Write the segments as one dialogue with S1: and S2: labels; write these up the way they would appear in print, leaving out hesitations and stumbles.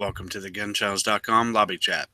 S1: Welcome to the GunChilds.com lobby chat.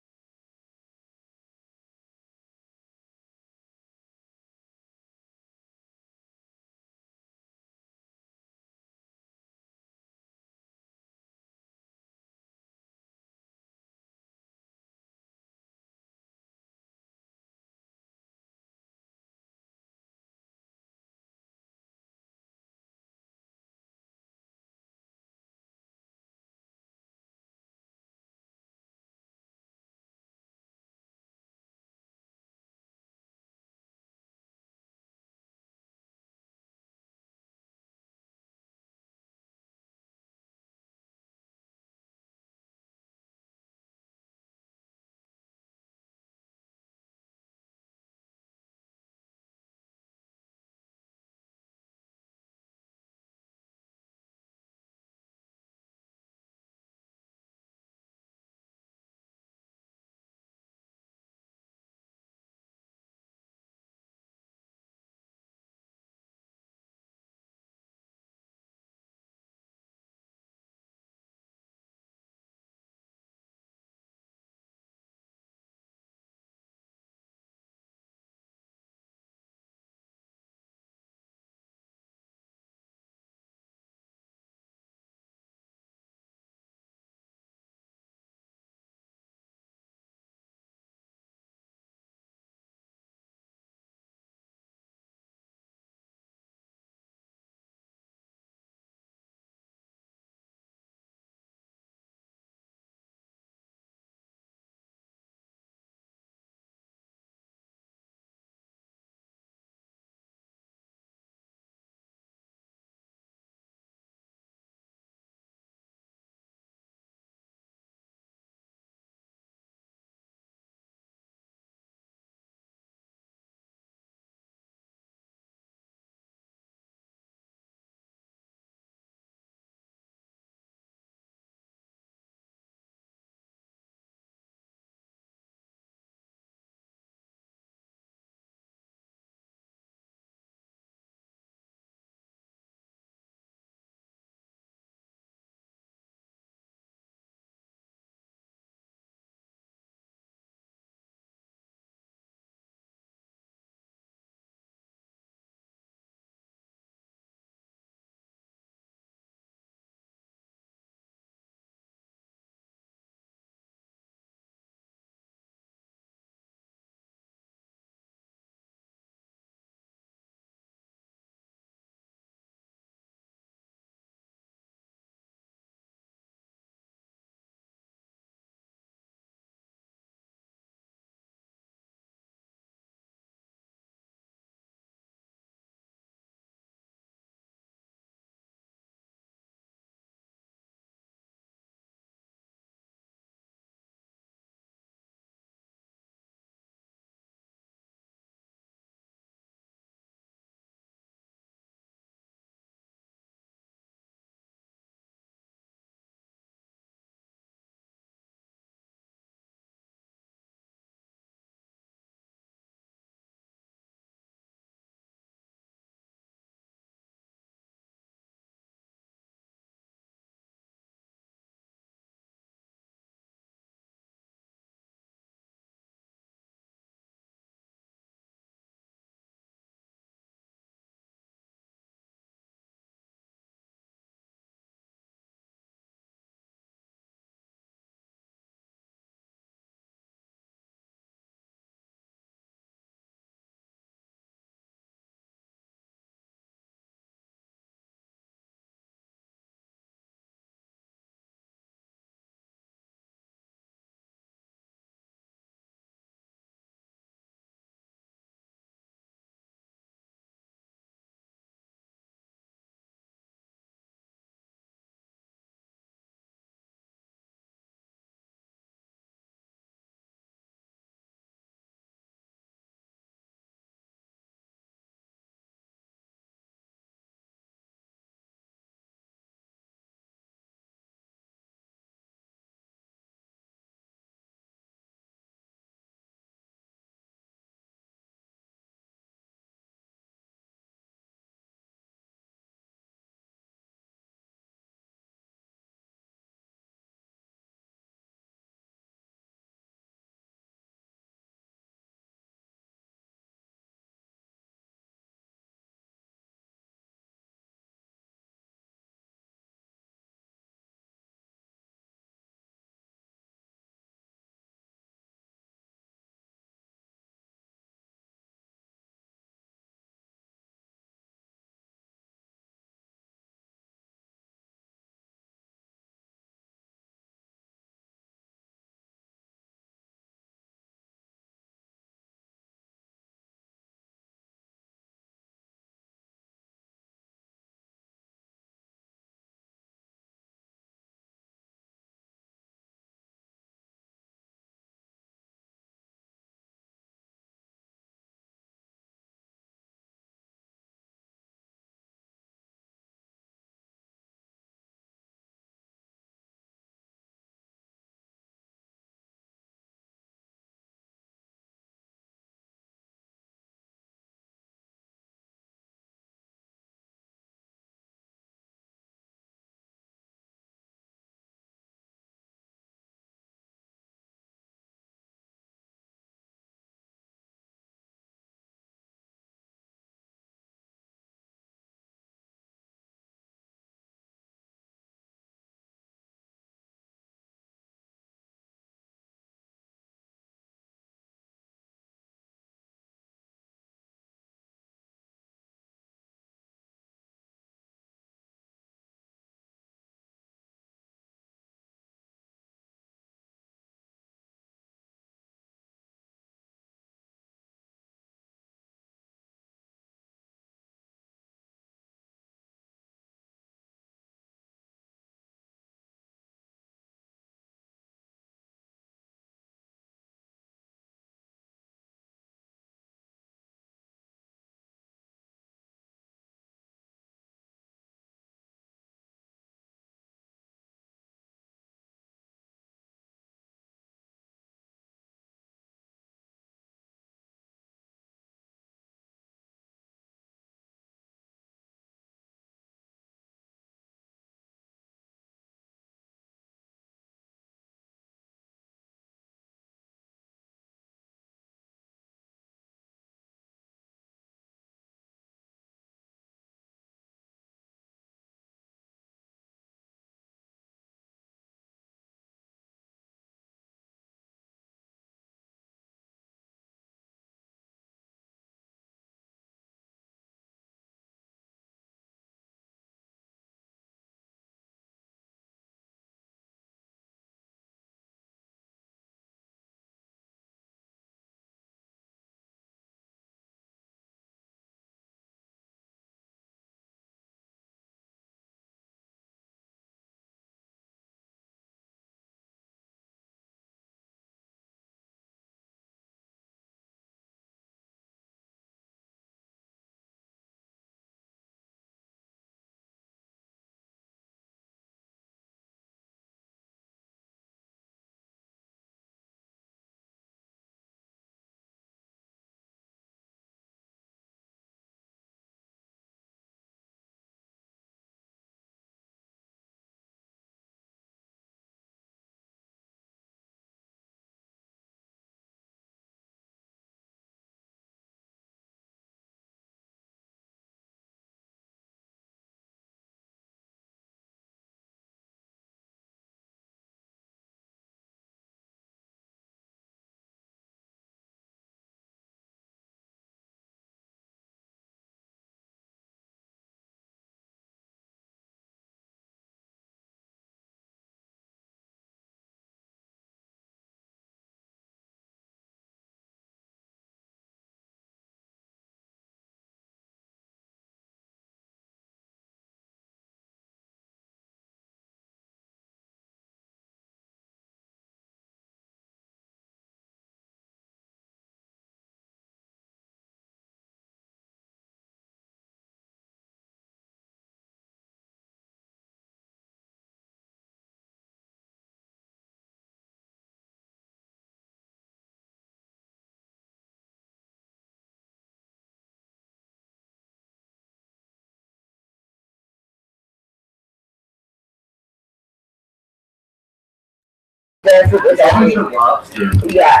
S2: does it with every.
S3: Lobster.
S2: Yeah.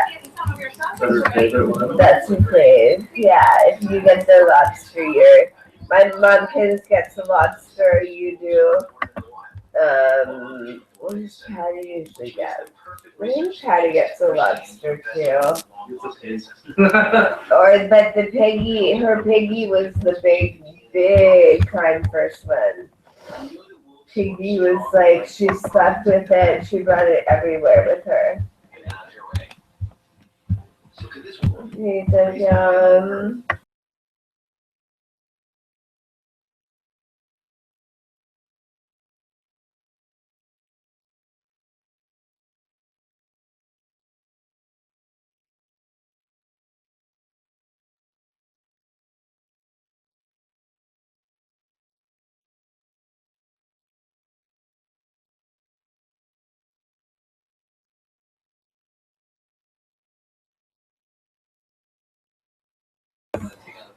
S3: That's her favorite one.
S2: That's her crave. Yeah, if you get the lobster, my mom gets the lobster. You do. What does Patty usually get? I think Patty gets the lobster too. But the piggy, her piggy was the big crime first one. Piggy was like, she slept with it. She brought it everywhere with her. Yum.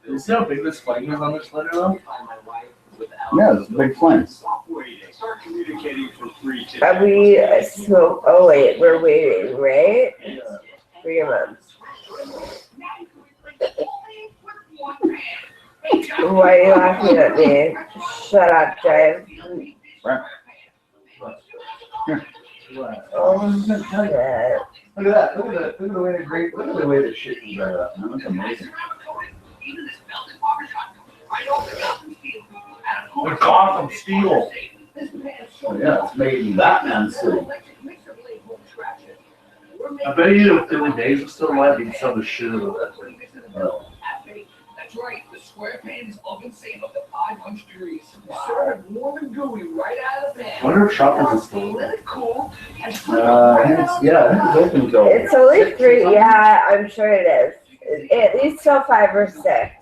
S3: You see how big this flame is on this letter though?
S4: Yeah, it's a big flame.
S2: Are we oh wait, we're waiting, right? For your mom. Why are you laughing at me? Shut up, Dave. Oh shit.
S4: Look at that. Look at the way the shit comes right up. That's amazing.
S3: They're Gotham Steel.
S4: Yeah, it's made in Batman City.
S3: I bet you if Billy Mays was still alive, he'd sell the shit out of that thing.
S5: That's right. The square pan is oven safe up to 500 degrees. Serve warm and gooey right out of the pan.
S3: I wonder if Shoppers is still
S5: Let it cool.
S4: I think it's open till.
S2: It's only 3. Yeah, I'm sure it is. At least till 5 or 6.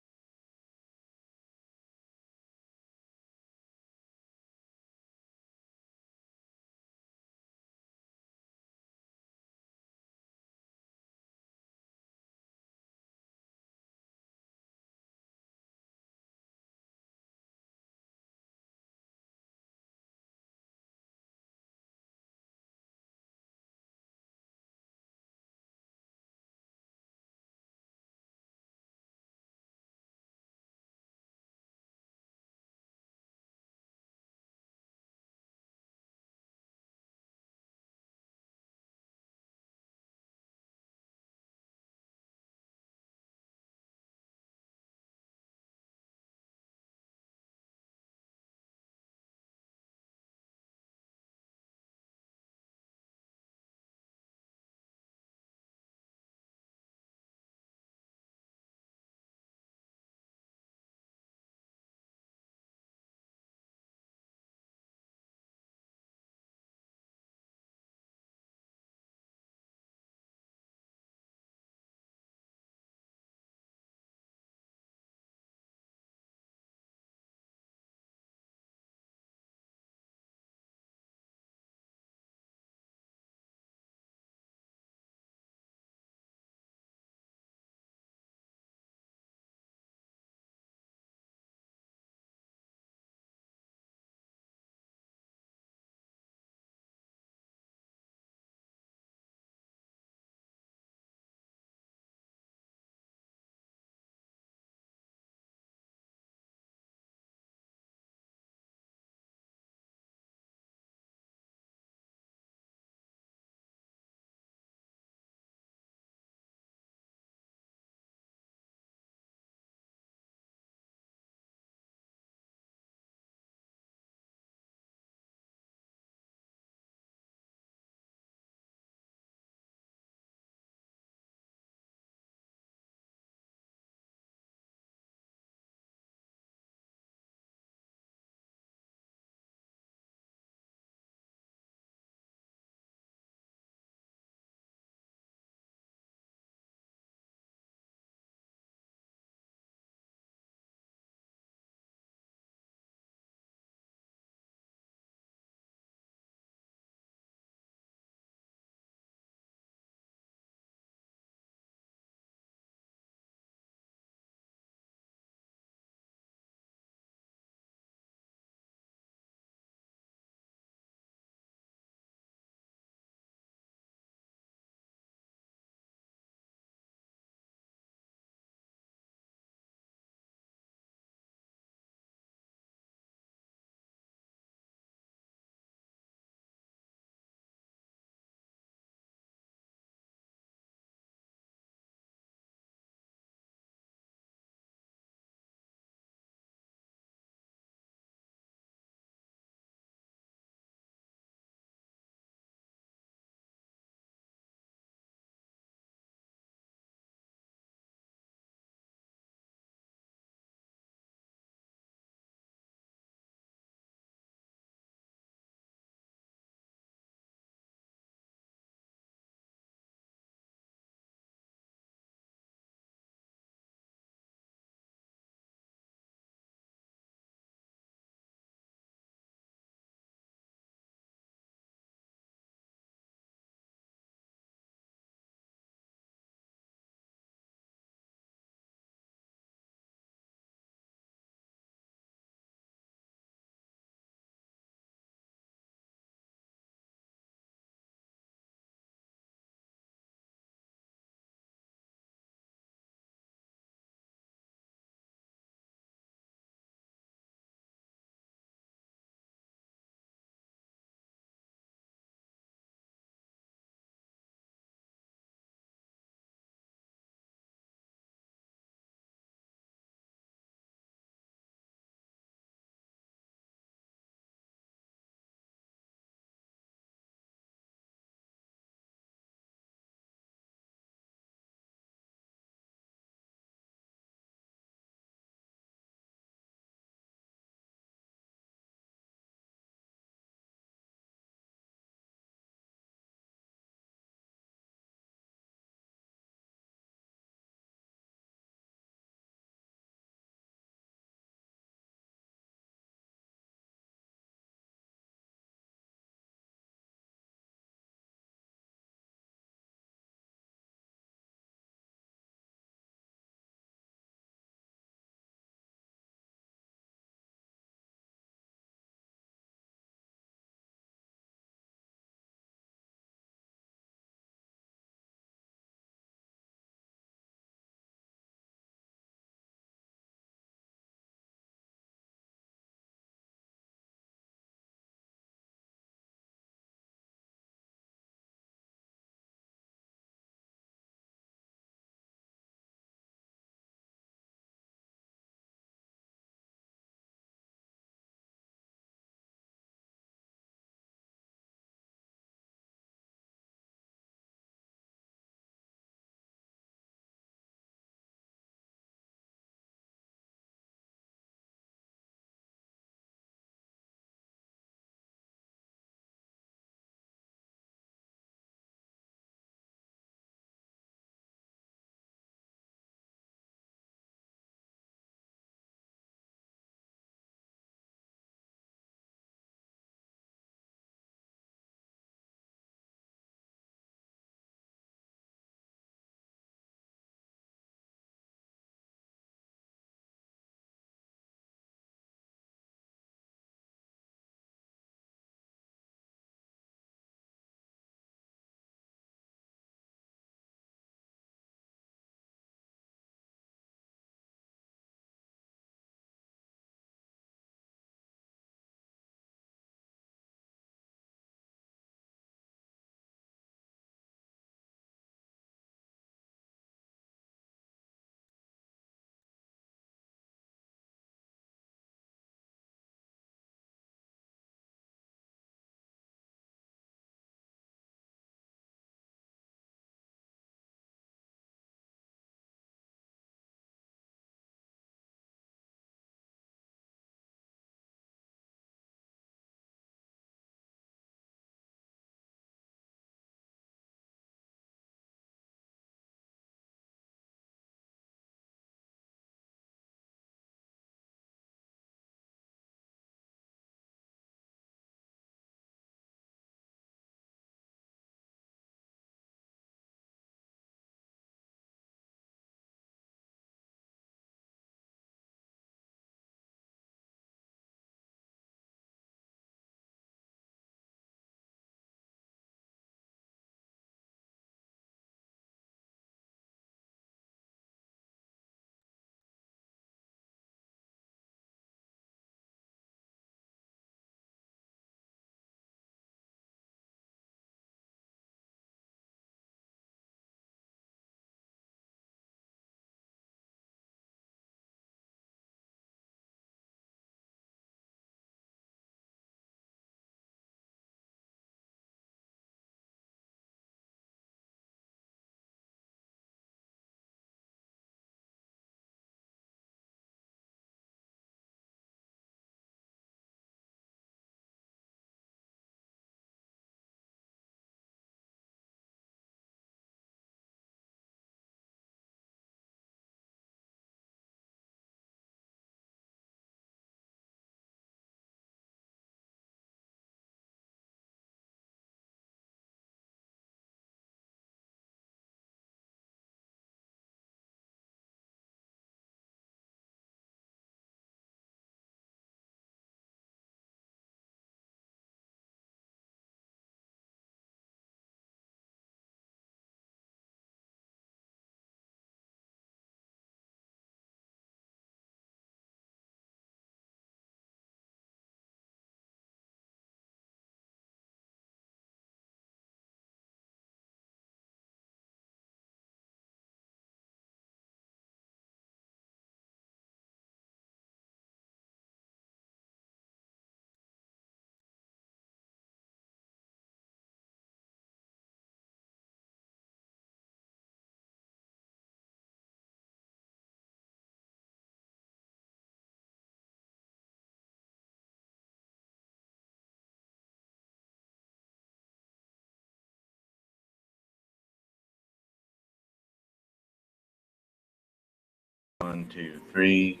S6: 1, 2, 3.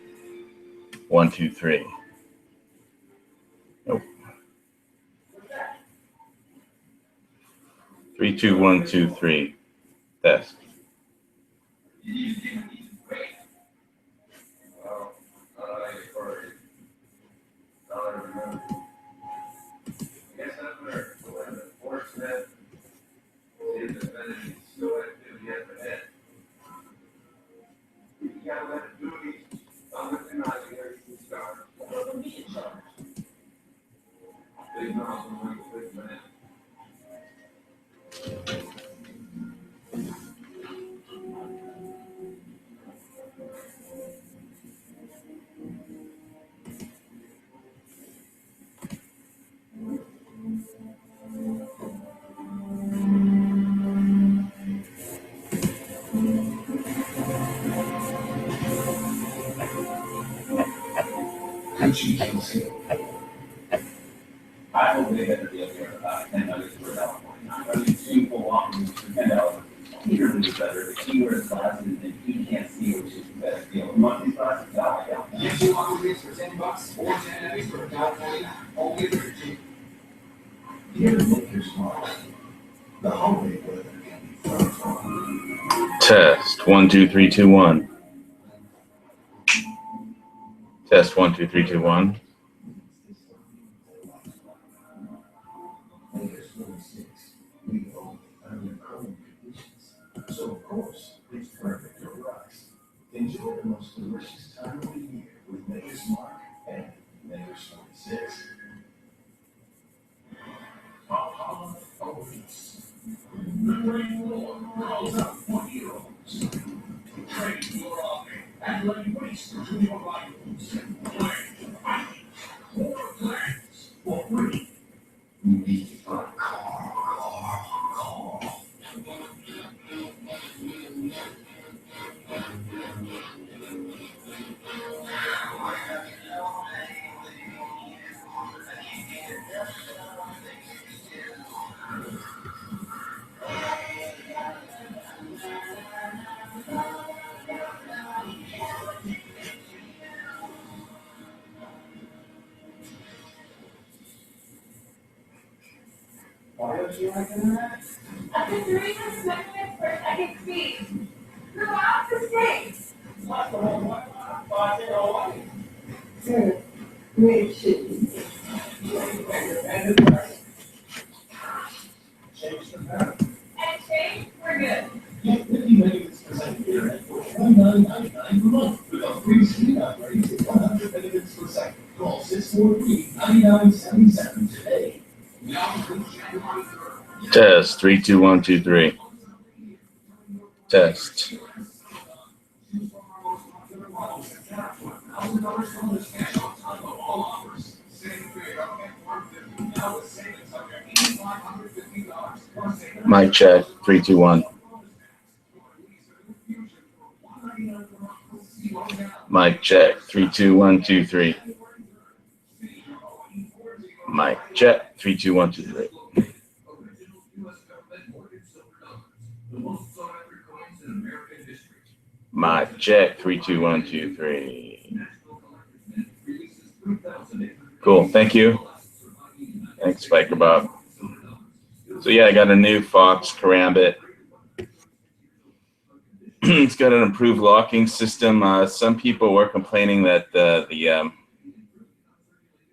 S6: 1, 2, 3. Nope. 3, 2, 1, 2, 3. Test.
S5: I hope they get the deal here about 10 nuggets for $1.49. Super long, $10. Peter will do better. The keyword glasses and he can't see, which is the best deal. Monthly glasses out. Get you on the for $10 or 10 nuggets for $1.49. Only for $2. Here to make your smart. The holiday weather can be fun.
S6: Test 1, 2, 3, 2, 1. Test 1, 2, 3, 2, 1.
S5: So of course, it's perfect for rice. Enjoy the most delicious time of the year with Maker's Mark and Maker's 46. Bring more rolls up 1-year-olds. Trade your army and lay waste to your rivals. Play to fight. More plans for free. You need a car. Why don't you like that?
S7: Up to 3 measurements per second speed. Throughout the state.
S5: What's the whole one? 501. Change the pattern.
S7: And change, we're good.
S5: Get 50 megabits per second internet for $29.99 per month with a free speed upgrade to 100 megabits per second. Call 643-9977 today. Now through January 3rd.
S6: Test 3, 2, 1, 2, 3. Test. Mic check 3, 2, 1. Mic check 3, 2, 1, 2, 3. Mic check 3, 2, 1, 2, 3. Mic check 3, 2, 1, 2, 3. Cool. Thank you. Thanks, Spiker Bob. So yeah, I got a new Fox Karambit. It's got an improved locking system. Some people were complaining that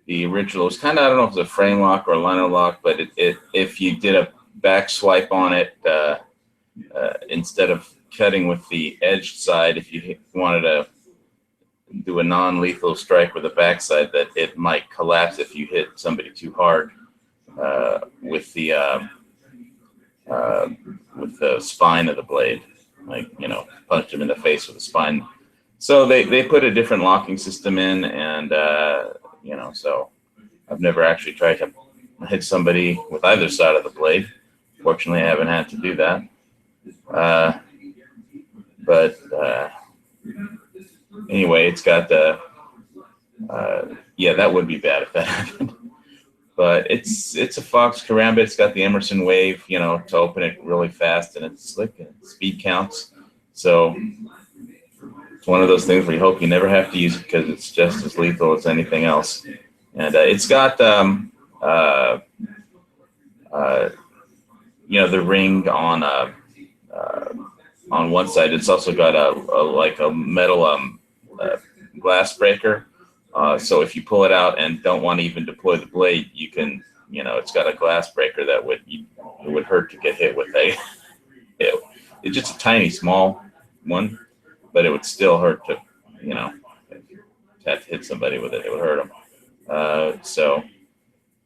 S6: the original was kind of, I don't know if it was a frame lock or a liner lock, but if you did a back swipe on it, instead of cutting with the edged side, if you wanted to do a non-lethal strike with the backside, that it might collapse if you hit somebody too hard with the spine of the blade, like, you know, punch them in the face with the spine. So they put a different locking system in, and you know, so I've never actually tried to hit somebody with either side of the blade. Fortunately, I haven't had to do that. But anyway, it's got the yeah, that would be bad if that happened. But it's a Fox Karambit. It's got the Emerson Wave, you know, to open it really fast, and it's slick and speed counts. So It's one of those things where you hope you never have to use it because it's just as lethal as anything else. And it's got, the ring on one side. It's also got a metal glass breaker. So if you pull it out and don't want to even deploy the blade, you can, it's got a glass breaker that it would hurt to get hit with it's just a tiny, small one, but it would still hurt to, have to hit somebody with it. It would hurt them. So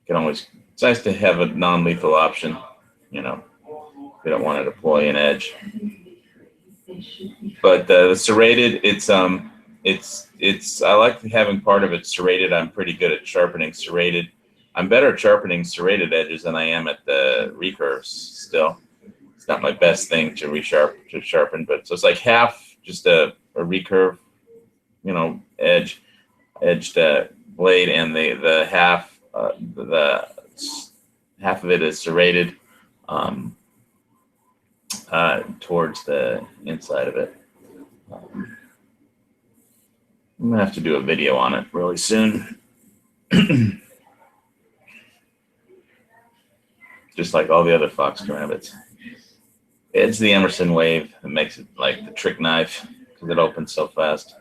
S6: it's nice to have a non-lethal option, if you don't want to deploy an edge. But the serrated, I like having part of it serrated. I'm pretty good at sharpening serrated. I'm better at sharpening serrated edges than I am at the recurves still. It's not my best thing to sharpen, but so it's like half just a recurve, edged blade, and the half half of it is serrated towards the inside of it. I'm gonna have to do a video on it really soon. Just like all the other fox rabbits. It's the Emerson Wave that makes it like the trick knife because it opens so fast.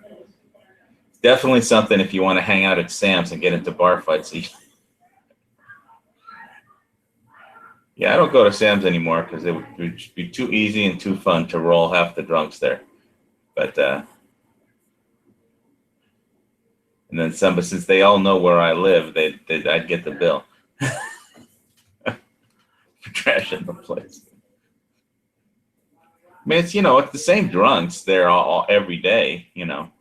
S6: Definitely something if you want to hang out at Sam's and get into bar fights. Yeah, I don't go to Sam's anymore because it would be too easy and too fun to roll half the drunks there. But and then since they all know where I live, I'd get the bill for trashing the place. I mean, it's it's the same drunks there all every day.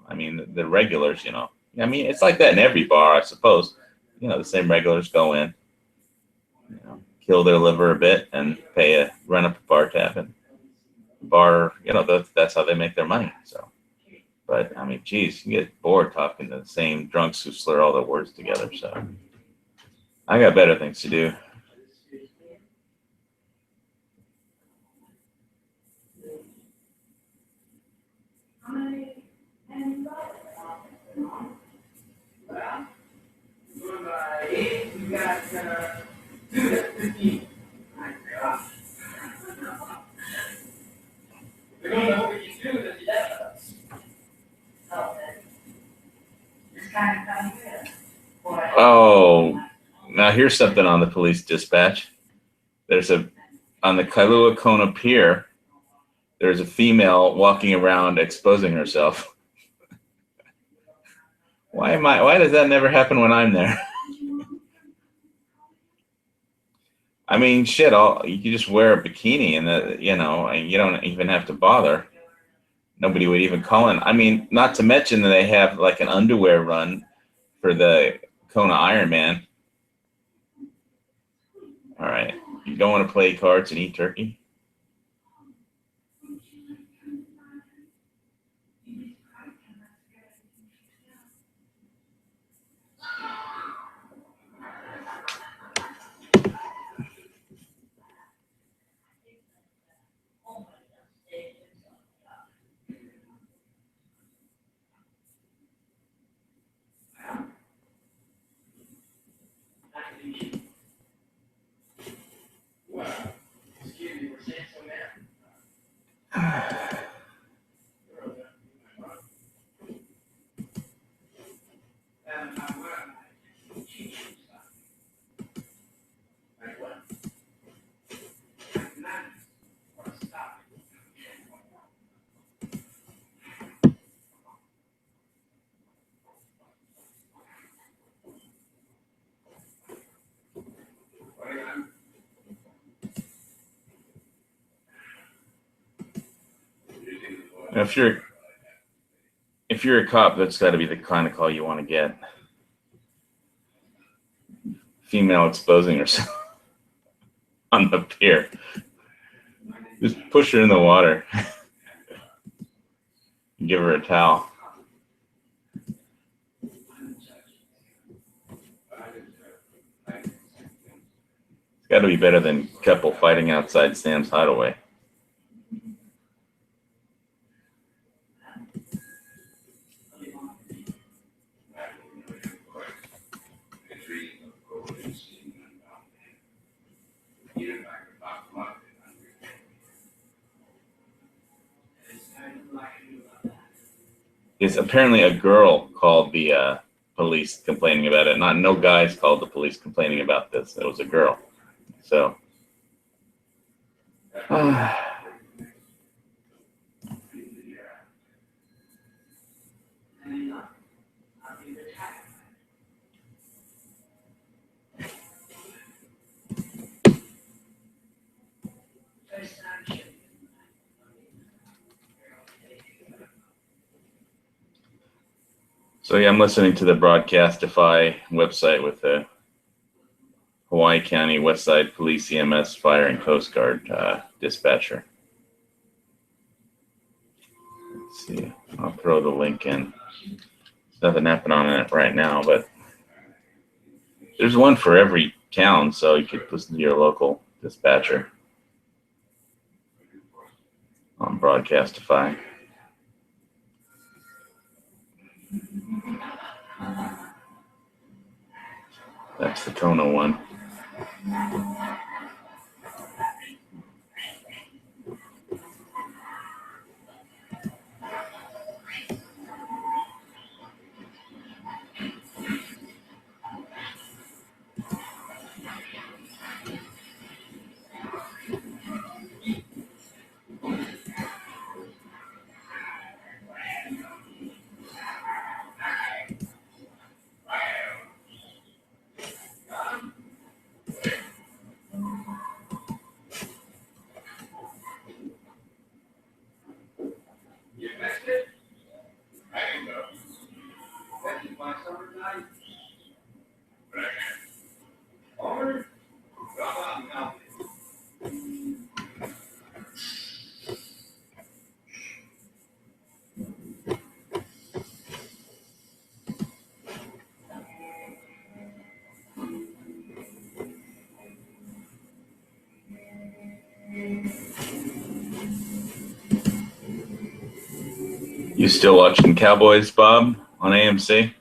S6: I mean the regulars. I mean it's like that in every bar, I suppose. The same regulars go in. Kill their liver a bit and rent up a bar tab and bar. That's how they make their money. So, but I mean, geez, you get bored talking to the same drunks who slur all their words together. So, I got better things to do. Oh, now here's something on the police dispatch. On the Kailua Kona Pier, there's a female walking around exposing herself. Why does that never happen when I'm there? I mean, shit, you can just wear a bikini and you don't even have to bother. Nobody would even call in. I mean, not to mention that they have like an underwear run for the Kona Ironman. All right, you don't want to play cards and eat turkey? If you're a cop, that's got to be the kind of call you want to get. Female exposing herself on the pier. Just push her in the water. Give her a towel. It's got to be better than a couple fighting outside Sam's Hideaway. is apparently a girl called the police complaining about it. No guys called the police complaining about this. It was a girl. So. So yeah, I'm listening to the Broadcastify website with the Hawaii County Westside Police EMS Fire and Coast Guard dispatcher. Let's see, I'll throw the link in. There's nothing happening on it right now, but there's one for every town, so you could listen to your local dispatcher on Broadcastify. That's the Kona one. You still watching Cowboys, Bob, on AMC?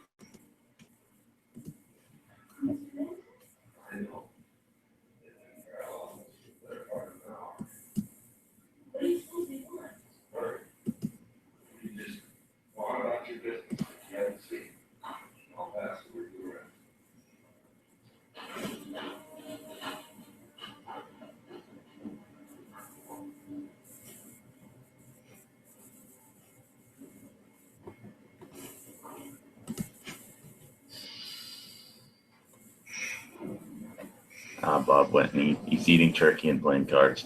S6: Bob went and he's eating turkey and playing cards.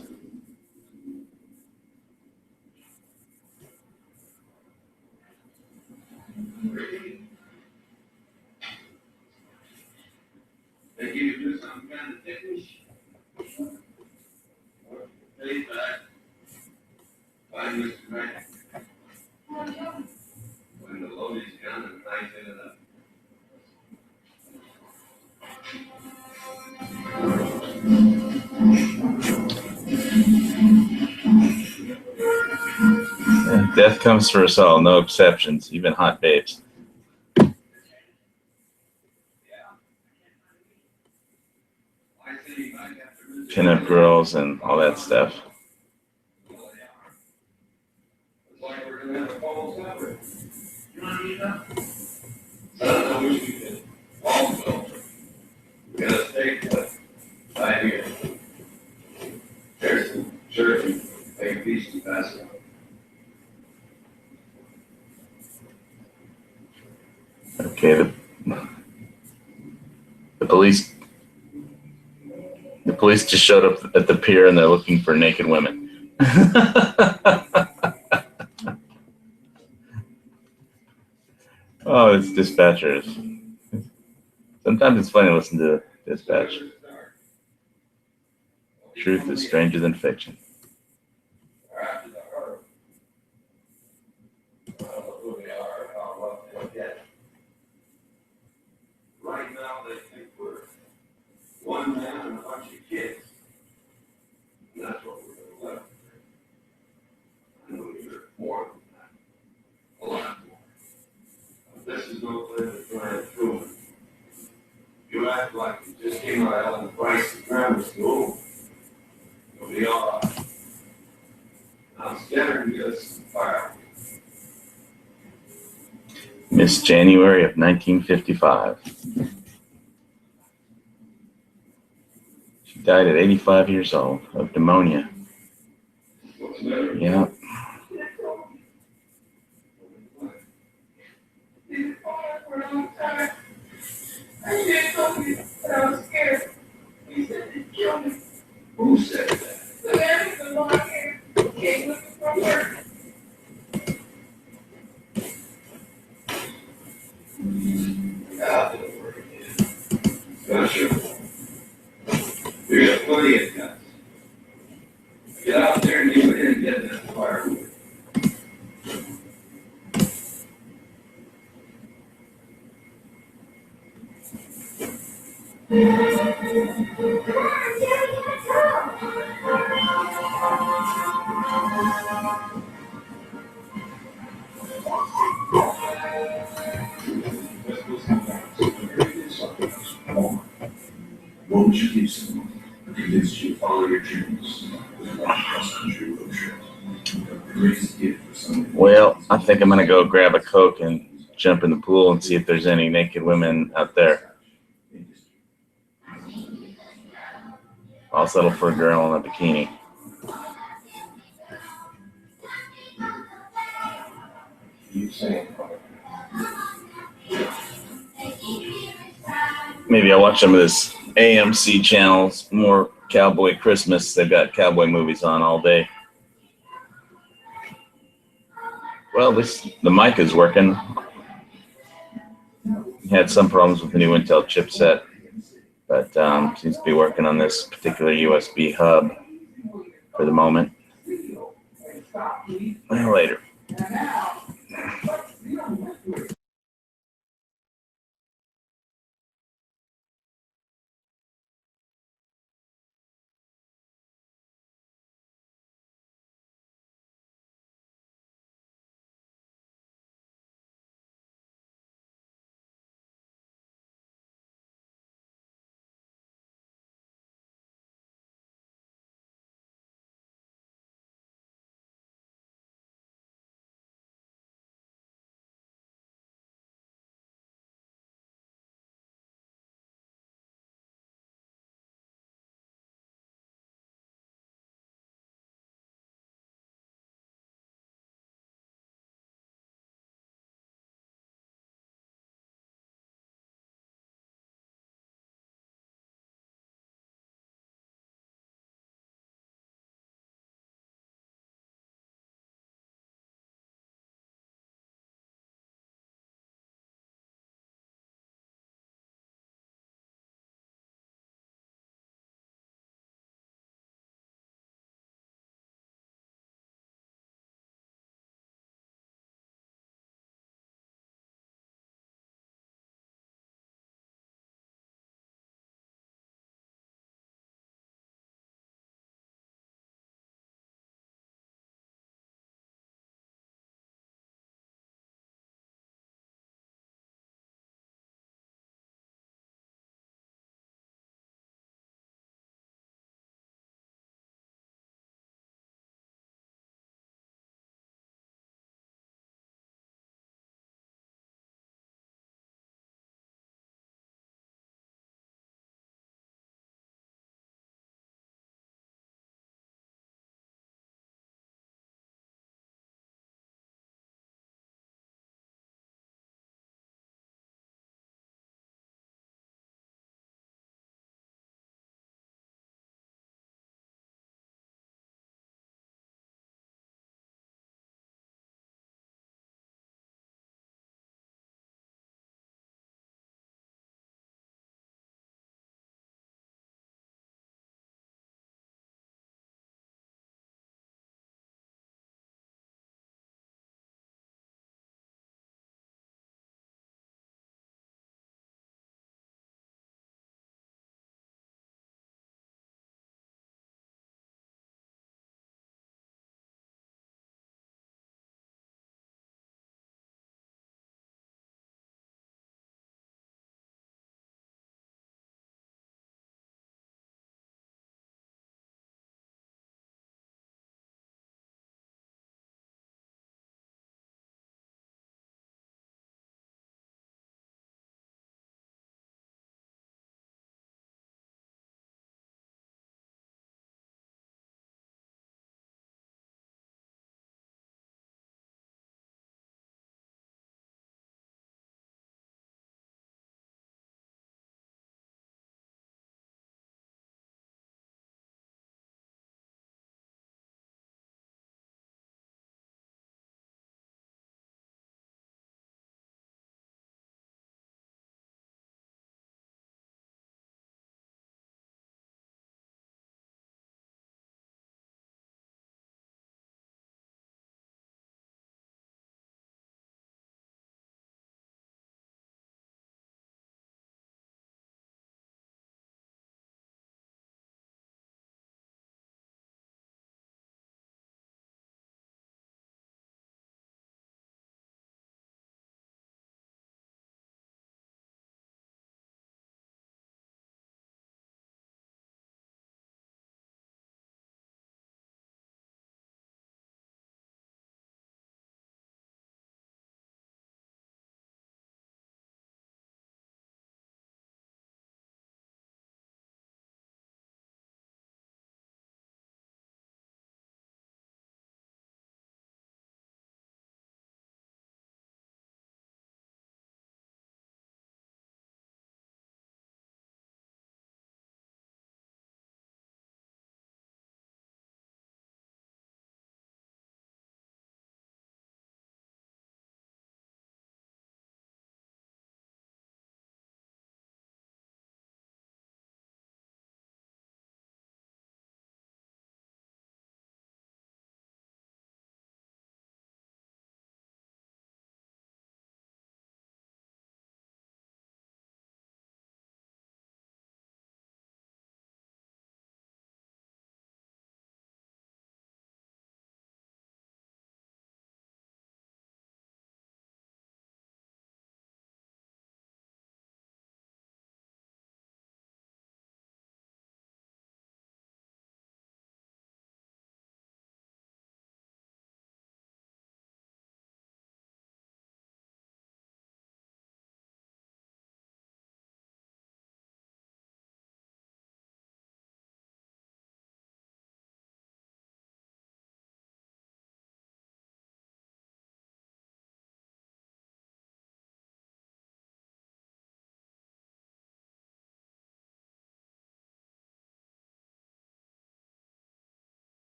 S5: They give you some kind of thickness. Hey, back. Bye, Mr. Mac. When the load is done and things in it up.
S6: Yeah, death comes for us all, no exceptions, even hot babes. Pinup girls and all that stuff. Okay, the police just showed up at the pier and they're looking for naked women. Oh, it's dispatchers. Sometimes it's funny to listen to dispatch. Truth is stranger than fiction.
S5: Right now, they think we're one man and a bunch of kids. And that's what we're going to let. I know you're more than that. A lot more. But this is no place to try and prove it. You act like you just came out of Ellen Price's grammar school. You'll be all right. I'm scared to get some fire.
S6: Miss January of 1955. She died at 85 years old of pneumonia. Yeah.
S5: Who said that? Gotcha. You got plenty of guns. Get out there and you and get that firewood. What would you give someone who convinced you to follow your dreams with a cross-country road trip? The greatest gift for someone.
S6: Well, I think I'm gonna go grab a Coke and jump in the pool and see if there's any naked women out there. I'll settle for a girl in a bikini. Maybe I'll watch some of this AMC channels, more Cowboy Christmas. They've got cowboy movies on all day. Well, the mic is working. Had some problems with the new Intel chipset, but seems to be working on this particular USB hub for the moment. Well, later.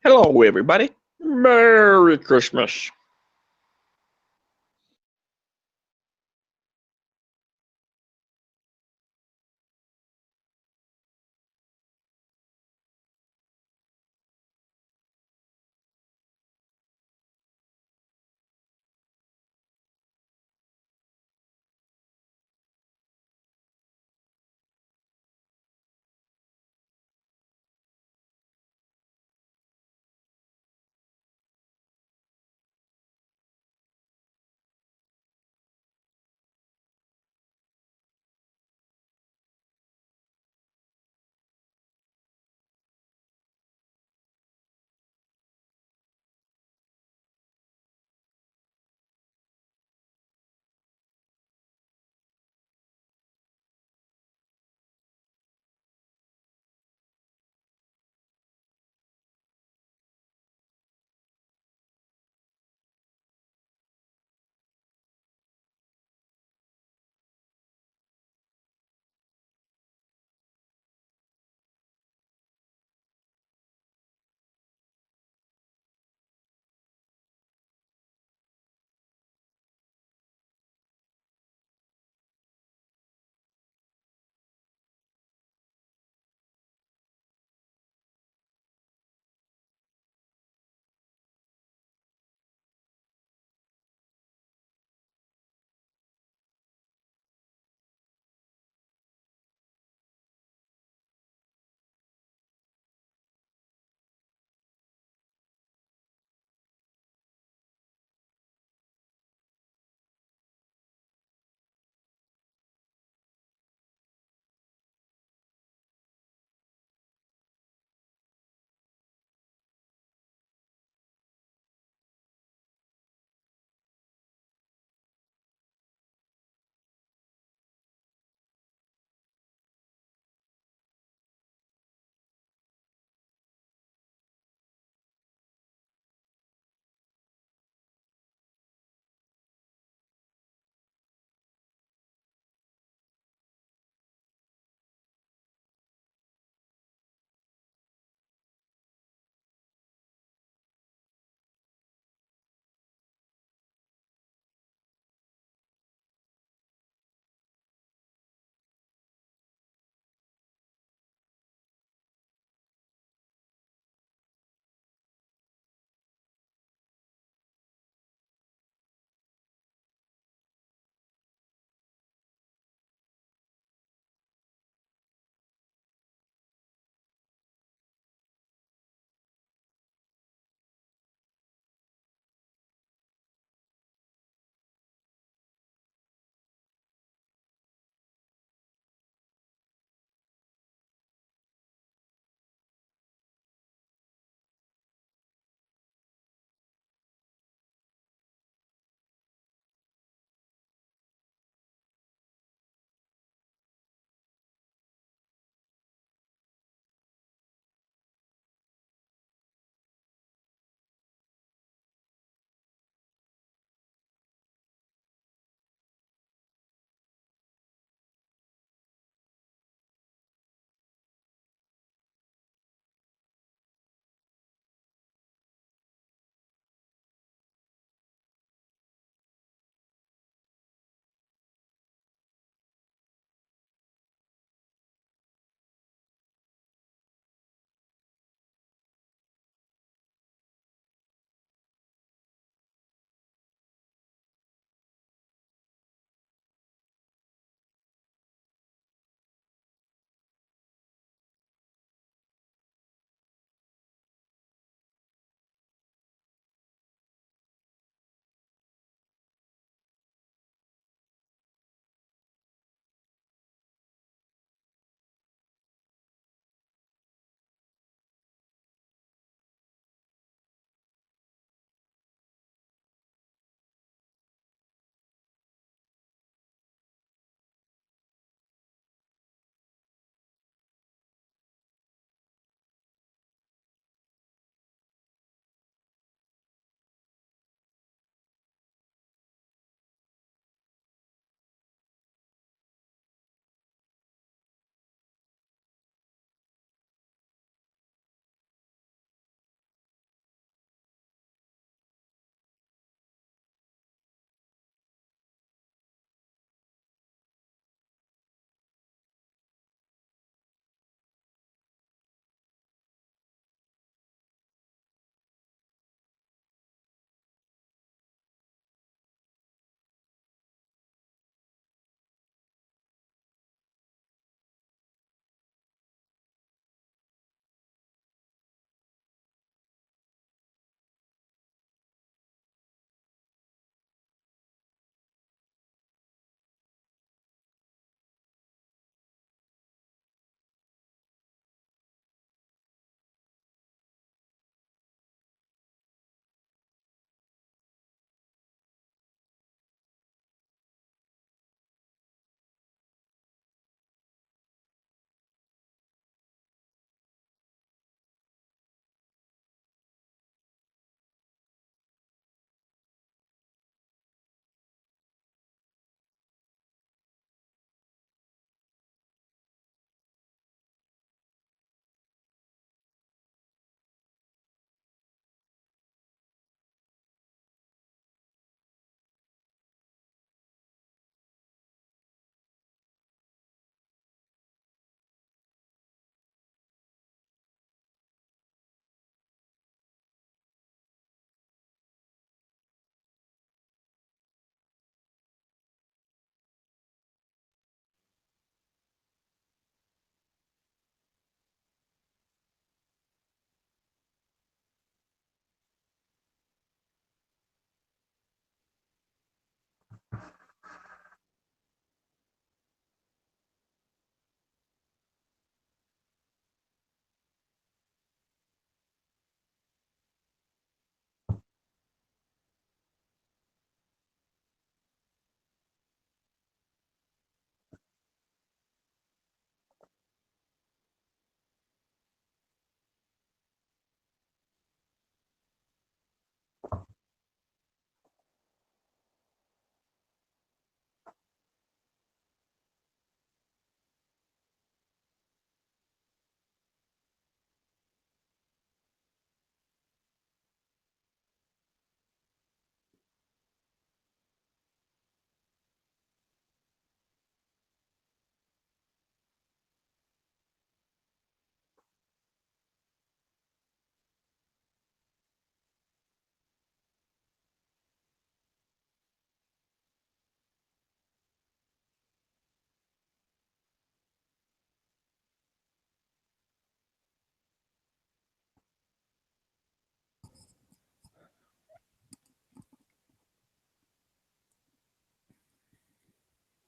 S8: Hello, everybody. Merry Christmas.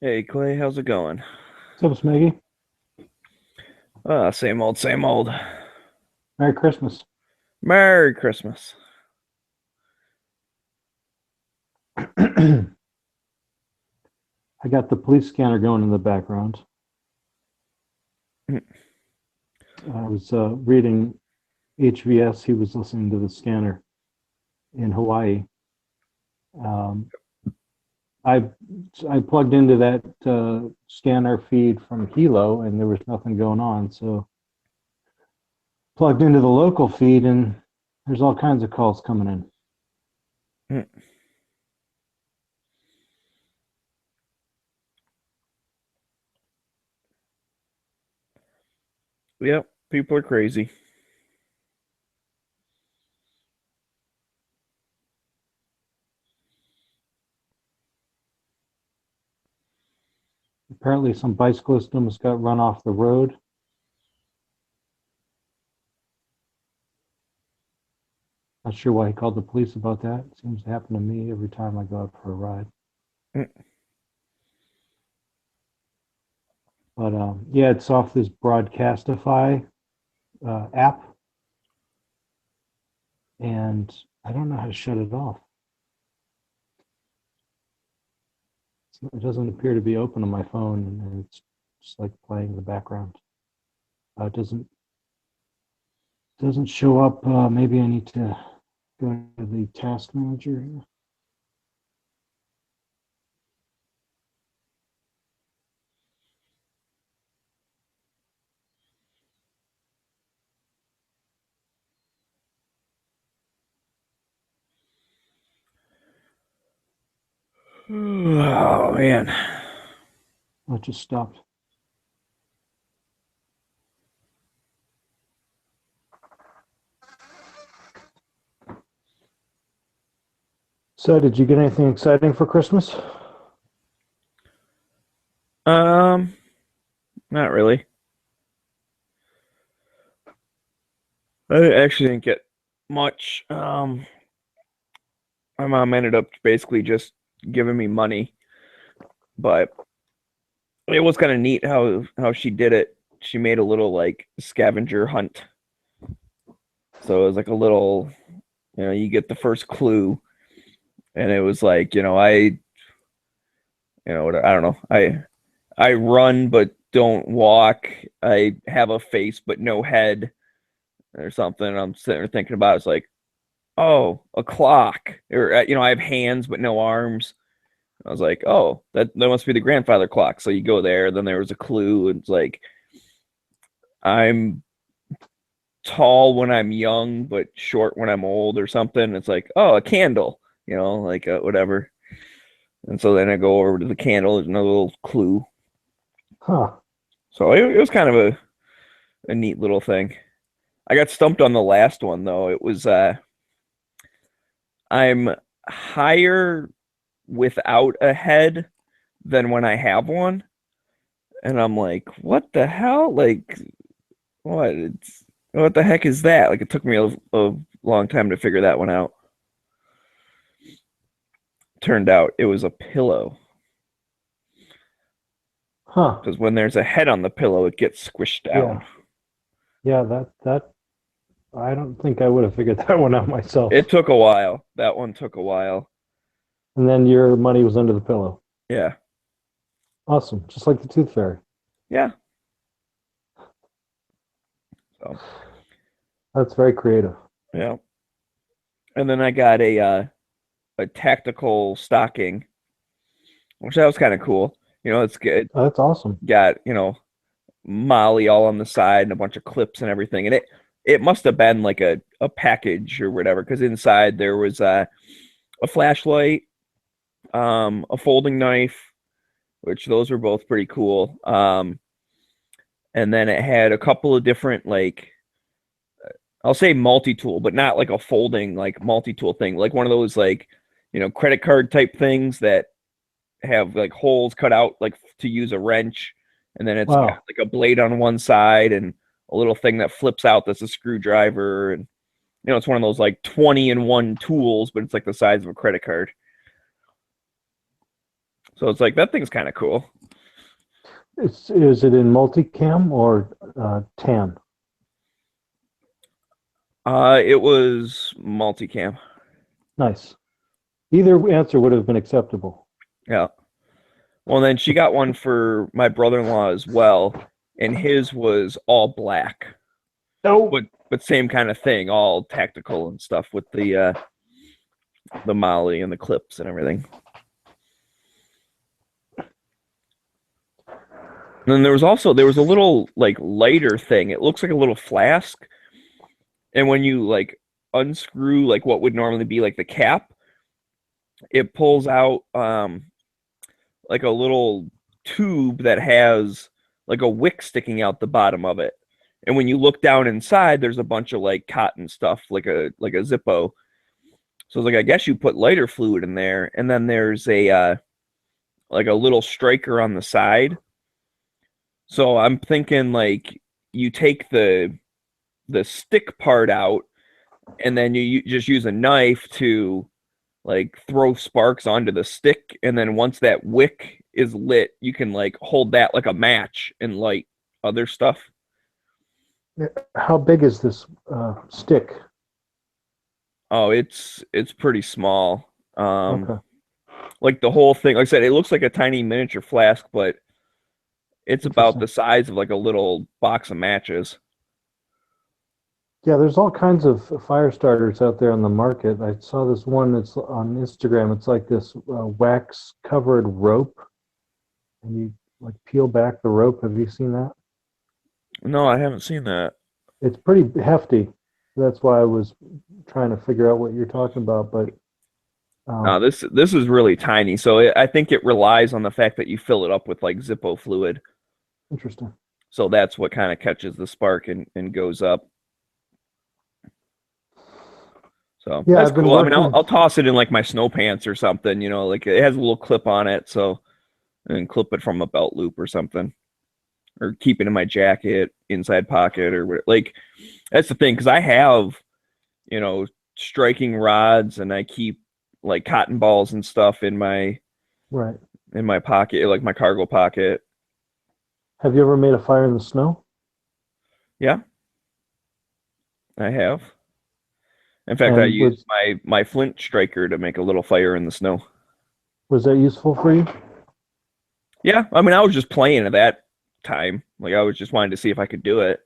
S8: Hey, Clay, how's it going?
S9: What's up, Smeggy?
S8: Same old, same old.
S9: Merry Christmas.
S8: Merry Christmas.
S9: I got the police scanner going in the background. I was reading HVS. He was listening to the scanner in Hawaii. I plugged into that scanner feed from Hilo, and there was nothing going on. So plugged into the local feed, and there's all kinds of calls coming in.
S8: Yep, people are crazy.
S9: Apparently, some bicyclist almost got run off the road. Not sure why he called the police about that. It seems to happen to me every time I go out for a ride. But yeah, it's off this Broadcastify app, and I don't know how to shut it off. It doesn't appear to be open on my phone, and it's just like playing in the background. It doesn't show up. Maybe I need to go to the task manager here.
S8: Oh, man.
S9: Oh, it just stopped. So, did you get anything exciting for Christmas?
S8: Not really. I actually didn't get much. My mom ended up basically just giving me money, but it was kind of neat how she did it. She made a little like scavenger hunt. So it was like a little, you get the first clue, and it was like, I don't know. I run but don't walk. I have a face but no head, or something. I'm sitting there thinking about it. It's like, oh, a clock, or I have hands but no arms. I was like, oh, that must be the grandfather clock. So you go there. Then there was a clue, and it's like, I'm tall when I'm young but short when I'm old, or something. It's like, oh, a candle, like whatever. And so then I go over to the candle. There's another little clue.
S9: Huh.
S8: So it was kind of a neat little thing. I got stumped on the last one, though. It was I'm higher without a head than when I have one. And I'm like, what the hell? Like, what? What the heck is that? Like, it took me a long time to figure that one out. Turned out it was a pillow.
S9: Huh.
S8: Because when there's a head on the pillow, it gets squished down.
S9: Yeah, that I don't think I would have figured that one out myself.
S8: It took a while. That one took a while.
S9: And then your money was under the pillow.
S8: Yeah.
S9: Awesome. Just like the Tooth Fairy.
S8: Yeah. So.
S9: That's very creative.
S8: Yeah. And then I got a tactical stocking, which that was kind of cool. It's good.
S9: Oh, that's awesome.
S8: Got, Molly all on the side and a bunch of clips and everything. And it must have been like a package or whatever, because inside there was a flashlight, a folding knife, which those were both pretty cool. And then it had a couple of different, like, I'll say multi-tool, but not like a folding, like, multi-tool thing. Like one of those, like, credit card type things that have like holes cut out, like to use a wrench. And then it's got like a blade on one side and a little thing that flips out that's a screwdriver. And, it's one of those like 20-in-1 tools, but it's like the size of a credit card. So it's like that thing's kind of cool.
S9: Is it in multicam or tan?
S8: It was multicam.
S9: Nice. Either answer would have been acceptable.
S8: Yeah. Well, then she got one for my brother-in-law as well, and his was all black.
S9: Oh,
S8: But same kind of thing, all tactical and stuff with the molly and the clips and everything. And then there was a little like lighter thing. It looks like a little flask, and when you like unscrew like what would normally be like the cap, it pulls out like a little tube that has like a wick sticking out the bottom of it. And when you look down inside, there's a bunch of like cotton stuff, like a Zippo. So it's like I guess you put lighter fluid in there, and then there's a like a little striker on the side. So I'm thinking like you take the stick part out, and then you just use a knife to like throw sparks onto the stick, and then once that wick is lit, you can like hold that like a match and light other stuff.
S9: how big is this stick?
S8: Oh, it's pretty small.
S9: Okay.
S8: Like the whole thing, like I said, it looks like a tiny miniature flask, but it's about the size of like a little box of matches.
S9: Yeah, there's all kinds of fire starters out there on the market. I saw this one that's on Instagram. It's like this wax covered rope, and you like peel back the rope. Have you seen that?
S8: No, I haven't seen that.
S9: It's pretty hefty. That's why I was trying to figure out what you're talking about. But
S8: No, this is really tiny, so I think it relies on the fact that you fill it up with like Zippo fluid.
S9: interesting.
S8: So that's what kind of catches the spark and goes up. So
S9: Yeah,
S8: that's
S9: I've been
S8: cool. I mean,
S9: working-
S8: I'll toss it in like my snow pants or something, you know, like it has a little clip on it, so and clip it from a belt loop or something, or keep it in my jacket, inside pocket, or what. Like that's the thing, because I have, you know, striking rods, and I keep like cotton balls and stuff in my
S9: Right.
S8: pocket, like my cargo pocket.
S9: Have you ever made a fire in the snow?
S8: Yeah, I have. In fact, I
S9: And
S8: used my flint striker to make a little fire in the snow.
S9: Was that useful for you?
S8: Yeah, I mean, I was just playing at that time. Like, I was just wanting to see if I could do it.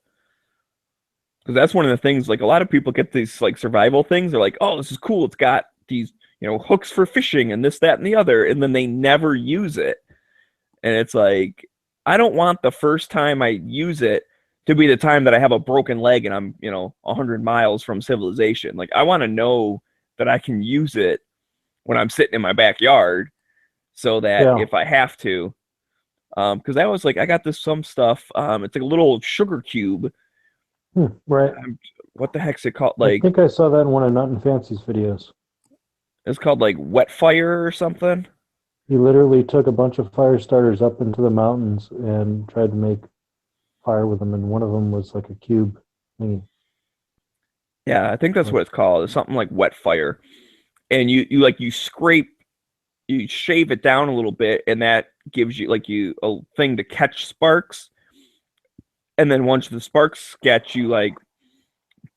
S8: Because that's one of the things, like, a lot of people get these, like, survival things. They're like, oh, this is cool. It's got these, you know, hooks for fishing and this, that, and the other. And then they never use it. And it's like, I don't want the first time I use it to be the time that I have a broken leg and I'm, you know, 100 miles from civilization. Like, I want to know that I can use it when I'm sitting in my backyard, so that if I have to, because I was like, I got some stuff. It's like a little sugar cube.
S9: Right.
S8: What the heck's it called?
S9: I
S8: Like,
S9: think I saw that in one of Nut and Fancy's videos.
S8: it's called like wet fire or something.
S9: He literally took a bunch of fire starters up into the mountains and tried to make fire with them, and one of them was like a cube thingy.
S8: Yeah, I think that's what it's called. It's something like wet fire. And you scrape, you shave it down a little bit, and that gives you like a thing to catch sparks. And then once the sparks catch, you like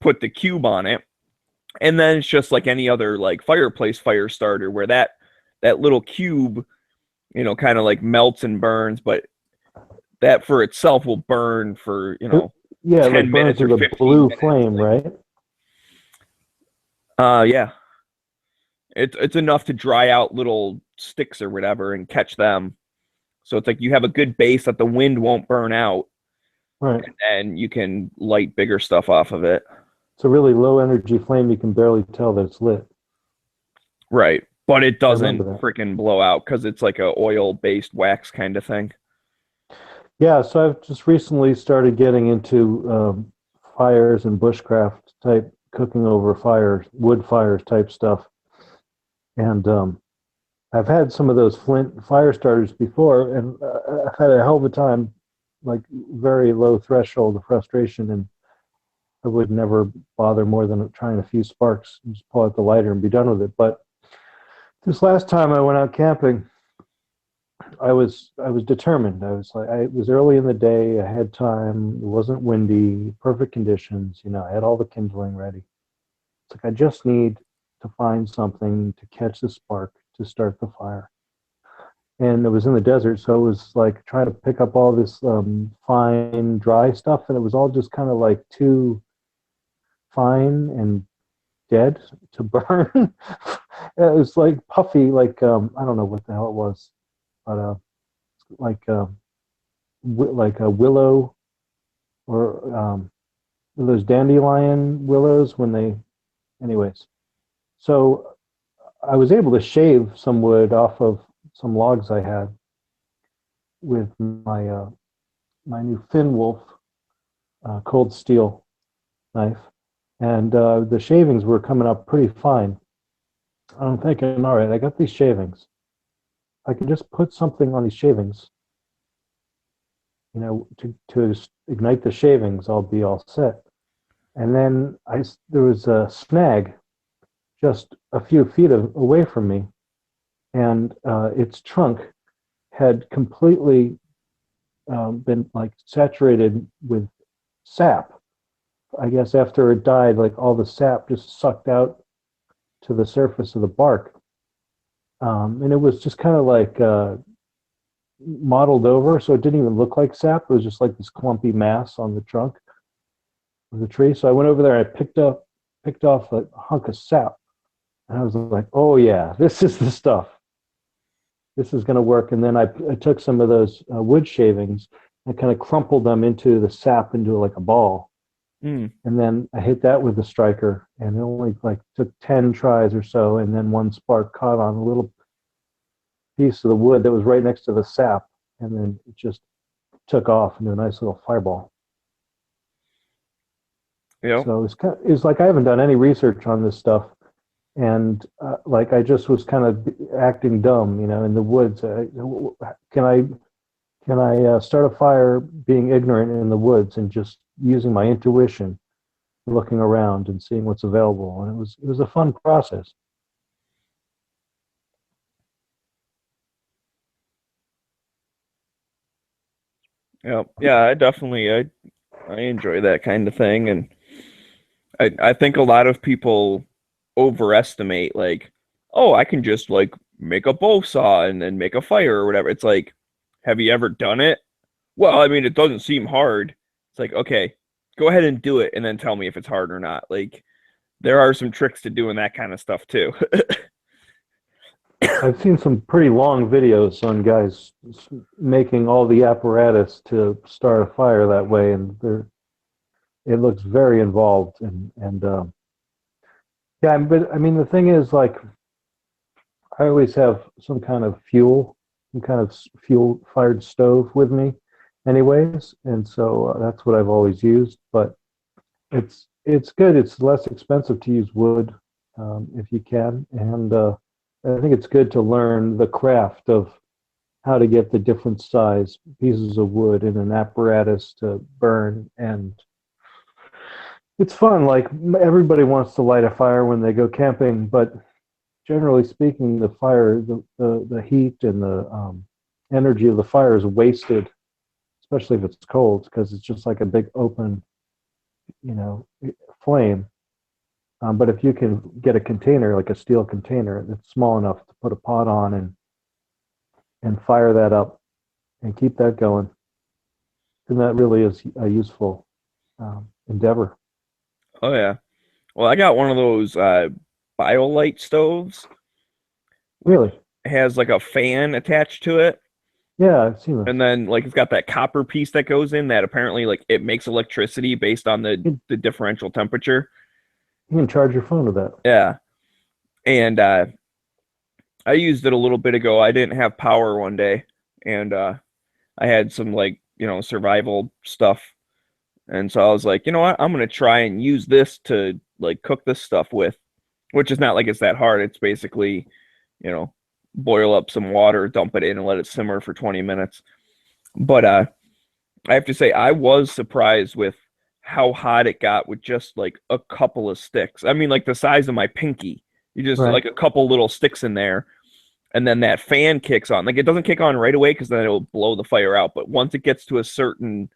S8: put the cube on it. And then it's just like any other like fireplace fire starter, where that little cube, you know, kind of like melts and burns, but that for itself will burn for, you know,
S9: Yeah,
S8: 10
S9: like burns
S8: minutes or
S9: with a
S8: 15
S9: blue
S8: minutes.
S9: flame, right?
S8: Yeah. It's enough to dry out little sticks or whatever and catch them. So it's like you have a good base that the wind won't burn out,
S9: Right.
S8: and you can light bigger stuff off of it.
S9: It's a really low energy flame. You can barely tell that it's lit.
S8: Right. But it doesn't
S9: remember that.
S8: freaking blow out because it's like a oil-based wax kind of thing.
S9: Yeah, so I've just recently started getting into fires and bushcraft type cooking over fires, wood fires type stuff. And I've had some of those flint fire starters before, and I've had a hell of a time, like very low threshold of frustration, and I would never bother more than trying a few sparks, and just pull out the lighter and be done with it. But this last time I went out camping, I was determined. I was like, it was early in the day. I had time. It wasn't windy. Perfect conditions. You know, I had all the kindling ready. It's like I just need to find something to catch the spark to start the fire. And it was in the desert, so it was like trying to pick up all this fine, dry stuff, and it was all just kind of like too fine and dead to burn. It was like puffy, like I don't know what the hell it was, but like like a willow or those dandelion willows when they, anyways. So I was able to shave some wood off of some logs I had with my my new Finn Wolf cold steel knife, and the shavings were coming up pretty fine. I'm thinking, all right, I got these shavings. I can just put something on these shavings, you know, to ignite the shavings. I'll be all set. And then there was a snag just a few feet away from me, and its trunk had completely been like saturated with sap. I guess after it died, like all the sap just sucked out to the surface of the bark, and it was just kind of like mottled over, so it didn't even look like sap. It was just like this clumpy mass on the trunk of the tree. So I went over there and I picked off a hunk of sap, and I was like, oh yeah, this is the stuff. This is going to work. And then I took some of those wood shavings and kind of crumpled them into the sap into like a ball. And then I hit that with the striker, and it only like took 10 tries or so, and then one spark caught on a little piece of the wood that was right next to the sap, and then it just took off into a nice little fireball.
S8: Yeah.
S9: So it's like I haven't done any research on this stuff, and like I just was kind of acting dumb, you know, in the woods. Can I start a fire being ignorant in the woods and just using my intuition, looking around and seeing what's available? And it was a fun process.
S8: Yeah, I enjoy that kind of thing, and I think a lot of people overestimate, like, oh, I can just like make a bow saw and then make a fire or whatever. It's like, have you ever done it? Well, I mean, it doesn't seem hard. It's like, okay, go ahead and do it and then tell me if it's hard or not. Like, there are some tricks to doing that kind of stuff too.
S9: I've seen some pretty long videos on guys making all the apparatus to start a fire that way, and it looks very involved. And yeah, but I mean, the thing is, like, I always have some kind of fuel-fired stove with me, anyways, and so that's what I've always used. But it's good. It's less expensive to use wood if you can, and I think it's good to learn the craft of how to get the different size pieces of wood in an apparatus to burn, and it's fun. Like, everybody wants to light a fire when they go camping, but generally speaking, the fire, the heat and the energy of the fire is wasted, especially if it's cold, because it's just like a big open, you know, flame. But if you can get a container, like a steel container that's small enough to put a pot on and fire that up and keep that going, then that really is a useful endeavor.
S8: Oh yeah. Well, I got one of those BioLite stoves.
S9: Really?
S8: It has like a fan attached to it.
S9: Yeah, I've seen that.
S8: And then like it's got that copper piece that goes in that apparently like it makes electricity based on the differential temperature.
S9: You can charge your phone with that.
S8: Yeah. And I used it a little bit ago. I didn't have power one day, and I had some, like, you know, survival stuff. And so I was like, you know what? I'm going to try and use this to like cook this stuff with, which is not like it's that hard. It's basically, you know, boil up some water, dump it in, and let it simmer for 20 minutes. But I have to say, I was surprised with how hot it got with just like a couple of sticks. I mean, like the size of my pinky. You just
S9: Right.
S8: like a couple little sticks in there, and then that fan kicks on. Like it doesn't kick on right away because then it'll blow the fire out. But once it gets to a certain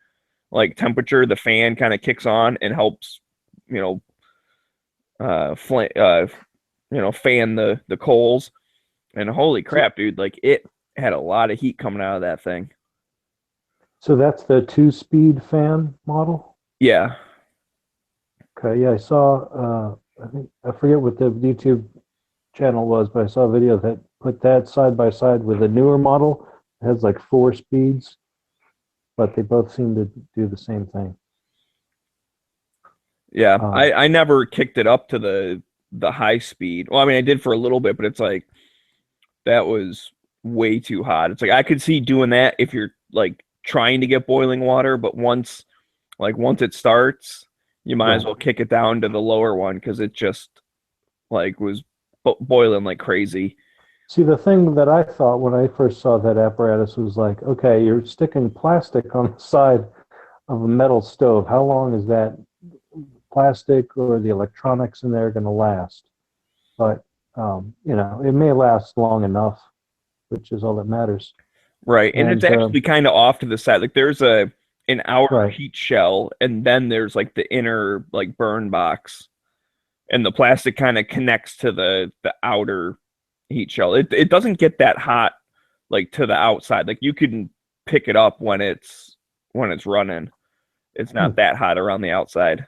S8: like temperature, the fan kind of kicks on and helps, fan the coals. And holy crap, dude! Like it had a lot of heat coming out of that thing.
S9: So that's the 2-speed fan model?
S8: Yeah.
S9: Okay, yeah, I saw, I forget what the YouTube channel was, but I saw a video that put that side by side with a newer model. It has like 4 speeds, but they both seem to do the same thing.
S8: Yeah, I never kicked it up to the high speed. Well, I mean, I did for a little bit, but it's like that was way too hot. It's like I could see doing that if you're like trying to get boiling water, but once it starts, you might as well kick it down to the lower one because it just like was boiling like crazy.
S9: See, the thing that I thought when I first saw that apparatus was like, okay, you're sticking plastic on the side of a metal stove. How long is that plastic or the electronics in there going to last? But, it may last long enough, which is all that matters.
S8: Right. And it's actually kind of off to the side. Like there's an outer
S9: Right.
S8: heat shell, and then there's like the inner like burn box. And the plastic kind of connects to the outer heat shell. It doesn't get that hot like to the outside. Like you can pick it up when it's running. It's not that hot around the outside.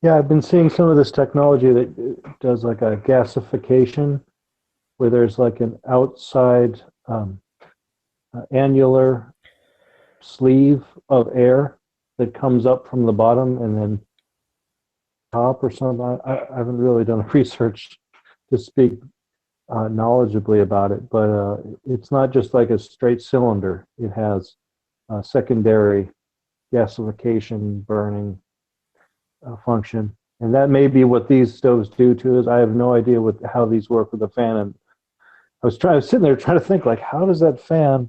S9: Yeah, I've been seeing some of this technology that does like a gasification, where there's like an outside annular sleeve of air that comes up from the bottom and then top or something. I haven't really done research to speak knowledgeably about it, but it's not just like a straight cylinder. It has secondary gasification, burning function, and that may be what these stoves do too. Is I have no idea how these work with the fan, and I was sitting there trying to think like, how does that fan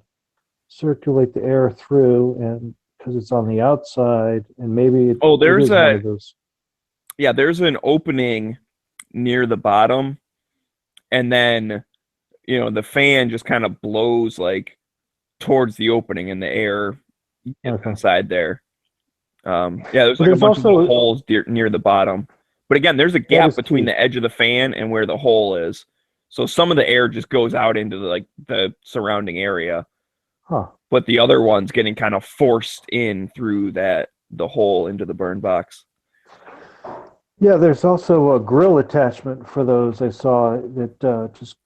S9: circulate the air through? And because it's on the outside, and maybe
S8: there's
S9: one of those.
S8: Yeah, there's an opening near the bottom, and then the fan just kind of blows like towards the opening, and the air gets inside there. There's like a bunch of little holes near the bottom, but again, there's a gap between the edge of the fan and where the hole is, so some of the air just goes out into the surrounding area, but the other one's getting kind of forced in through the hole into the burn box.
S9: Yeah, there's also a grill attachment for those I saw that just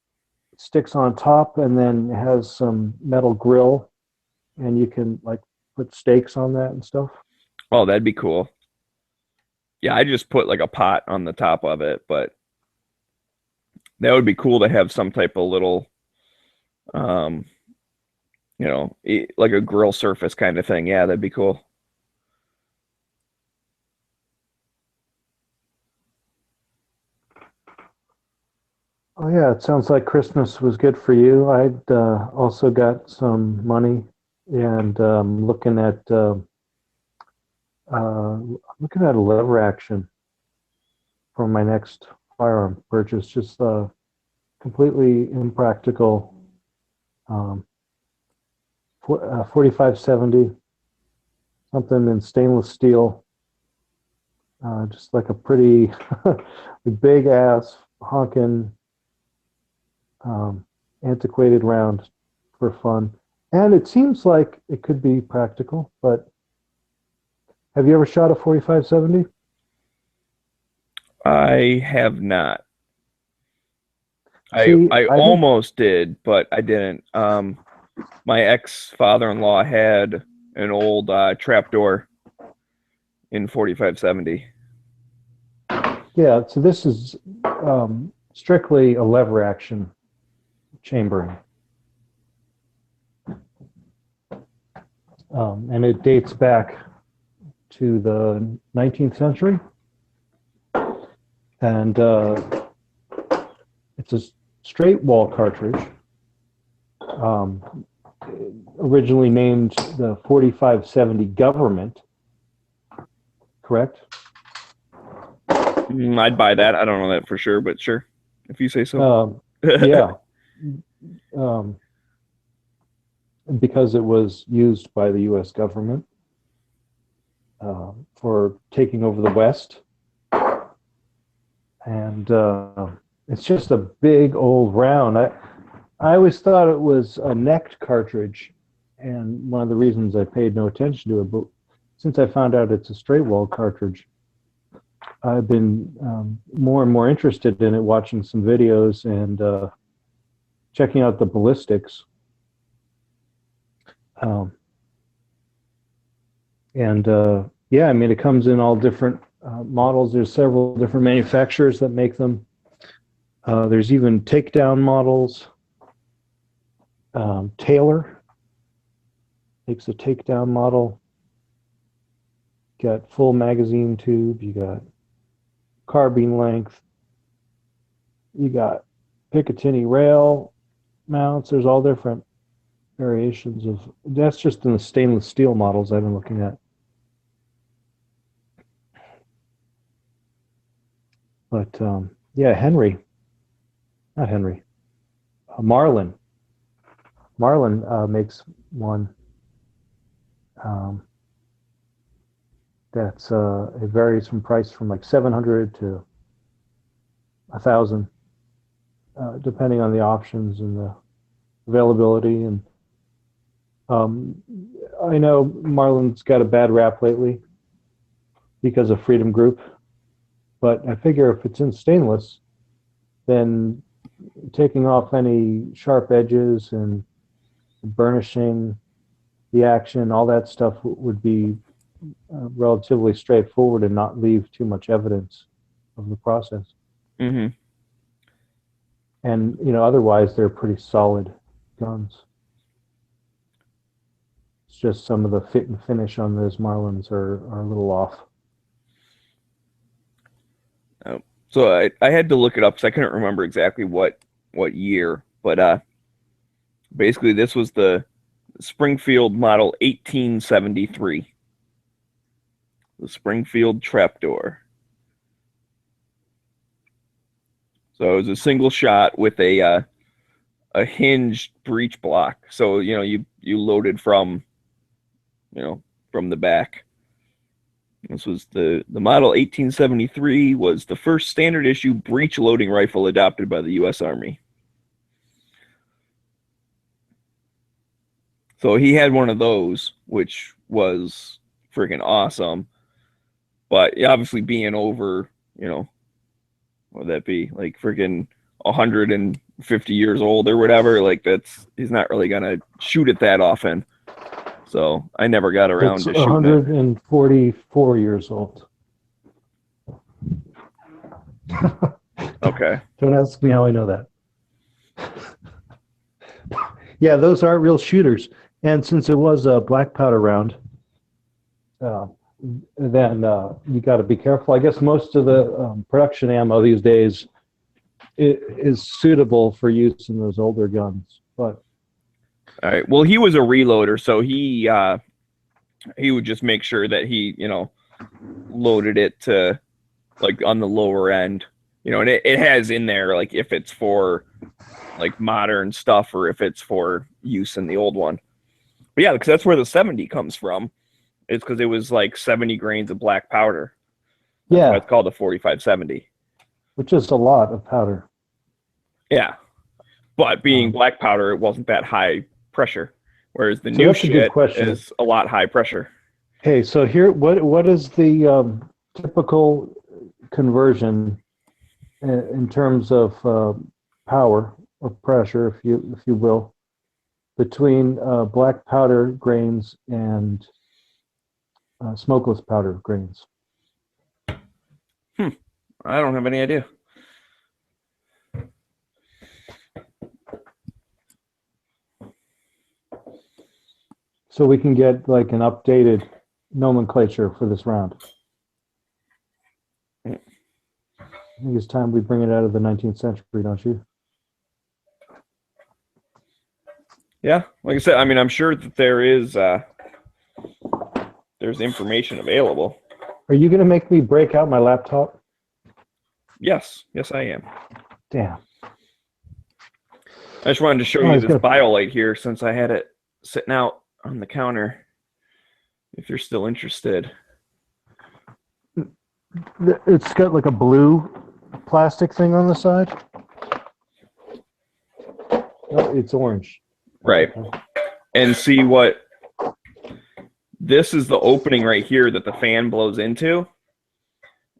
S9: sticks on top and then has some metal grill, and you can like put steaks on that and stuff.
S8: Oh, that'd be cool. Yeah, I just put like a pot on the top of it, but that would be cool to have some type of little, like a grill surface kind of thing. Yeah, that'd be cool.
S9: Oh yeah, it sounds like Christmas was good for you. I'd also got some money, and looking at a lever action for my next firearm purchase. Just completely impractical. 4570, something in stainless steel. Just like a pretty big ass honking antiquated round for fun. And it seems like it could be practical, but have you ever shot a 4570?
S8: I have not.
S9: See,
S8: I almost did, but I didn't. My ex-father-in-law had an old trapdoor in 4570.
S9: Yeah, so this is strictly a lever action chambering. And it dates back to the 19th century. And it's a straight wall cartridge, originally named the 4570 Government, correct?
S8: I'd buy that. I don't know that for sure, but sure, if you say so.
S9: Yeah. because it was used by the U.S. government for taking over the West. And it's just a big old round. I always thought it was a necked cartridge, and one of the reasons I paid no attention to it, but since I found out it's a straight wall cartridge, I've been more and more interested in it, watching some videos and checking out the ballistics. Yeah, I mean, it comes in all different models. There's several different manufacturers that make them. There's even takedown models. Taylor makes a takedown model. You got full magazine tube. You got carbine length. You got Picatinny rail mounts. There's all different variations of. That's just in the stainless steel models I've been looking at. But yeah, Marlin. Marlin makes one that's it varies from price from like 700 to 1,000, depending on the options and the availability. And I know Marlin's got a bad rap lately because of Freedom Group. But I figure if it's in stainless, then taking off any sharp edges and burnishing the action, all that stuff would be relatively straightforward and not leave too much evidence of the process.
S8: Mm-hmm.
S9: And, otherwise they're pretty solid guns. It's just some of the fit and finish on those Marlins are a little off.
S8: So I had to look it up because I couldn't remember exactly what year, but basically this was the Springfield model 1873, the Springfield trapdoor. So it was a single shot with a hinged breech block. So you loaded from from the back. This was the model 1873 was the first standard issue breech loading rifle adopted by the U.S. Army. So he had one of those, which was freaking awesome. But obviously being over, what would that be? Like freaking 150 years old or whatever. Like he's not really going to shoot it that often. So I never got around to shooting
S9: 144 years old.
S8: Okay.
S9: Don't ask me how I know that. Yeah, those aren't real shooters. And since it was a black powder round, then you got to be careful. I guess most of the production ammo these days is suitable for use in those older guns, but.
S8: All right. Well, he was a reloader, so he would just make sure that he, loaded it to like on the lower end, and it has in there like if it's for like modern stuff or if it's for use in the old one. But yeah, because that's where the 70 comes from. It's because it was like 70 grains of black powder. That's why it's called a 4570.
S9: Which is a lot of powder.
S8: Yeah. But being black powder, it wasn't that high pressure, whereas the new shit is a lot high pressure.
S9: Okay, so here, what is the typical conversion in terms of power or pressure, if you will, between black powder grains and smokeless powder grains?
S8: I don't have any idea.
S9: So we can get like an updated nomenclature for this round. I think it's time we bring it out of the 19th century, don't you?
S8: Yeah, like I said, I mean, I'm sure that there's information available.
S9: Are you going to make me break out my laptop?
S8: Yes, I am.
S9: Damn.
S8: I just wanted to show
S9: Oh,
S8: you
S9: it's
S8: this
S9: good.
S8: BioLite here since I had it sitting out on the counter. If you're still interested.
S9: It's got like a blue plastic thing on the side. Oh, it's orange.
S8: Right. And see what this is, the opening right here that the fan blows into.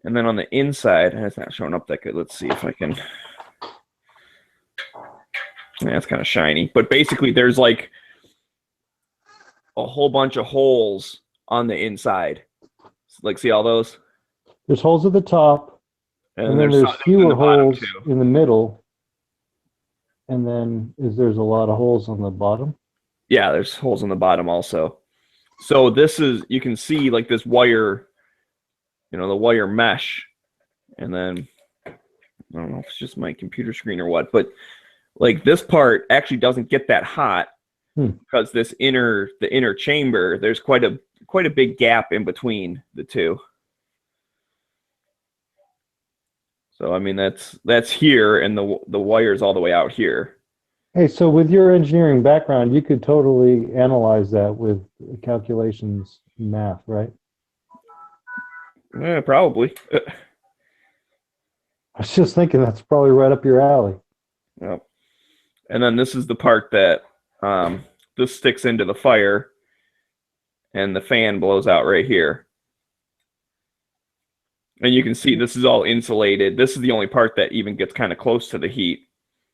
S8: And then on the inside, and it's not showing up that good. Let's see if I can. Yeah, it's kind of shiny. But basically, there's like a whole bunch of holes on the inside. Like, see all those?
S9: There's holes at the top, and then there's
S8: some in
S9: fewer
S8: the bottom,
S9: holes
S8: too.
S9: in the middle, and then there's a lot of holes on the bottom.
S8: Yeah, there's holes in the bottom also. So this is, you can see like this wire, you know, the wire mesh. And then, I don't know if it's just my computer screen or what, but like this part actually doesn't get that hot because the inner chamber, there's quite a big gap in between the two. So, I mean, that's here, and the wire's all the way out here.
S9: Hey, so with your engineering background, you could totally analyze that with calculations math, right?
S8: Yeah, probably.
S9: I was just thinking that's probably right up your alley.
S8: Yep. And then this is the part that this sticks into the fire, and the fan blows out right here. And you can see this is all insulated. This is the only part that even gets kind of close to the heat,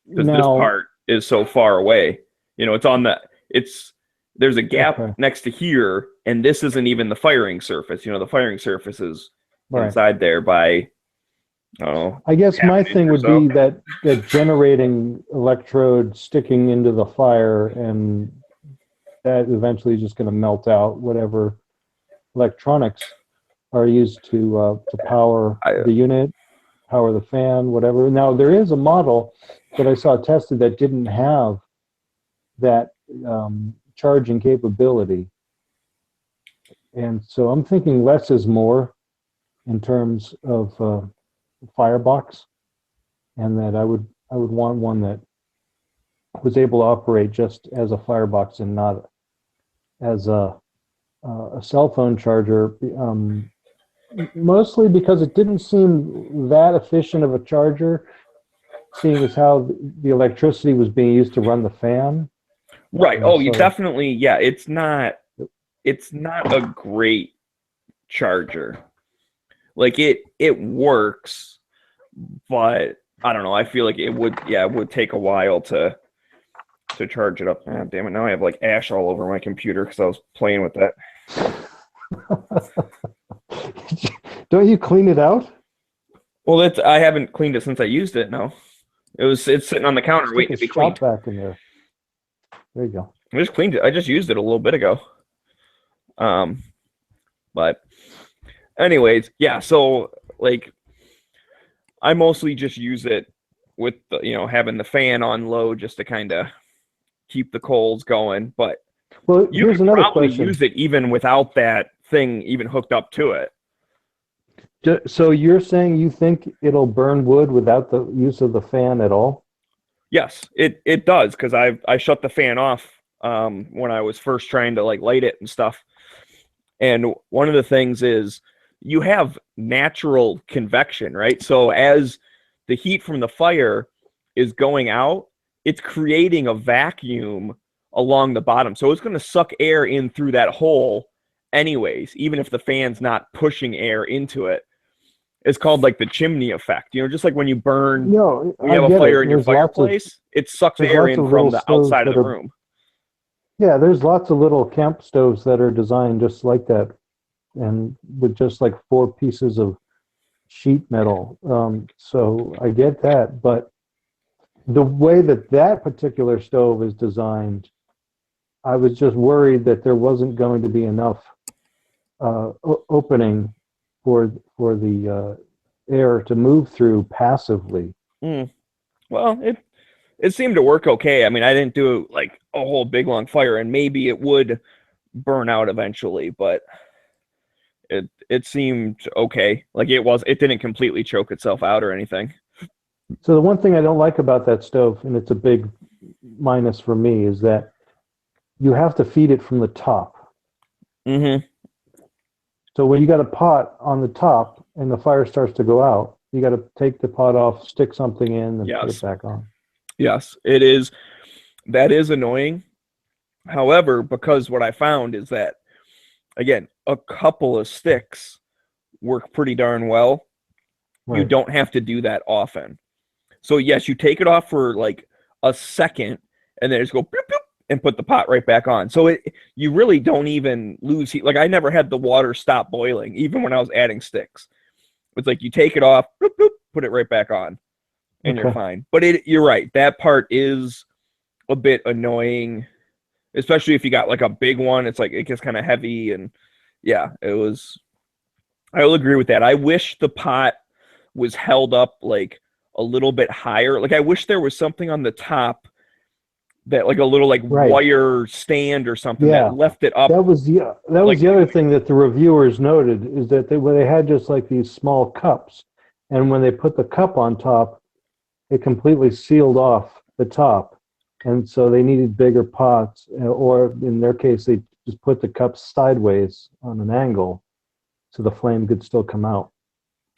S8: because this part is so far away. You know, there's a gap next to here, and this isn't even the firing surface. You know, the firing surface is inside there by, I don't know.
S9: I guess my thing would be that generating electrode sticking into the fire, and that eventually is just going to melt out whatever electronics are used to power the unit, power the fan, whatever. Now, there is a model that I saw tested that didn't have that charging capability. And so I'm thinking less is more in terms of firebox, and that I would want one that was able to operate just as a firebox and not as a cell phone charger. Mostly because it didn't seem that efficient of a charger, seeing as how the electricity was being used to run the fan.
S8: Right. Oh, you definitely, yeah, it's not a great charger. Like it works, but I don't know. I feel like it would take a while to charge it up. Ah, damn it. Now I have like ash all over my computer because I was playing with that.
S9: Don't you clean it out?
S8: Well, I haven't cleaned it since I used it. No, it's sitting on the counter waiting to be cleaned.
S9: Back in there. There you go.
S8: I just cleaned it. I just used it a little bit ago. But anyways, yeah. So like, I mostly just use it with having the fan on low just to kind of keep the coals going. But
S9: well,
S8: you
S9: here's
S8: can
S9: another
S8: probably
S9: question.
S8: use it even without that thing even hooked up to it.
S9: So you're saying you think it'll burn wood without the use of the fan at all?
S8: Yes, it does, because I shut the fan off when I was first trying to like light it and stuff. And one of the things is you have natural convection, right? So as the heat from the fire is going out, it's creating a vacuum along the bottom. So it's going to suck air in through that hole anyways, even if the fan's not pushing air into it. It's called like the chimney effect. Just like when you burn, when you have a fire in your fireplace, it sucks air in from the outside of the room.
S9: Yeah, there's lots of little camp stoves that are designed just like that, and with just like 4 pieces of sheet metal. So I get that, but the way that particular stove is designed, I was just worried that there wasn't going to be enough opening for the air to move through passively.
S8: Well, it seemed to work okay. I mean, I didn't do like a whole big long fire, and maybe it would burn out eventually, but it seemed okay. Like it didn't completely choke itself out or anything.
S9: So the one thing I don't like about that stove, and it's a big minus for me is that you have to feed it from the top.
S8: Mm-hmm.
S9: So when you got a pot on the top and the fire starts to go out, you got to take the pot off, stick something in, and put
S8: Yes.
S9: it back on.
S8: Yes, it is. That is annoying. However, because what I found is that, again, a couple of sticks work pretty darn well. You
S9: Right.
S8: don't have to do that often. So yes, you take it off for like a second and then just go bloop, bloop, and put the pot right back on. So you really don't even lose heat. Like I never had the water stop boiling, even when I was adding sticks. It's like you take it off, bloop, bloop, put it right back on, and you're
S9: Okay.
S8: fine. But you're right. That part is a bit annoying, especially if you got like a big one. It's like it gets kind of heavy, and yeah, it was. I will agree with that. I wish the pot was held up like a little bit higher. Like I wish there was something on the top that like a little like
S9: Right.
S8: wire stand or something
S9: Yeah.
S8: that left it up.
S9: That was the
S8: Like-
S9: other thing that the reviewers noted is that they had just like these small cups, and when they put the cup on top, it completely sealed off the top, and so they needed bigger pots, or in their case, they just put the cup sideways on an angle, so the flame could still come out.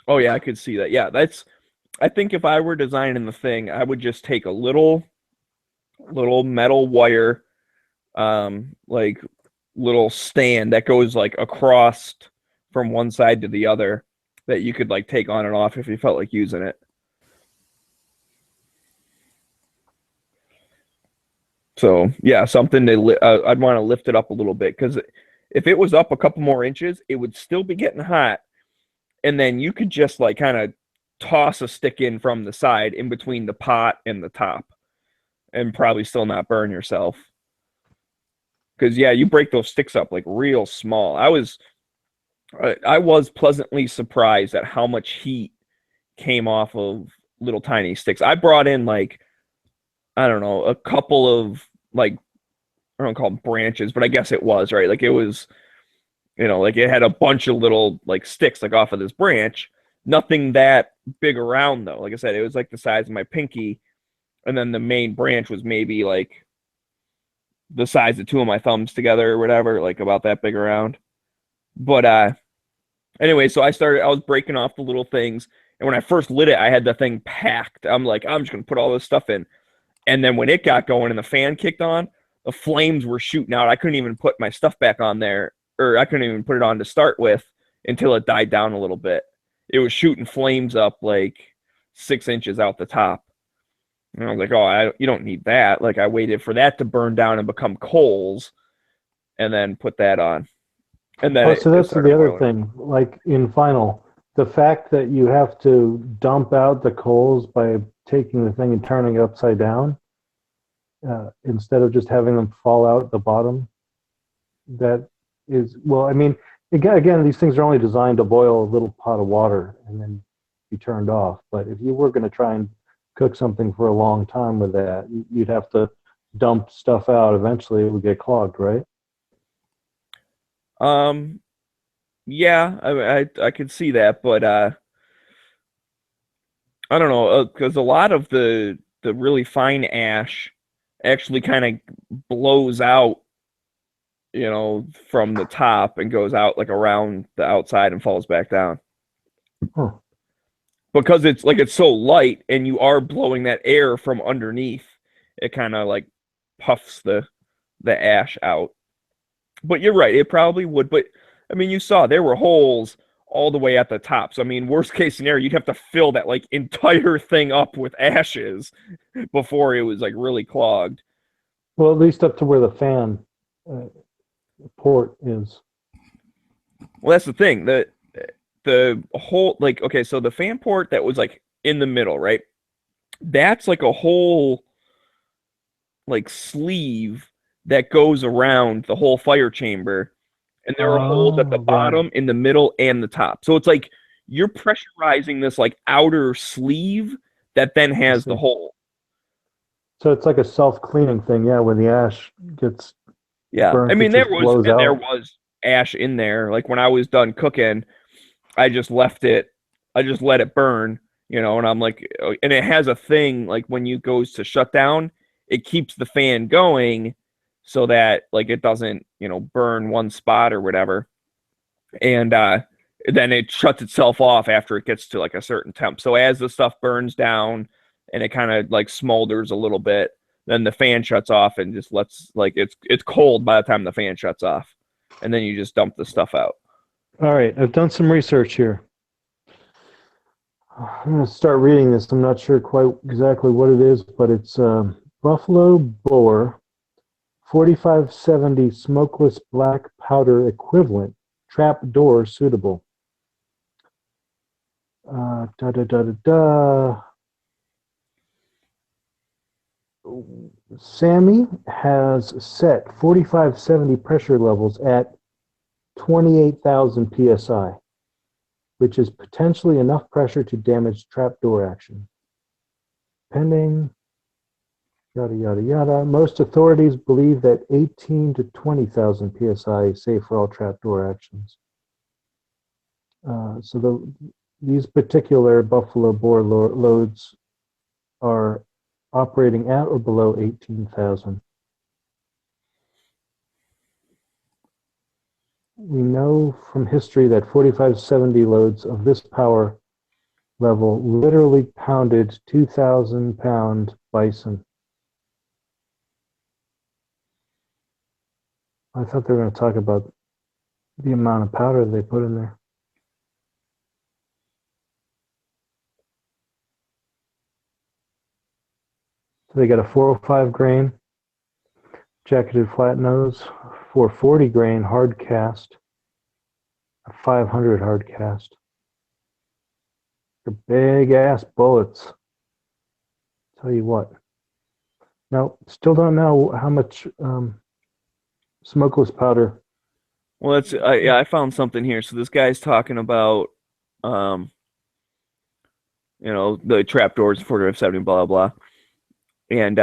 S8: Oh yeah, I could see that. Yeah, I think if I were designing the thing, I would just take a little metal wire, like little stand that goes like across from one side to the other that you could like take on and off if you felt like using it. So yeah, something to I'd want to lift it up a little bit, because if it was up a couple more inches, it would still be getting hot, and then you could just like kind of toss a stick in from the side in between the pot and the top, and probably still not burn yourself. Because yeah, you break those sticks up like real small. I was pleasantly surprised at how much heat came off of little tiny sticks. I brought in like, I don't know, a couple of like, I don't call them branches, but I guess it was, right? Like it was, like it had a bunch of little like sticks like off of this branch. Nothing that big around though. Like I said, it was like the size of my pinky, and then the main branch was maybe like the size of two of my thumbs together or whatever, like about that big around. But anyway, so I was breaking off the little things, and when I first lit it, I had the thing packed. I'm like, I'm just gonna put all this stuff in. And then when it got going and the fan kicked on, the flames were shooting out. I couldn't even put my stuff back on there, or I couldn't even put it on to start with until it died down a little bit. It was shooting flames up like 6 inches out the top. And I was like, oh, you don't need that. Like I waited for that to burn down and become coals, and then put that on. And then
S9: So that's the other thing. Like in Final, the fact that you have to dump out the coals by taking the thing and turning it upside down, instead of just having them fall out the bottom, that is, well, I mean, again, these things are only designed to boil a little pot of water and then be turned off. But if you were going to try and cook something for a long time with that, you'd have to dump stuff out. Eventually it would get clogged, right?
S8: Yeah, I could see that, but I don't know, because a lot of the really fine ash actually kind of blows out, from the top and goes out like around the outside and falls back down.
S9: Huh.
S8: Because it's so light and you are blowing that air from underneath, it kind of like puffs the ash out. But you're right, it probably would. But I mean, you saw there were holes all the way at the top. So I mean, worst case scenario, you'd have to fill that like entire thing up with ashes before it was like really clogged.
S9: Well, at least up to where the fan port is.
S8: Well, that's the thing. The whole, like, okay, so the fan port that was like in the middle, right? That's like a whole like sleeve that goes around the whole fire chamber, and there are holes at the bottom, in the middle, and the top. So it's like you're pressurizing this like outer sleeve that then has the hole.
S9: So it's like a self-cleaning thing, yeah, when the ash gets burnt,
S8: I mean,
S9: it
S8: there
S9: just
S8: was
S9: blows out.
S8: there was ash in there. Like when I was done cooking, I just let it burn, and I'm like, and it has a thing like when you goes to shut down, it keeps the fan going so that like it doesn't, burn one spot or whatever. And then it shuts itself off after it gets to like a certain temp. So as the stuff burns down and it kind of like smolders a little bit, then the fan shuts off and just lets like it's cold by the time the fan shuts off. And then you just dump the stuff out.
S9: All right, I've done some research here. I'm going to start reading this. I'm not sure quite exactly what it is, but it's Buffalo Boar 4570 smokeless black powder equivalent trap door suitable. Sammy has set 4570 pressure levels at 28,000 psi, which is potentially enough pressure to damage trapdoor action. Pending, yada, yada, yada. Most authorities believe that 18 to 20,000 psi is safe for all trapdoor actions. These particular Buffalo Boar loads are operating at or below 18,000. We know from history that 4570 loads of this power level literally pounded 2,000-pound bison. I thought they were going to talk about the amount of powder they put in there. So they got a 405 grain jacketed flat nose, 440 grain hard cast, a 500 hard cast. They're big ass bullets. Tell you what. Now, still don't know how much smokeless powder.
S8: Well, that's I found something here. So this guy's talking about the trapdoors, 4570, blah blah blah, and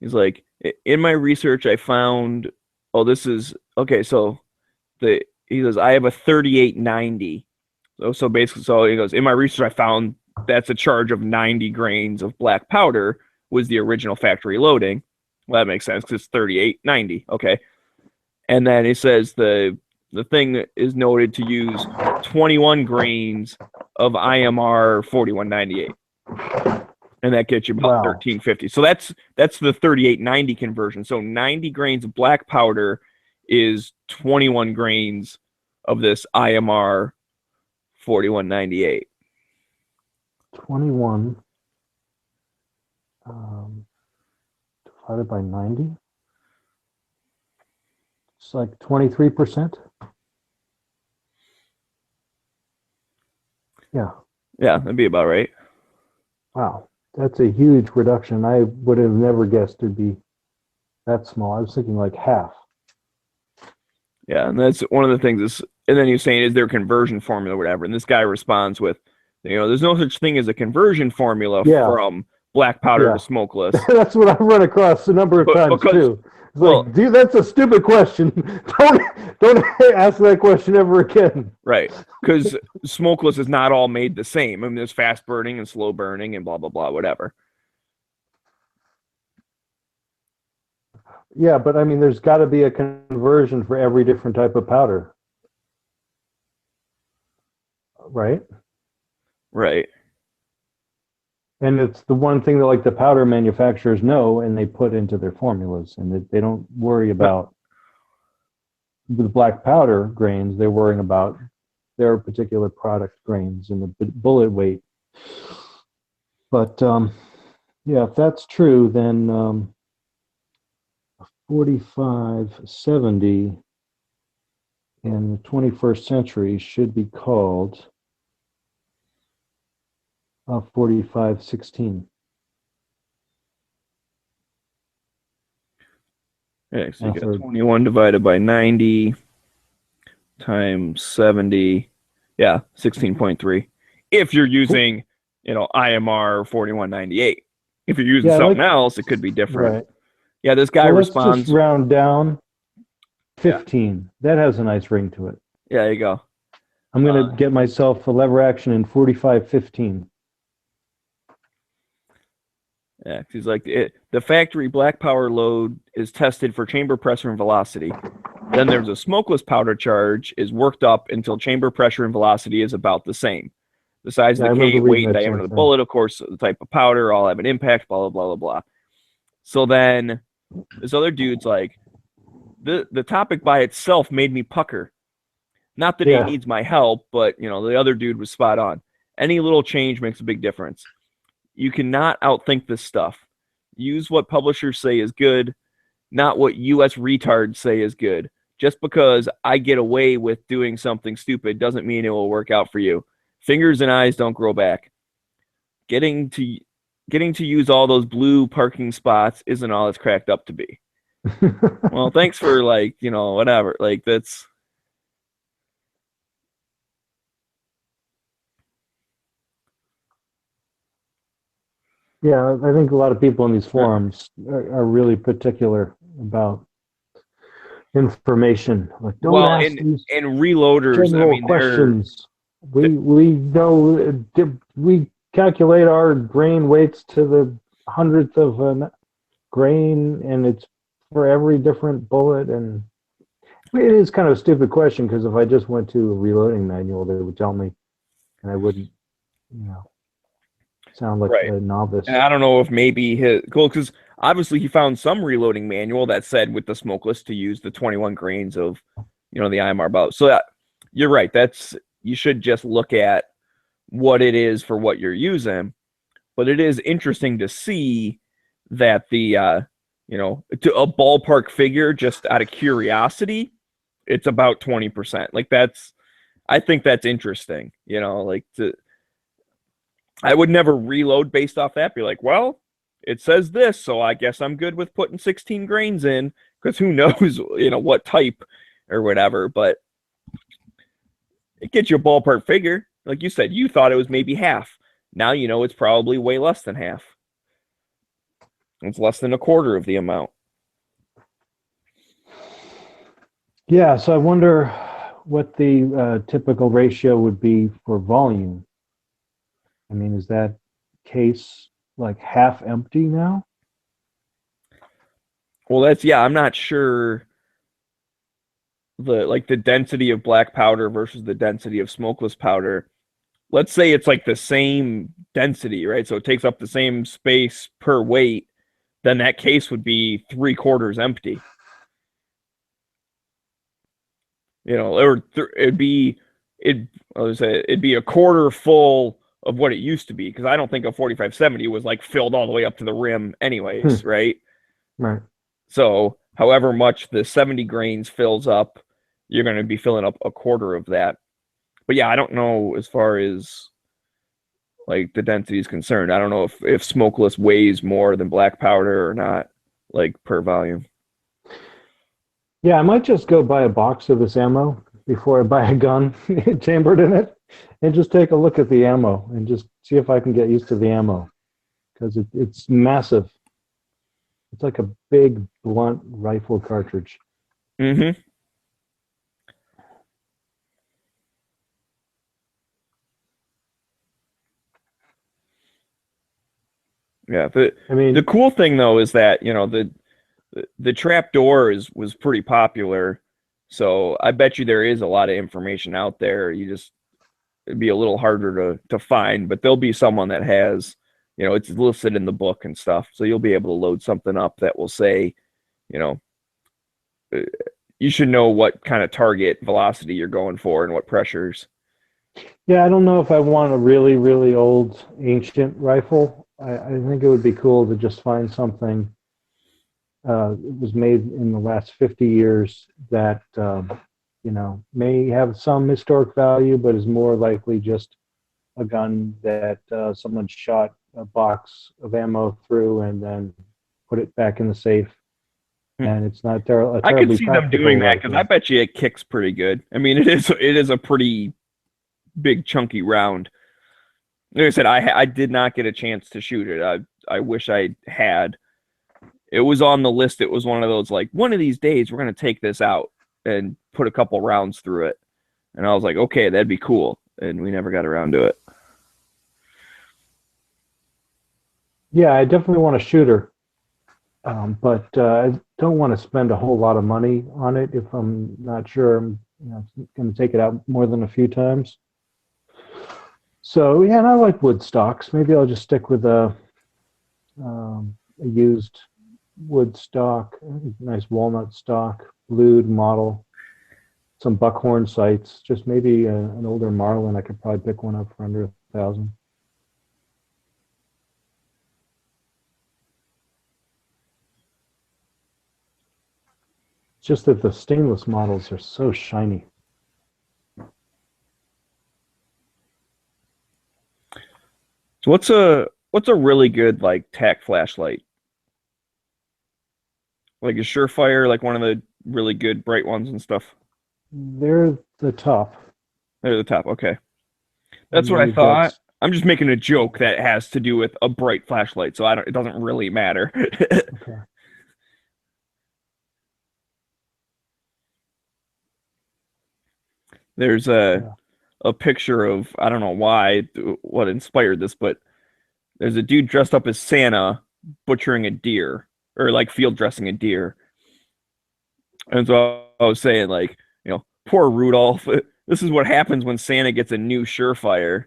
S8: he's like, in my research, I found. Oh, this is okay. So he says I have a 3890. So basically, he goes, in my research, I found that's a charge of 90 grains of black powder was the original factory loading. Well, that makes sense because it's 3890. Okay. And then it says the thing is noted to use 21 grains of IMR 4198. And that gets you about 1350. So that's the 3890 conversion. So 90 grains of black powder is 21 grains of this IMR 4198.
S9: 21 divided by 90. It's like 23%. Yeah.
S8: Yeah, that'd be about right.
S9: Wow. That's a huge reduction. I would have never guessed it'd be that small. I was thinking like half.
S8: Yeah, and that's one of the things. And then you're saying, is there a conversion formula or whatever? And this guy responds with, there's no such thing as a conversion formula from black powder to smokeless.
S9: That's what I've run across a number of times too. It's like, dude, that's a stupid question. Don't ask that question ever again.
S8: Right, because smokeless is not all made the same. I mean, there's fast burning and slow burning and blah blah blah, whatever.
S9: Yeah, but I mean, there's got to be a conversion for every different type of powder, right?
S8: Right.
S9: And it's the one thing that like the powder manufacturers know and they put into their formulas, and they don't worry about the black powder grains. They're worrying about their particular product grains and the bullet weight. But yeah, if that's true, then 4570 in the 21st century should be called 4516.
S8: Yeah, so you got 21 divided by 90 times 70. Yeah, 16.3. If you're using, IMR 4198. If you're using something else, it could be different. Right. Yeah, this guy responds.
S9: Let's just round down 15. Yeah. That has a nice ring to it.
S8: Yeah, there you go.
S9: I'm going to get myself a lever action in 4515.
S8: Yeah, 'cause he's like, the factory black powder load is tested for chamber pressure and velocity. Then there's a smokeless powder charge is worked up until chamber pressure and velocity is about the same. The size
S9: Yeah, I
S8: of the
S9: remember
S8: cage, weight,
S9: reading
S8: and
S9: that
S8: diameter
S9: same
S8: of the
S9: thing.
S8: bullet, of course, the type of powder, all have an impact, blah, blah, blah, blah, blah. So then this other dude's like, the topic by itself made me pucker. Not that
S9: Yeah.
S8: he needs my help, but you know, the other dude was spot on. Any little change makes a big difference. You cannot outthink this stuff. Use what publishers say is good, not what US retards say is good. Just because I get away with doing something stupid doesn't mean it will work out for you. Fingers and eyes don't grow back. Getting to use all those blue parking spots isn't all it's cracked up to be. Well, thanks for like, you know, whatever. Like that's
S9: Yeah, I think a lot of people in these forums are really particular about information. Like, don't
S8: well,
S9: ask these
S8: and reloaders. I
S9: general
S8: mean, they're
S9: questions. We know we calculate our grain weights to the hundredth of a grain, and it's for every different bullet. And it is kind of a stupid question because if I just went to a reloading manual, they would tell me, and I wouldn't, you know, sound like
S8: Right.
S9: a novice.
S8: And I don't know if maybe because obviously he found some reloading manual that said with the smokeless to use the 21 grains of, you know, the IMR bullet. So you're right. You should just look at what it is for what you're using. But it is interesting to see that the you know, to a ballpark figure, just out of curiosity, it's about 20%. Like I think that's interesting. You know, like I would never reload based off that. Be like, well, it says this, so I guess I'm good with putting 16 grains in, because who knows, you know, what type or whatever. But it gets you a ballpark figure. Like you said, you thought it was maybe half. Now you know it's probably way less than half. It's less than a quarter of the amount.
S9: Yeah, so I wonder what the typical ratio would be for volume. I mean, is that case like half empty now?
S8: Well, I'm not sure the density of black powder versus the density of smokeless powder. Let's say it's like the same density, right? So it takes up the same space per weight, then that case would be 3/4 empty. You know, it'd be a quarter full of what it used to be, because I don't think a 4570 was like filled all the way up to the rim anyways, right?
S9: Right.
S8: So however much the 70 grains fills up, you're going to be filling up a quarter of that. But yeah, I don't know as far as like the density is concerned. I don't know if smokeless weighs more than black powder or not, like per volume.
S9: Yeah, I might just go buy a box of this ammo before I buy a gun chambered in it, and just take a look at the ammo and just see if I can get used to the ammo, because it's massive. It's like a big blunt rifle cartridge.
S8: Mm-hmm. Yeah, the cool thing though is that, you know, the trap door was pretty popular, so I bet you there is a lot of information out there. It'd be a little harder to find, but there'll be someone that has, you know, it's listed in the book and stuff, so you'll be able to load something up that will say, you know, you should know what kind of target velocity you're going for and what pressures.
S9: Yeah, I don't know if I want a really, really old ancient rifle. I think it would be cool to just find something it was made in the last 50 years that, you know, may have some historic value, but is more likely just a gun that someone shot a box of ammo through and then put it back in the safe. And it's not terribly.
S8: I could see them doing that, because I bet you it kicks pretty good. I mean, it is a pretty big chunky round. Like I said, I did not get a chance to shoot it. I wish I had. It was on the list. It was one of those, like, one of these days we're going to take this out and put a couple rounds through it. And I was like, okay, that'd be cool. And we never got around to it.
S9: Yeah, I definitely want a shooter, but I don't want to spend a whole lot of money on it if I'm not sure I'm going to take it out more than a few times. So yeah, and I like wood stocks. Maybe I'll just stick with a used wood stock, nice walnut stock, blued model, some buckhorn sights, just maybe an older Marlin. I could probably pick one up for under $1,000. It's just that the stainless models are so shiny.
S8: So what's a really good like tack flashlight? Like a Surefire, like one of the really good bright ones and stuff.
S9: They're the top.
S8: They're the top. Okay, that's
S9: And
S8: what I
S9: you've got
S8: thought. I'm just making a joke that has to do with a bright flashlight, so I don't. It doesn't really matter.
S9: Okay.
S8: There's a picture of, I don't know why, what inspired this, but there's a dude dressed up as Santa butchering a deer, or like field dressing a deer. And so I was saying, like, poor Rudolph. This is what happens when Santa gets a new Surefire.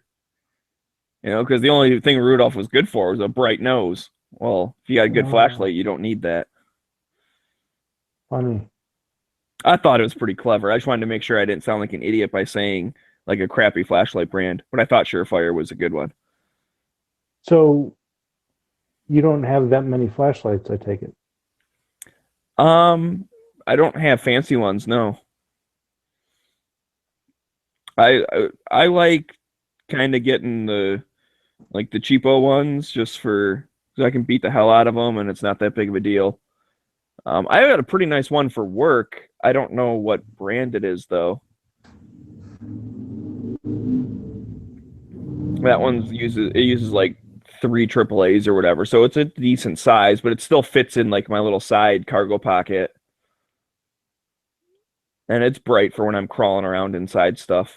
S8: Because the only thing Rudolph was good for was a bright nose. Well, if you got a good flashlight, you don't need that.
S9: Funny.
S8: I thought it was pretty clever. I just wanted to make sure I didn't sound like an idiot by saying like a crappy flashlight brand, but I thought Surefire was a good one.
S9: So you don't have that many flashlights, I take it.
S8: I don't have fancy ones, no. I like kind of getting the cheapo ones just so I can beat the hell out of them and it's not that big of a deal. I got a pretty nice one for work. I don't know what brand it is though. That one uses like 3 AAAs or whatever, so it's a decent size, but it still fits in like my little side cargo pocket. And it's bright for when I'm crawling around inside stuff.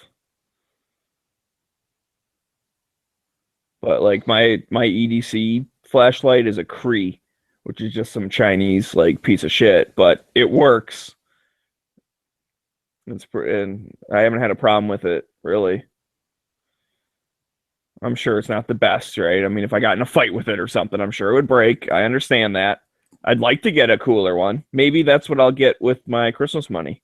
S8: But like my EDC flashlight is a Cree, which is just some Chinese like piece of shit, but it works. And I haven't had a problem with it really. I'm sure it's not the best, right? I mean, if I got in a fight with it or something, I'm sure it would break. I understand that. I'd like to get a cooler one. Maybe that's what I'll get with my Christmas money.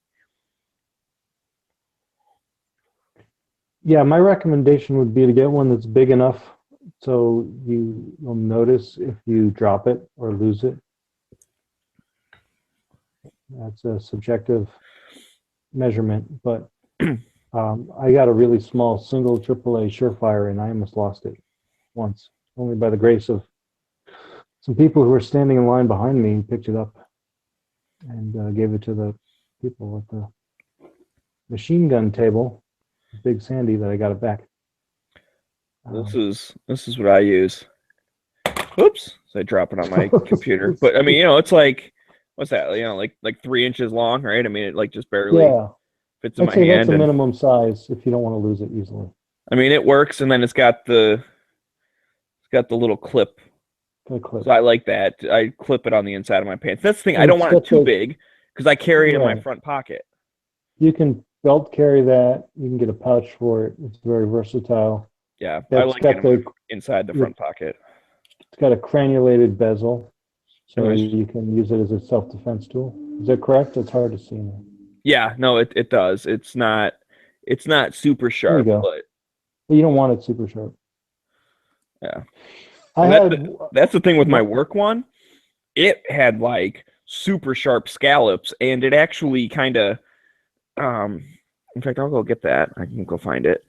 S9: Yeah, my recommendation would be to get one that's big enough so you'll notice if you drop it or lose it. That's a subjective measurement, but I got a really small single AAA Surefire and I almost lost it once, only by the grace of some people who were standing in line behind me, picked it up and gave it to the people at the machine gun table, Big Sandy, that I got it back.
S8: This is what I use. Oops! So I drop it on my computer. But I mean, it's like, what's that? Like 3 inches long, right? I mean, it like just barely fits in my hand.
S9: That's a minimum size if you don't want to lose it easily.
S8: I mean, it works, and then it's got the little clip. So I like that. I clip it on the inside of my pants. That's the thing. I don't want it too big because I carry it in my front pocket.
S9: You can belt carry that. You can get a pouch for it. It's very versatile.
S8: Yeah, I like it inside the front pocket.
S9: It's got a cranulated bezel, so you can use it as a self-defense tool. Is that correct? It's hard to see now.
S8: Yeah, no, it does. It's not super sharp, but
S9: you don't want it super sharp.
S8: Yeah.
S9: That's
S8: the thing with my work one. It had like super sharp scallops, and it actually kind of, in fact, I'll go get that. I can go find it.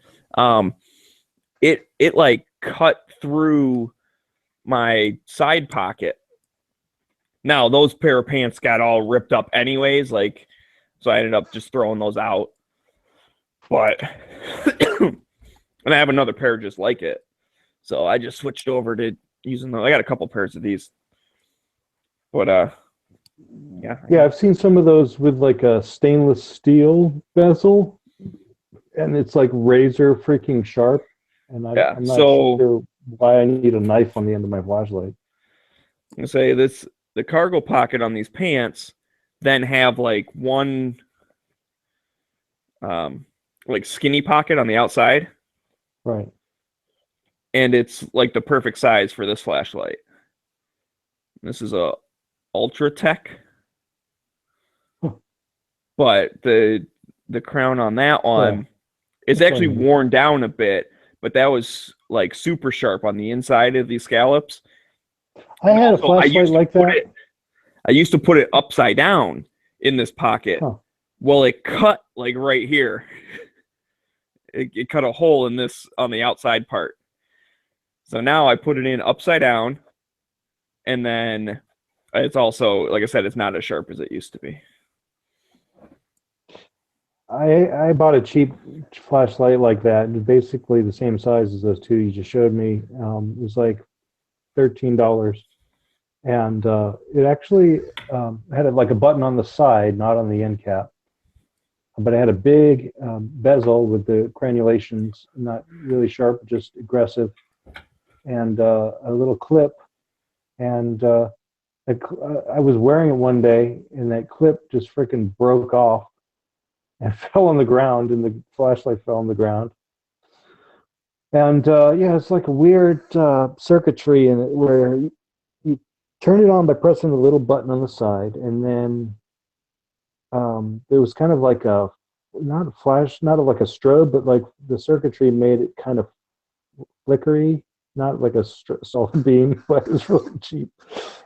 S8: It like cut through my side pocket. Now those pair of pants got all ripped up anyways, so I ended up just throwing those out. But and I have another pair just like it. So I just switched over to using those. I got a couple pairs of these. But yeah.
S9: Yeah, I've seen some of those with like a stainless steel bezel, and it's like razor freaking sharp. And I'm not sure why I need a knife on the end of my flashlight.
S8: And say the cargo pocket on these pants then have like one like skinny pocket on the outside,
S9: Right.
S8: and it's like the perfect size for this flashlight. This is a Ultratech, but the crown on that one is
S9: That's
S8: actually
S9: funny.
S8: worn down a bit, but that was like super sharp on the inside of these scallops.
S9: I had a
S8: Also, I
S9: flashlight
S8: used to
S9: like
S8: put
S9: that.
S8: I used to put it upside down in this pocket.
S9: Huh.
S8: Well, it cut like right here. It cut a hole in this on the outside part. So now I put it in upside down, and then it's also, like I said, it's not as sharp as it used to be.
S9: I bought a cheap flashlight like that, basically the same size as those two you just showed me. It was like $13, and it actually had like a button on the side, not on the end cap, but it had a big bezel with the granulations, not really sharp, just aggressive, and a little clip. And I was wearing it one day, and that clip just freaking broke off and fell on the ground, and the flashlight fell on the ground. And yeah, it's like a weird circuitry in it where you turn it on by pressing the little button on the side, and then there was kind of like not a flash, not like a strobe, but like the circuitry made it kind of flickery, not like a solid beam, but it was really cheap.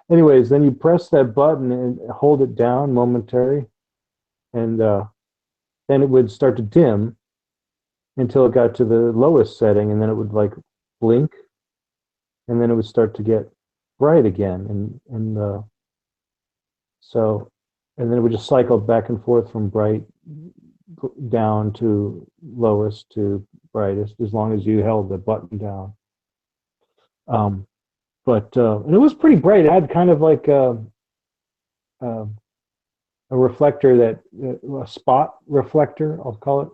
S9: Anyways, then you press that button and hold it down momentary, and then it would start to dim until it got to the lowest setting, and then it would like blink, and then it would start to get bright again, and then it would just cycle back and forth from bright down to lowest to brightest, as long as you held the button down. And it was pretty bright. It had kind of like a reflector, a spot reflector, I'll call it,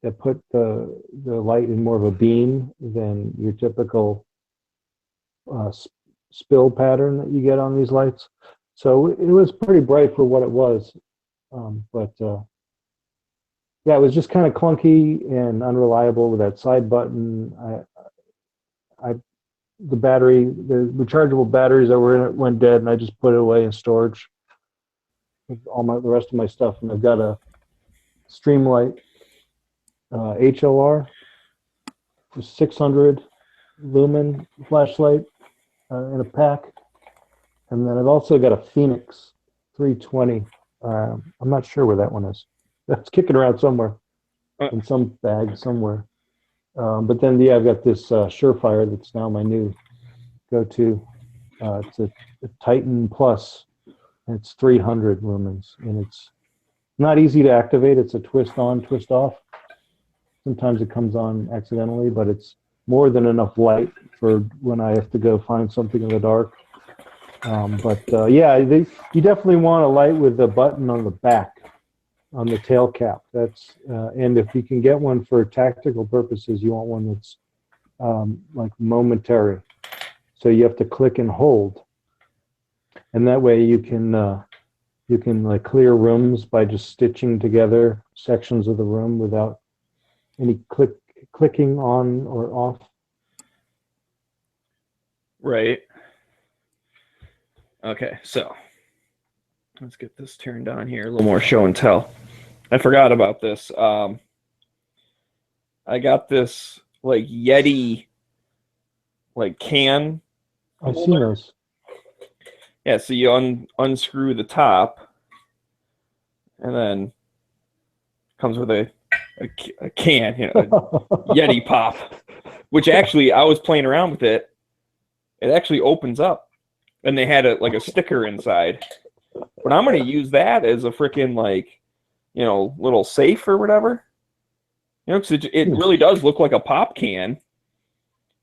S9: that put the light in more of a beam than your typical spill pattern that you get on these lights. So it was pretty bright for what it was. Yeah, it was just kind of clunky and unreliable with that side button. The rechargeable batteries that were in it went dead, and I just put it away in storage with the rest of my stuff. And I've got a Streamlight HLR, 600 lumen flashlight in a pack, and then I've also got a Phoenix 320. I'm not sure where that one is. That's kicking around somewhere in some bag somewhere. But then, yeah, I've got this Surefire that's now my new go-to. It's a Titan Plus, and it's 300 lumens, and it's not easy to activate. It's a twist on, twist off. Sometimes it comes on accidentally, but it's more than enough light for when I have to go find something in the dark. Yeah, you definitely want a light with a button on the back, on the tail cap. That's and if you can get one for tactical purposes, you want one that's like momentary. So you have to click and hold, and that way you can like clear rooms by just stitching together sections of the room without any clicking on or off.
S8: Right. Okay, so let's get this turned on here. A little more show and tell. I forgot about this. I got this like Yeti like can.
S9: I've seen those.
S8: Yeah, so you unscrew the top, and then comes with a can, a Yeti pop, which actually I was playing around with it. It actually opens up, and they had a sticker inside. But I'm going to use that as a freaking little safe or whatever. Because it really does look like a pop can.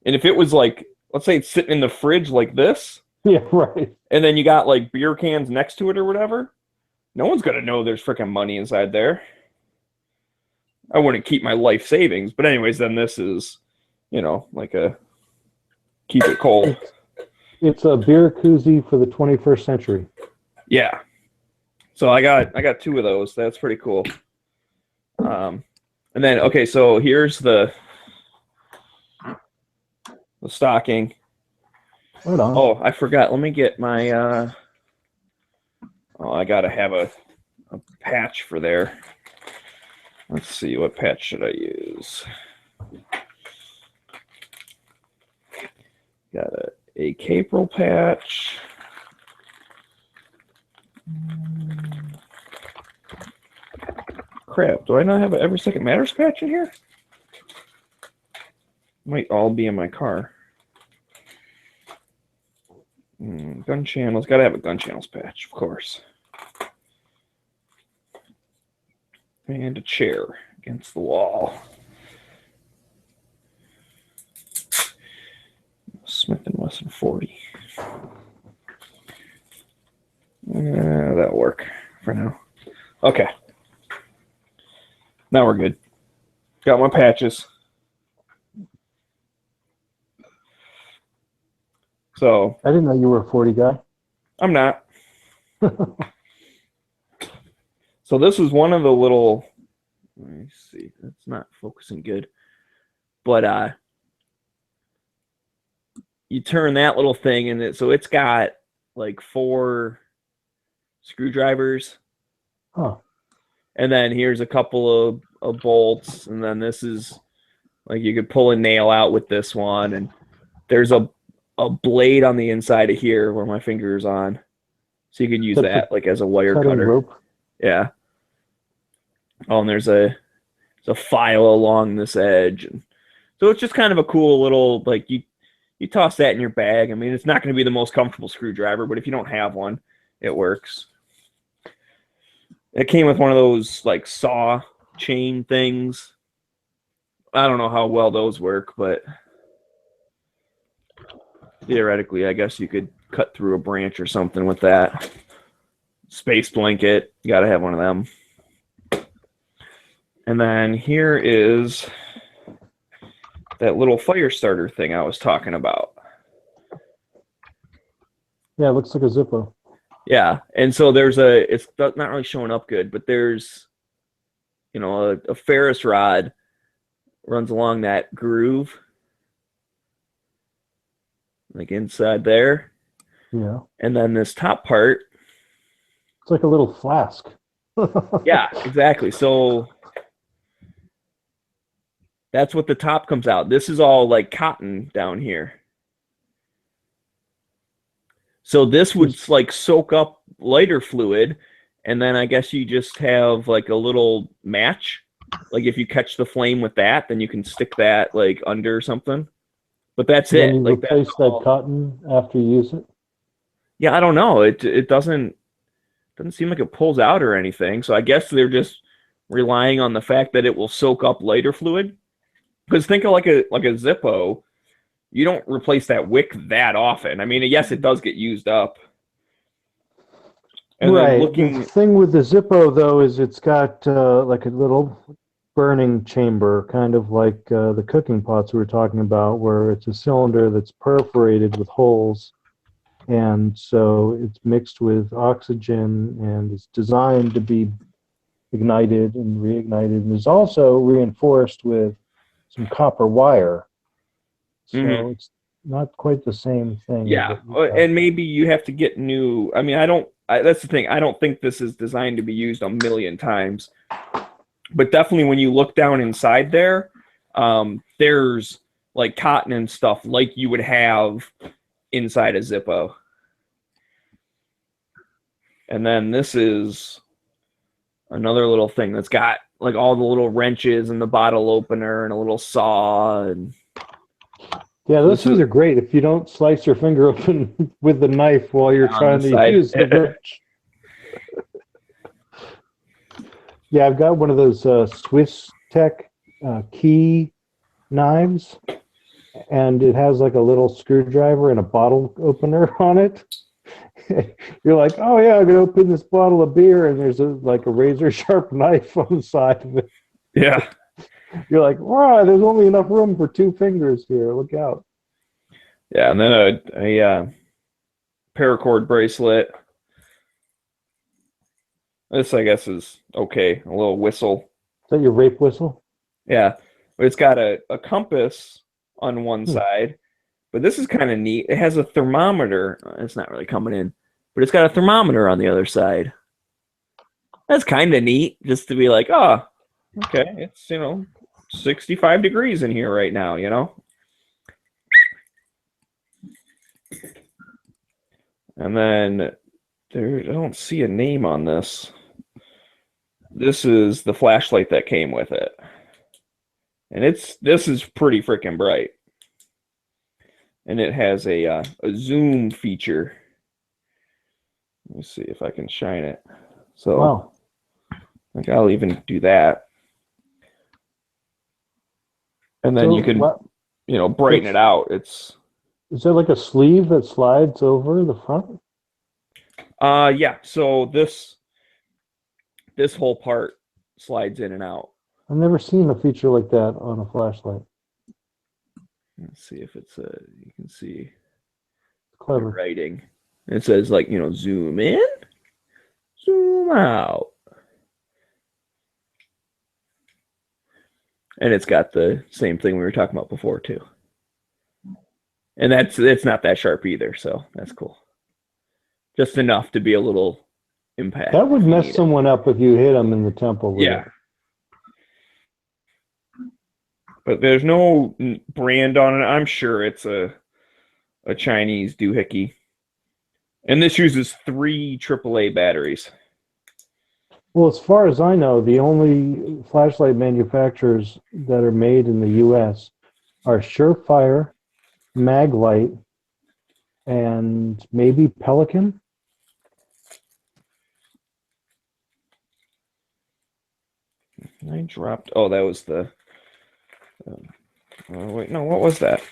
S8: And if it was like, let's say it's sitting in the fridge like this.
S9: Yeah, right.
S8: And then you got like beer cans next to it or whatever. No one's going to know there's freaking money inside there. I wouldn't keep my life savings. But anyways, then this is, like a keep it cold.
S9: It's a beer koozie for the 21st century.
S8: Yeah. So I got 2 of those. That's pretty cool. And then okay, so here's the stocking.
S9: Hold on.
S8: Oh, I forgot. Let me get my oh, I gotta have a patch for there. Let's see, what patch should I use? Got a Capril patch. Crap, do I not have an Every Second Matters patch in here? Might all be in my car. Gun channels, gotta have a gun channels patch, of course. And a chair against the wall. Smith & Wesson 40. That'll work for now. Okay. Now we're good. Got my patches. So
S9: I didn't know you were a 40 guy.
S8: I'm not. So this is one of the little, let me see, that's not focusing good. But you turn that little thing and so it's got like 4 screwdrivers.
S9: Huh.
S8: And then here's a couple of bolts, and then this is like you could pull a nail out with this one, and there's a blade on the inside of here where my finger is on. So you can use that like as a wire cutter.
S9: Rope.
S8: Yeah. Oh, and there's a file along this edge. And so it's just kind of a cool little, like you toss that in your bag. I mean, it's not going to be the most comfortable screwdriver, but if you don't have one, it works. It came with one of those like saw chain things. I don't know how well those work, but theoretically, I guess you could cut through a branch or something with that. Space blanket, you got to have one of them. And then here is that little fire starter thing I was talking about.
S9: Yeah, it looks like a Zippo.
S8: Yeah, and so there's it's not really showing up good, but there's, you know, a Ferris rod runs along that groove, like inside there.
S9: Yeah.
S8: And then this top part.
S9: It's like a little flask.
S8: Yeah, exactly. So that's what the top comes out. This is all like cotton down here. So this would like soak up lighter fluid, and then I guess you just have like a little match. Like if you catch the flame with that, then you can stick that like under something. But that's it.
S9: You
S8: like
S9: replace that cotton after you use it?
S8: Yeah, I don't know. It doesn't seem like it pulls out or anything. So I guess they're just relying on the fact that it will soak up lighter fluid. Because think of like a Zippo. You don't replace that wick that often. I mean, yes, it does get used up. And
S9: right.
S8: Then
S9: The thing with the Zippo, though, is it's got like a little burning chamber, kind of like the cooking pots we were talking about, where it's a cylinder that's perforated with holes. And so it's mixed with oxygen and it's designed to be ignited and reignited. And it's also reinforced with some copper wire. So it's not quite the same thing.
S8: Yeah, and maybe you have to get new. I mean, that's the thing. I don't think this is designed to be used a million times. But definitely when you look down inside there, there's like cotton and stuff like you would have inside a Zippo. And then this is another little thing that's got like all the little wrenches and the bottle opener and a little saw. And
S9: yeah, those things are great if you don't slice your finger open with the knife while you're trying to use the wrench. Yeah, I've got one of those Swiss Tech key knives, and it has like a little screwdriver and a bottle opener on it. You're like, oh yeah, I'm gonna open this bottle of beer, and there's like a razor sharp knife on the side of it.
S8: Yeah.
S9: You're like, wow, there's only enough room for 2 fingers here. Look out.
S8: Yeah, and then paracord bracelet. This, I guess, is okay. A little whistle.
S9: Is that your rape whistle?
S8: Yeah. But it's got a compass on one side. But this is kind of neat. It has a thermometer. It's not really coming in. But it's got a thermometer on the other side. That's kind of neat. Just to be like, oh, okay. It's, 65 degrees in here right now, And then I don't see a name on this. This is the flashlight that came with it. And this is pretty freaking bright. And it has a zoom feature. Let me see if I can shine it. So
S9: Wow.
S8: I think I'll even do that. And then
S9: So
S8: you can,
S9: what-
S8: brighten it out. Is
S9: Is there like a sleeve that slides over the front?
S8: yeah. So this whole part slides in and out.
S9: I've never seen a feature like that on a flashlight.
S8: Let's see if it's you can see the
S9: Clever.
S8: writing. It says zoom in, zoom out. And it's got the same thing we were talking about before too. And it's not that sharp either, so that's cool. Just enough to be a little impact.
S9: That would
S8: if you
S9: mess
S8: need it.
S9: someone up if you hit them in the temple with
S8: Yeah.
S9: it.
S8: But there's no brand on it. I'm sure it's a Chinese doohickey. And this uses 3 AAA batteries.
S9: Well, as far as I know, the only flashlight manufacturers that are made in the U.S. are Surefire, Maglite, and maybe Pelican.
S8: I dropped. Oh, that was the. Wait, no, what was that?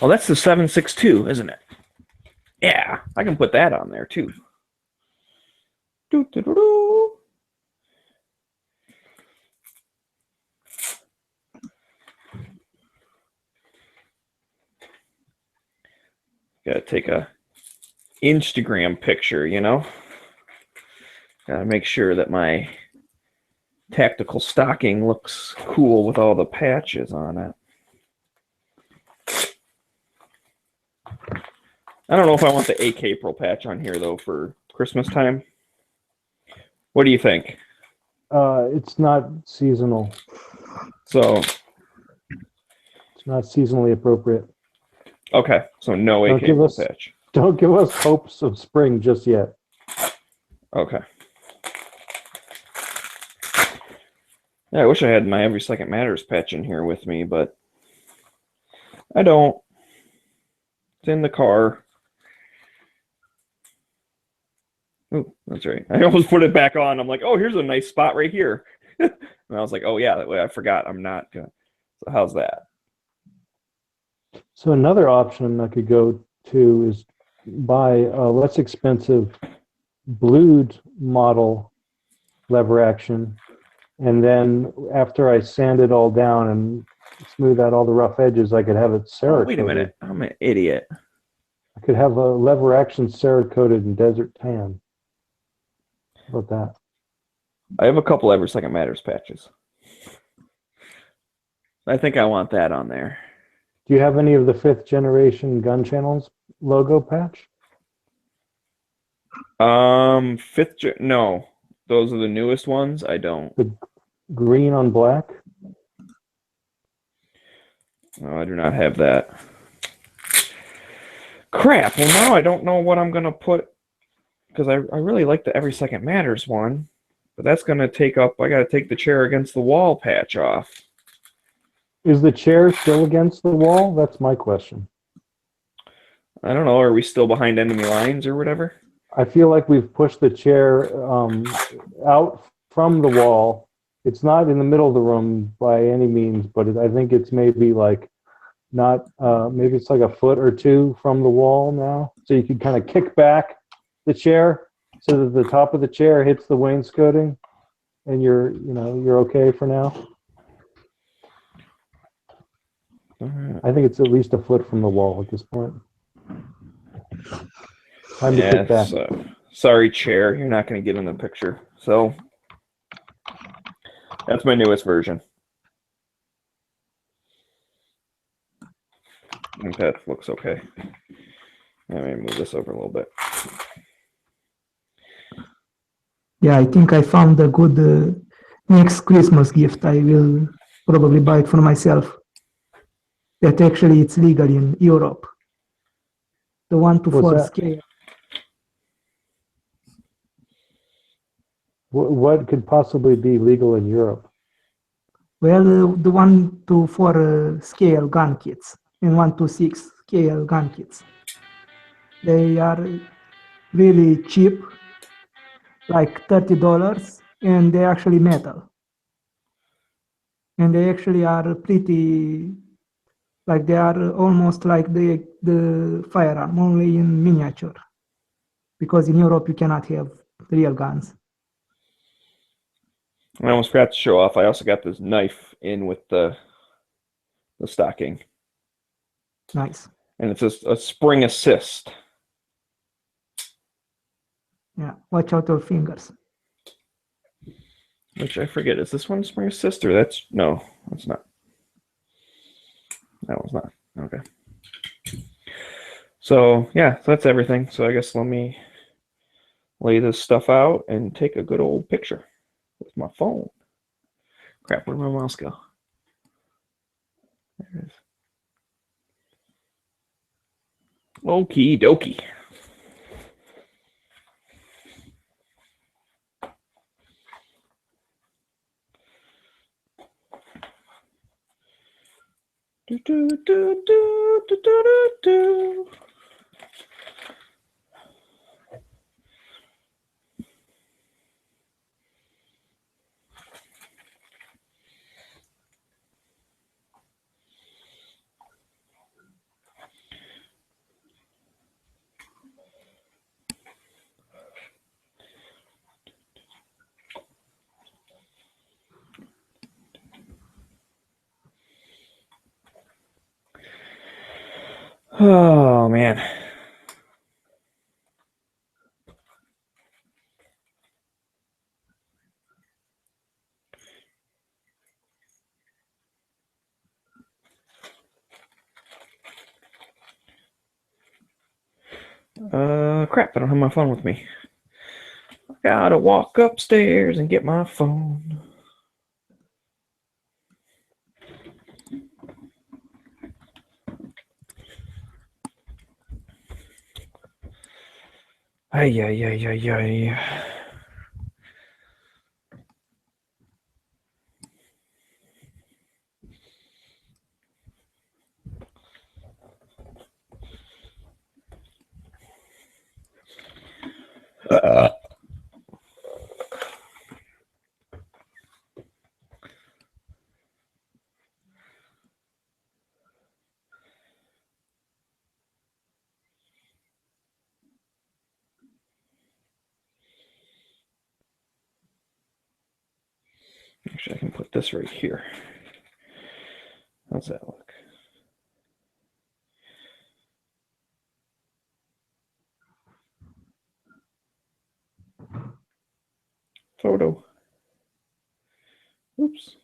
S8: Oh, that's the 762, isn't it? Yeah, I can put that on there too. Doo-doo-doo-doo. Gotta take a Instagram picture, Gotta make sure that my tactical stocking looks cool with all the patches on it. I don't know if I want the AK Pro patch on here though for Christmas time. What do you think?
S9: It's not seasonal.
S8: So,
S9: It's not seasonally appropriate.
S8: okay, so no
S9: Don't
S8: AK
S9: give
S8: Pro
S9: us-
S8: patch.
S9: Don't give us hopes of spring just yet.
S8: Okay. Yeah, I wish I had my Every Second Matters patch in here with me, but I don't. It's in the car. Oh, that's right. I almost put it back on. I'm like, oh, here's a nice spot right here. And I was like, oh, yeah, that way I forgot I'm not going to. So how's that?
S9: So another option I could go to is buy a less expensive blued model lever action. And then after I sand it all down and smooth out all the rough edges, I could have it
S8: Oh,
S9: Cerakoted.
S8: wait a minute. I'm an idiot.
S9: I could have a lever action Cerakoted in desert tan. How about that?
S8: I have a couple Every Second Matters patches. I think I want that on there.
S9: Do you have any of the 5th generation gun channels logo patch?
S8: No. Those are the newest ones. I don't.
S9: Green on black?
S8: No, I do not have that. Crap. Well, now I don't know what I'm going to put. Because I really like the Every Second Matters one. But that's going to take up. I got to take the chair against the wall patch off.
S9: Is the chair still against the wall? That's my question.
S8: I don't know. Are we still behind enemy lines or whatever?
S9: I feel like we've pushed the chair out from the wall. It's not in the middle of the room by any means, but I think it's maybe like not, maybe it's like a foot or 2 from the wall now. So you can kind of kick back the chair so that the top of the chair hits the wainscoting and you're okay for now.
S8: Alright.
S9: I think it's at least a foot from the wall at this point. Time to kick back.
S8: Sorry, chair. You're not going to get in the picture. So that's my newest version. I think that looks okay. Let me move this over a little bit.
S10: Yeah, I think I found a good next Christmas gift. I will probably buy it for myself. That actually it's legal in Europe. The 1:4
S9: What's that?
S10: scale.
S9: What could possibly be legal in Europe?
S10: Well, the 1:4 scale gun kits and 1:6 scale gun kits. They are really cheap, like $30, and they're actually metal. And they actually are pretty, like they are almost like the firearm, only in miniature. Because in Europe you cannot have real guns.
S8: I almost forgot to show off. I also got this knife in with the stocking.
S10: Nice.
S8: And it's a spring assist.
S10: Yeah, watch out your fingers.
S8: Which I forget. Is this one spring assist or that's no, that's not. That one's not. Okay. So yeah, so that's everything. So I guess let me lay this stuff out and take a good old picture with my phone. Crap, where'd my mouse go? There it is. Okie dokie. Do, do, do, do, do, do, do. Oh man. Crap, I don't have my phone with me. I gotta walk upstairs and get my phone. Ay, ay, ay, ay, ay. Actually, I can put this right here. How's that look? Photo. Oops.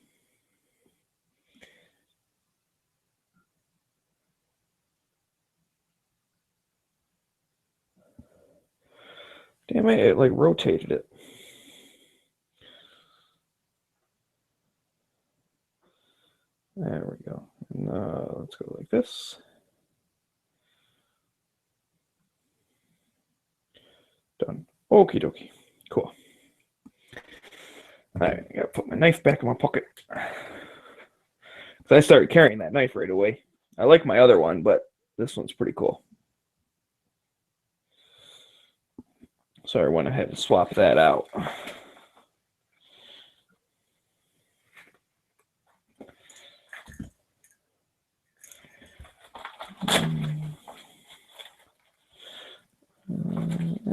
S8: Damn it like rotated it. There we go. And, let's go like this. Done. Okie dokie. Cool. All right, I gotta put my knife back in my pocket. So I started carrying that knife right away. I like my other one, but this one's pretty cool. So I went ahead and swapped that out.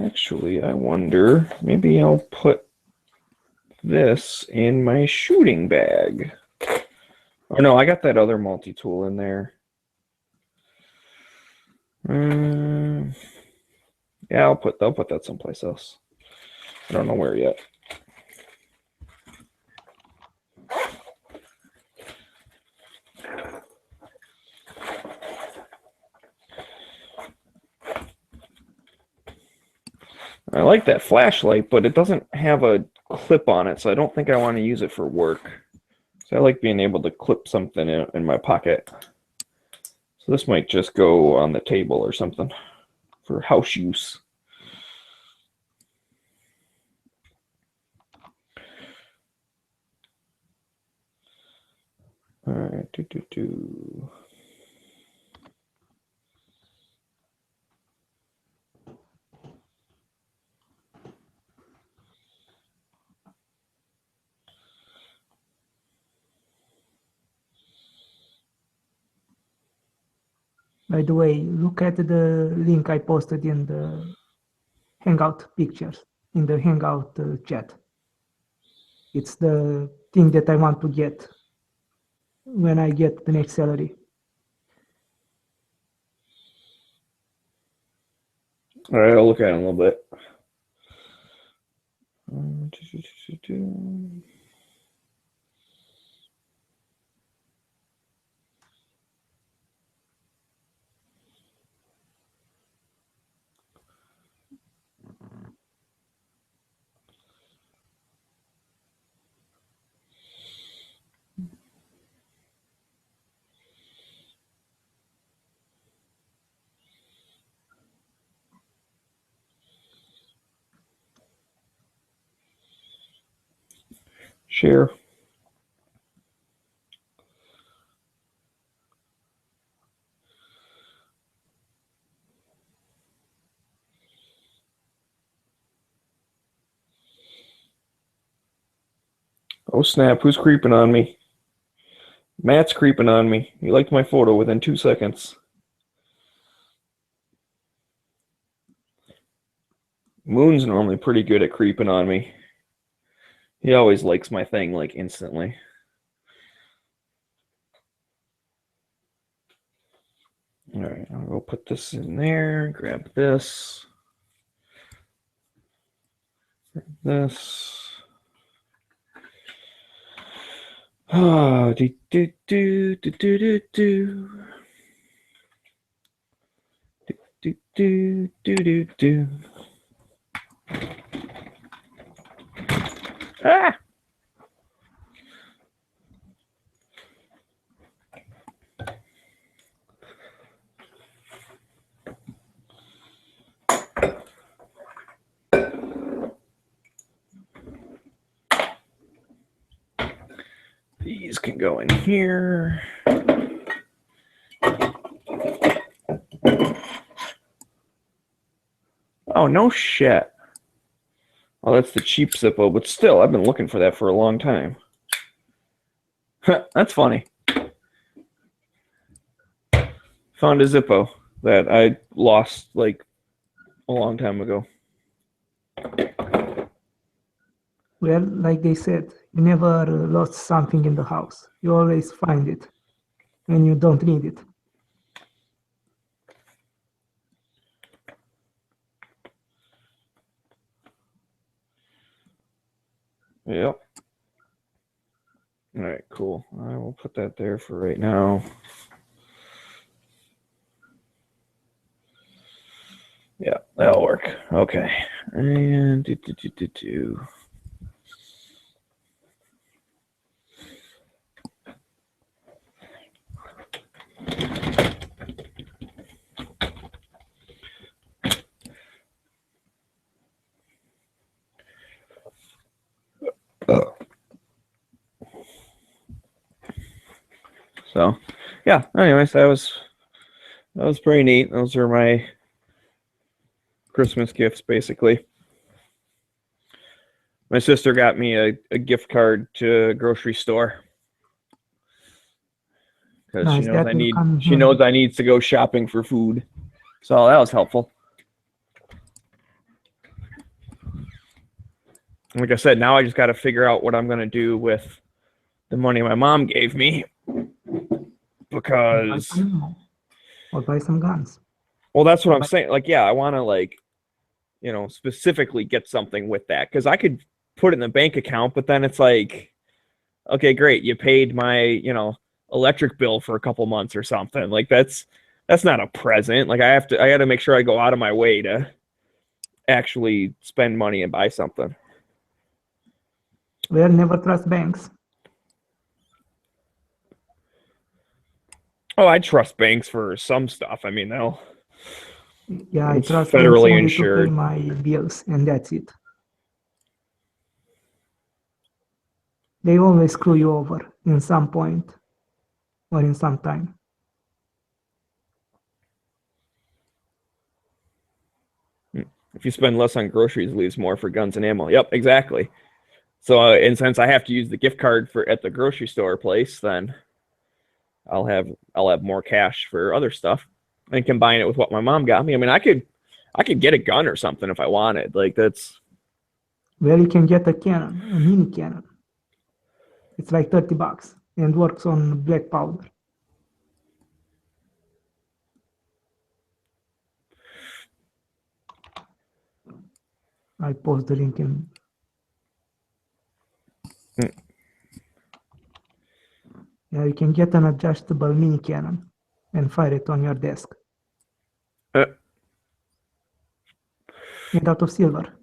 S8: Actually, I wonder, maybe I'll put this in my shooting bag. Oh no, I got that other multi-tool in there. Yeah, they'll put that someplace else. I don't know where yet. I like that flashlight, but it doesn't have a clip on it, so I don't think I want to use it for work. So I like being able to clip something in my pocket. So this might just go on the table or something for house use. All right,
S10: By the way, look at the link I posted in the Hangout pictures, in the Hangout chat. It's the thing that I want to get when I get the next salary.
S8: All right, I'll look at it in a little bit. Share. Oh snap, who's creeping on me? Matt's creeping on me. He liked my photo within 2 seconds. Moon's normally pretty good at creeping on me. He always likes my thing like instantly. All right, I'll go put this in there, grab this. This. Oh, do do do do do do do. Do do do do do. Ah! These can go in here. Oh, no shit. Oh, that's the cheap Zippo, but still, I've been looking for that for a long time. That's funny. Found a Zippo that I lost like a long time ago.
S10: Well, like they said, you never lost something in the house. You always find it when you don't need it.
S8: Yep. All right, cool. I will put that there for right now. Yeah, that'll work. Okay. And do. So, yeah. Anyways, that was pretty neat. Those are my Christmas gifts, basically. My sister got me a gift card to a grocery store because
S10: Nice, that will come
S8: she
S10: in
S8: knows I need to go shopping for food. So that was helpful. Like I said, now I just got to figure out what I'm going to do with the money my mom gave me because,
S10: or buy some guns.
S8: well, that's what I'm saying. Like, yeah, I want to specifically get something with that, because I could put it in the bank account, but then it's like, okay, great, you paid my electric bill for a couple months or something. Like that's not a present. Like I got to make sure I go out of my way to actually spend money and buy something.
S10: Well, never trust banks.
S8: Oh, I trust banks for some stuff. I mean, they'll.
S10: Yeah, I
S8: It's
S10: trust
S8: federally
S10: banks only to
S8: insured.
S10: pay my bills, and that's it. They always screw you over in some point or in some time.
S8: If you spend less on groceries, it leaves more for guns and ammo. Yep, exactly. So, and since I have to use the gift card at the grocery store place, then I'll have more cash for other stuff and combine it with what my mom got me. I mean, I could get a gun or something if I wanted. Like that's.
S10: Well, you can get a cannon, a mini cannon. It's like $30 and works on black powder. I post the link in. Yeah, you can get an adjustable mini cannon and fire it on your desk. Made out of silver.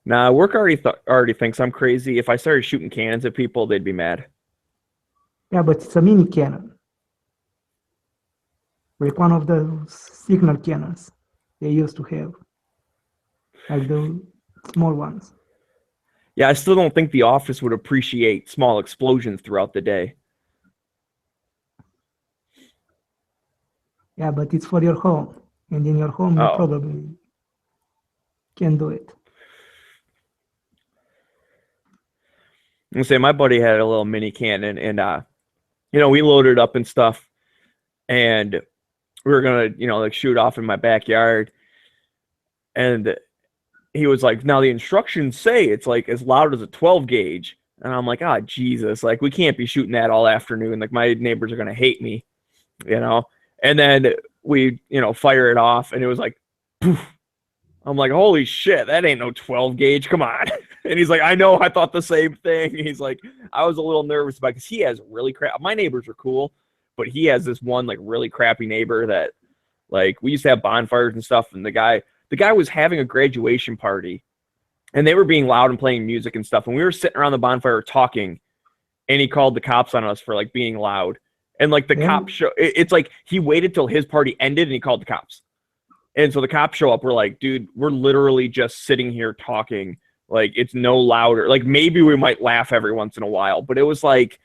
S8: Nah, work already thinks I'm crazy. If I started shooting cannons at people, they'd be mad.
S10: Yeah, but it's a mini cannon. Like one of the signal cannons they used to have. Like the small ones.
S8: Yeah, I still don't think the office would appreciate small explosions throughout the day.
S10: Yeah, but it's for your home. And in your home, you
S8: Oh.
S10: probably can do it.
S8: I'm gonna say my buddy had a little mini cannon, and we loaded up and stuff, and we were gonna like shoot off in my backyard, and he was like, now the instructions say it's like as loud as a 12 gauge, and I'm like, Jesus, like we can't be shooting that all afternoon, like my neighbors are gonna hate me, and then we fire it off, and it was like poof. I'm like, holy shit, that ain't no 12 gauge. Come on. And he's like, I know, I thought the same thing. He's like, I was a little nervous about because he has really crap. My neighbors are cool, but he has this one like really crappy neighbor that like we used to have bonfires and stuff. And the guy was having a graduation party and they were being loud and playing music and stuff. And we were sitting around the bonfire talking and he called the cops on us for like being loud. And like the cops it's like he waited till his party ended and he called the cops. And so the cops show up. We're like, dude, we're literally just sitting here talking. Like, it's no louder. Like, maybe we might laugh every once in a while. But it was like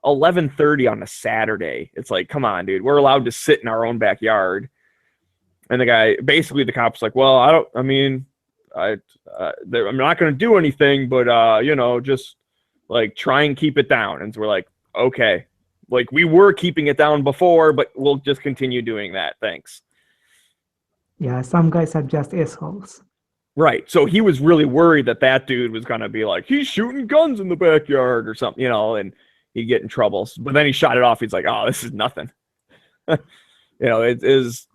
S8: 11:30 on a Saturday. It's like, come on, dude. We're allowed to sit in our own backyard. And the cop's like, well, I'm not going to do anything. But, just, like, try and keep it down. And so we're like, okay. Like, we were keeping it down before, but we'll just continue doing that. Thanks.
S10: Yeah, some guys are just assholes.
S8: Right. So he was really worried that dude was going to be like, he's shooting guns in the backyard or something, and he'd get in trouble. But then he shot it off. He's like, oh, this is nothing. It is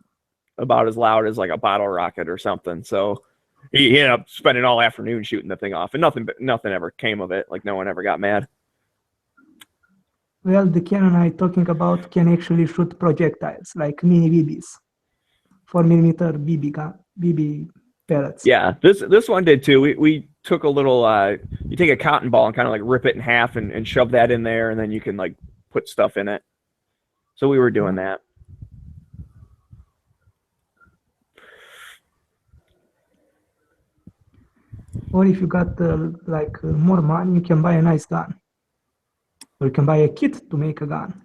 S8: about as loud as like a bottle rocket or something. So he ended up spending all afternoon shooting the thing off and nothing ever came of it. Like no one ever got mad.
S10: Well, the cannon I'm talking about can actually shoot projectiles like mini BBs. 4mm BB pellets.
S8: Yeah, this one did too. We took a little, you take a cotton ball and kind of like rip it in half and shove that in there, and then you can like put stuff in it. So we were doing that.
S10: Or if you got more money, you can buy a nice gun. Or you can buy a kit to make a gun.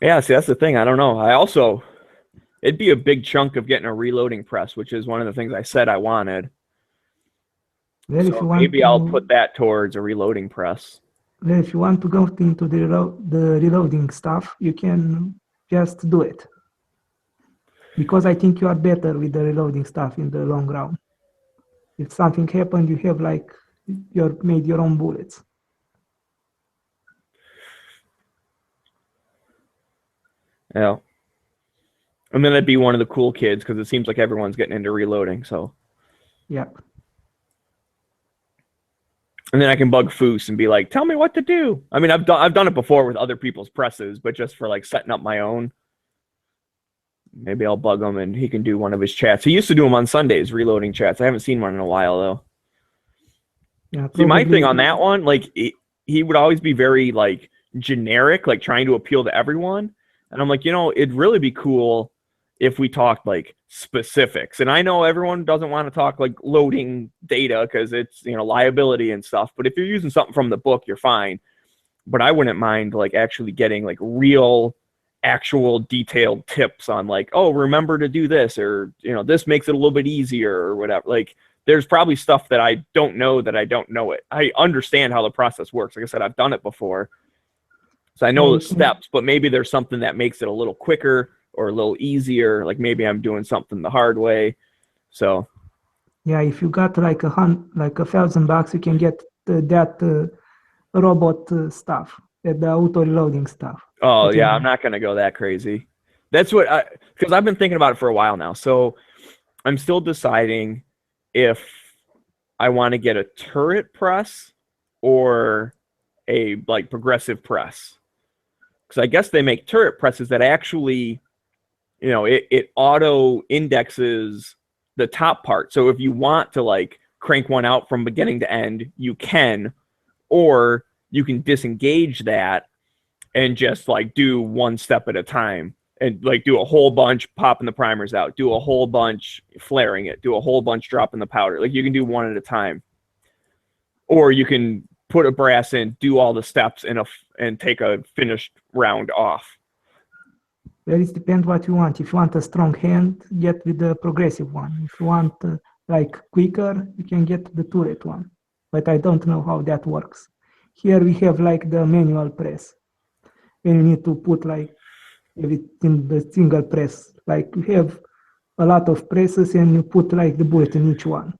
S8: Yeah, see, that's the thing. I don't know. It'd be a big chunk of getting a reloading press, which is one of the things I said I wanted.
S10: Well,
S8: so maybe I'll put that towards a reloading press.
S10: Well, if you want to go into the reloading stuff, you can just do it. Because I think you are better with the reloading stuff in the long run. If something happened, you have you made your own bullets.
S8: Yeah. And then I'd be one of the cool kids because it seems like everyone's getting into reloading. So,
S10: Yeah.
S8: and then I can bug Foos and be like, "Tell me what to do." I mean, I've done it before with other people's presses, but just for like setting up my own. Maybe I'll bug him and he can do one of his chats. He used to do them on Sundays, reloading chats. I haven't seen one in a while though.
S10: Yeah.
S8: See, my
S10: Probably.
S8: thing on that one, like he would always be very like generic, like trying to appeal to everyone. And I'm like, it'd really be cool if we talked like specifics. And I know everyone doesn't want to talk like loading data because it's, liability and stuff. But if you're using something from the book, you're fine. But I wouldn't mind like actually getting like real, actual detailed tips on like, oh, remember to do this, or, this makes it a little bit easier or whatever. Like, there's probably stuff that I don't know that I don't know it. I understand how the process works. Like I said, I've done it before. So I know the steps, but maybe there's something that makes it a little quicker or a little easier. Like maybe I'm doing something the hard way. So
S10: Yeah, if you got like $1,000, you can get that robot stuff, the auto reloading stuff.
S8: oh
S10: Okay.
S8: yeah, I'm not gonna go that crazy. That's what because I've been thinking about it for a while now. So I'm still deciding if I want to get a turret press or a like progressive press. Because I guess they make turret presses that actually, it auto indexes the top part. So if you want to like crank one out from beginning to end, you can, or you can disengage that and just like do one step at a time and like do a whole bunch popping the primers out, do a whole bunch flaring it, do a whole bunch dropping the powder. Like you can do one at a time. Or you can put a brass in, do all the steps and take a finished round off.
S10: Well, it depends what you want. If you want a strong hand, get with the progressive one. If you want like quicker, you can get the turret one. But I don't know how that works. Here we have like the manual press. And you need to put like everything the single press. Like you have a lot of presses and you put like the bullet in each one.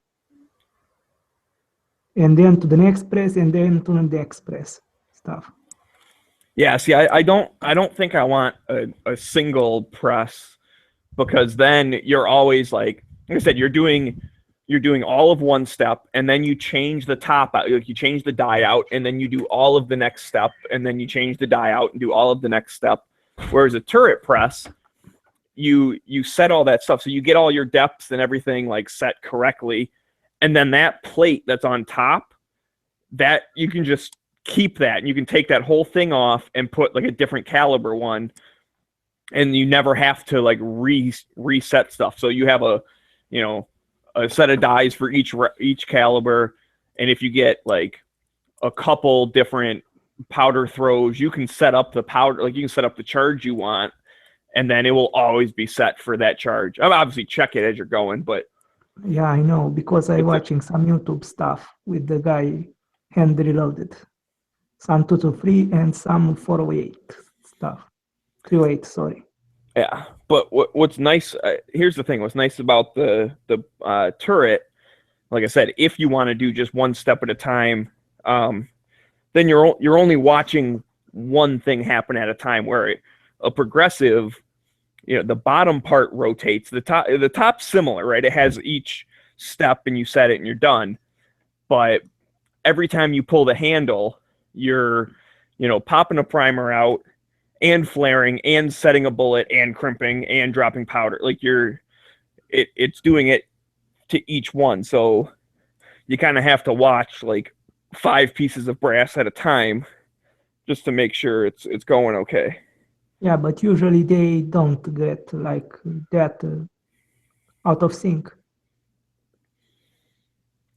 S10: And then to the next press and then to the next press stuff.
S8: Yeah, see, I don't think I want a single press, because then you're always like I said, you're doing all of one step and then you change the top out, like you change the die out and then you do all of the next step and then you change the die out and do all of the next step. Whereas a turret press, you set all that stuff, so you get all your depths and everything like set correctly, and then that plate that's on top, that you can just keep that and you can take that whole thing off and put like a different caliber one, and you never have to like reset stuff. So you have a set of dies for each caliber, and if you get like a couple different powder throws, you can set up the powder, like you can set up the charge you want, and then it will always be set for that charge. I'll obviously check it as you're going, but
S10: Yeah, I know, because I'm watching some YouTube stuff with the guy hand reloaded. Some 223 and some 408 stuff. 308, sorry.
S8: yeah. But what's nice, here's the thing, what's nice about the turret, like I said, if you want to do just one step at a time, then you're only watching one thing happen at a time, where a progressive, the bottom part rotates, the top's similar, right? It has each step and you set it and you're done. But every time you pull the handle, you're, popping a primer out and flaring and setting a bullet and crimping and dropping powder. Like it's doing it to each one. So you kind of have to watch like 5 pieces of brass at a time just to make sure it's going okay.
S10: Yeah, but usually they don't get like that out of sync.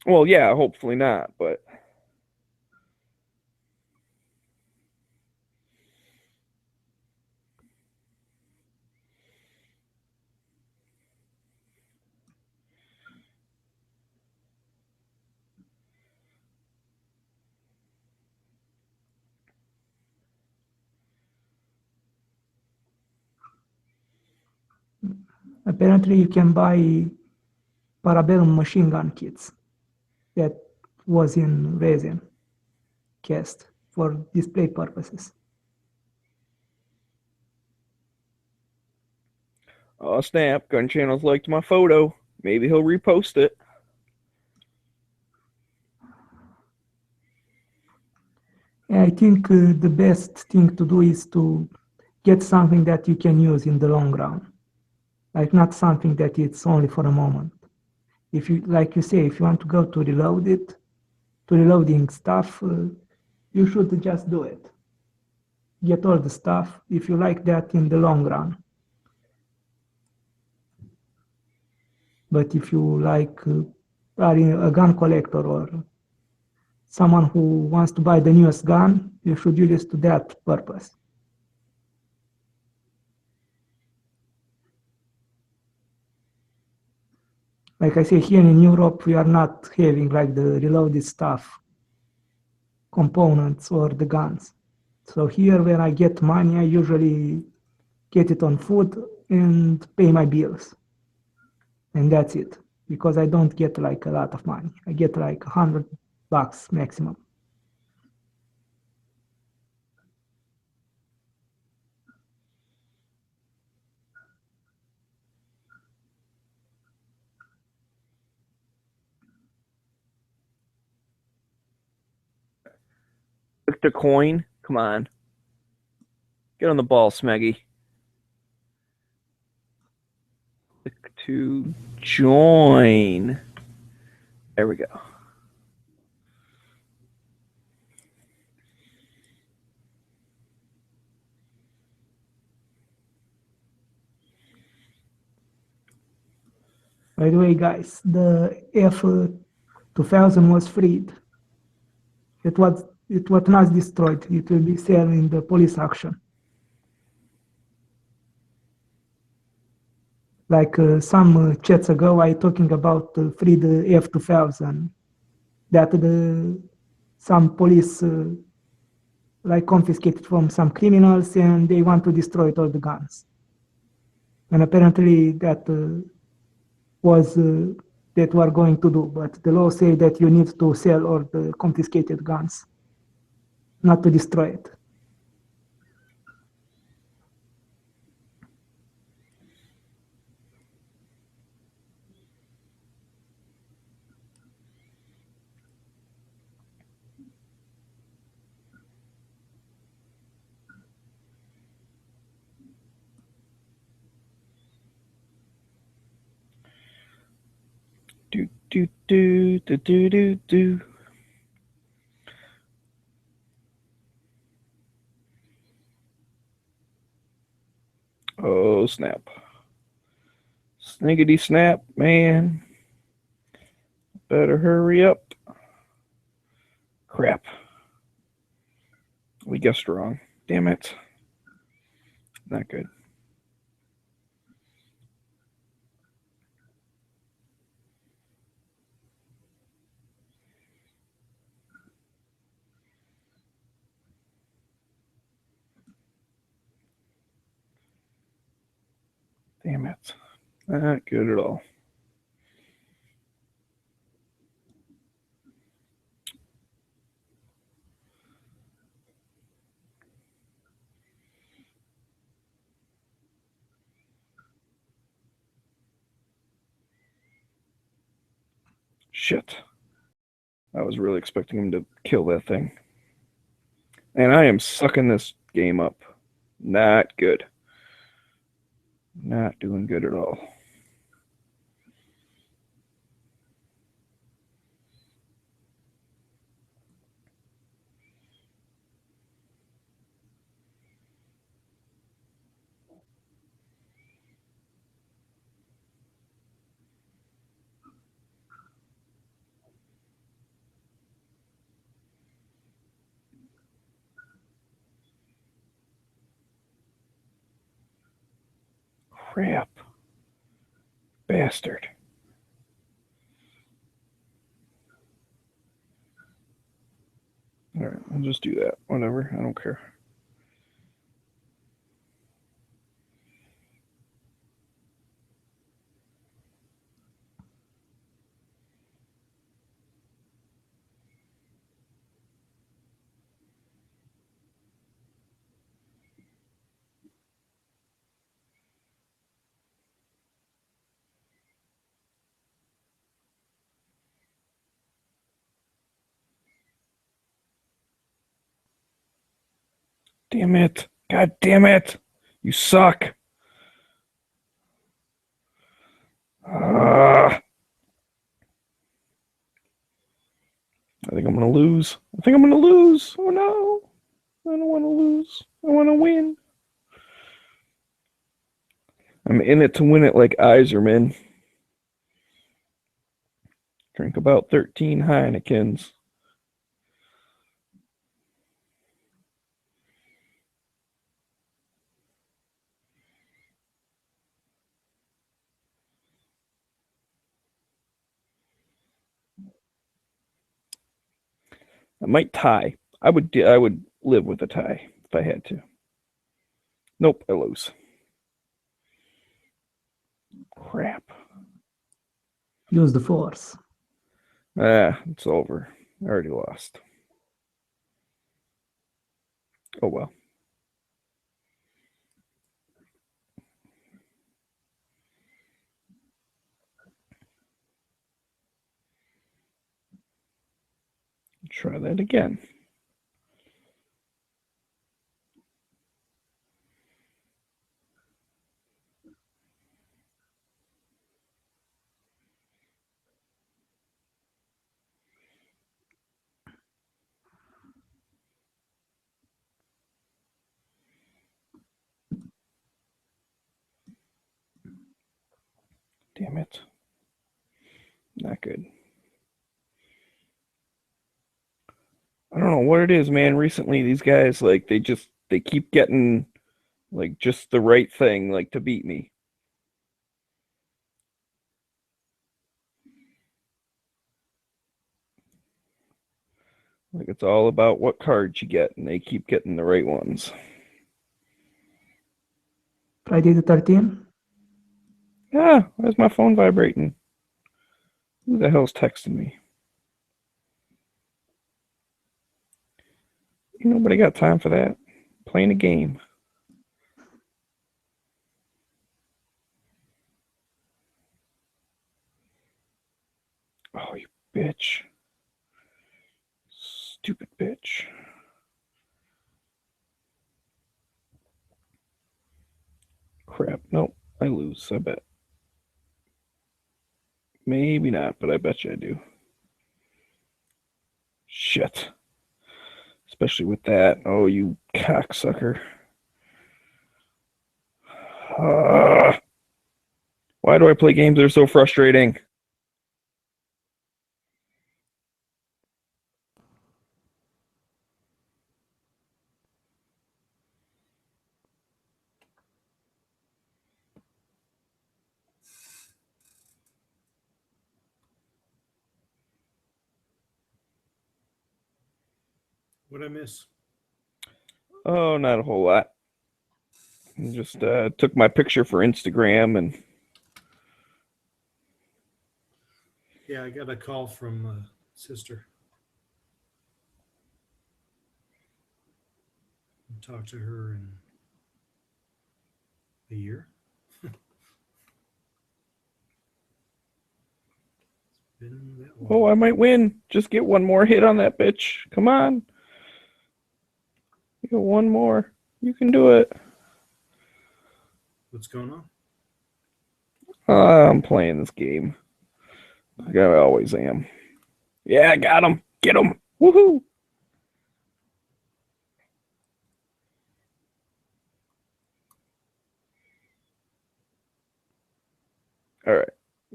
S8: Well, yeah, hopefully not, but
S10: Apparently you can buy Parabellum machine gun kits that was in resin cast for display purposes.
S8: Oh snap! Gun Channel's liked my photo. Maybe he'll repost it.
S10: I think the best thing to do is to get something that you can use in the long run, like not something that it's only for a moment. If you, like you say, if you want to go to reload it, to reloading stuff, you should just do it. Get all the stuff if you like that in the long run. But if you like are a gun collector or someone who wants to buy the newest gun, you should use it to that purpose. Like I say, here in Europe, we are not having like the reloaded stuff, components or the guns. So here when I get money, I usually get it on food and pay my bills. And that's it, because I don't get like a lot of money. I get like $100 maximum.
S8: Victor Coin, come on. Get on the ball, Smeggy. Click to join. There we go.
S10: By the way, guys, the F2000 was freed. It was not destroyed. It will be sold in the police auction. Like some chats ago, I talking about free the F2000 that some police like confiscated from some criminals and they want to destroy all the guns. And apparently that was that we are going to do, but the law say that you need to sell all the confiscated guns, not to destroy it.
S8: Do. Oh snap! Sniggity snap, man! Better hurry up! Crap! We guessed wrong. Damn it! Not good. Damn it. Not good at all. Shit. I was really expecting him to kill that thing. And I am sucking this game up. Not good. Not doing good at all. Crap. Bastard. Alright, I'll just do that. Whatever. I don't care. Damn it. God damn it. You suck. I think I'm going to lose. Oh no. I don't want to lose. I want to win. I'm in it to win it like Iserman. Drink about 13 Heinekens. I might tie. I would live with a tie if I had to. Nope, I lose. Crap.
S10: Use the force.
S8: It's over. I already lost. Oh well. Try that again. Damn it. Not good. I don't know what it is, man. Recently, these guys, like, they keep getting, like, just the right thing, like, to beat me. Like, it's all about what cards you get, and they keep getting the right ones.
S10: Friday the 13th?
S8: Ah, why's my phone vibrating? Who the hell's texting me? Ain't nobody got time for that. Playing a game. Oh, you bitch. Stupid bitch. Crap. Nope. I lose, I bet. Maybe not, but I bet you I do. Shit. Especially with that. Oh, you cocksucker. Why do I play games that are so frustrating?
S1: What'd I miss?
S8: Oh, not a whole lot. I just took my picture for Instagram and
S1: Yeah, I got a call from sister. Talked to her in a year. Been that long.
S8: oh, I might win. Just get one more hit on that bitch. Come on. You got one more. You can do it.
S1: What's going on?
S8: I'm playing this game. Like I always am. Yeah, I got him. Get him. Woohoo. All right.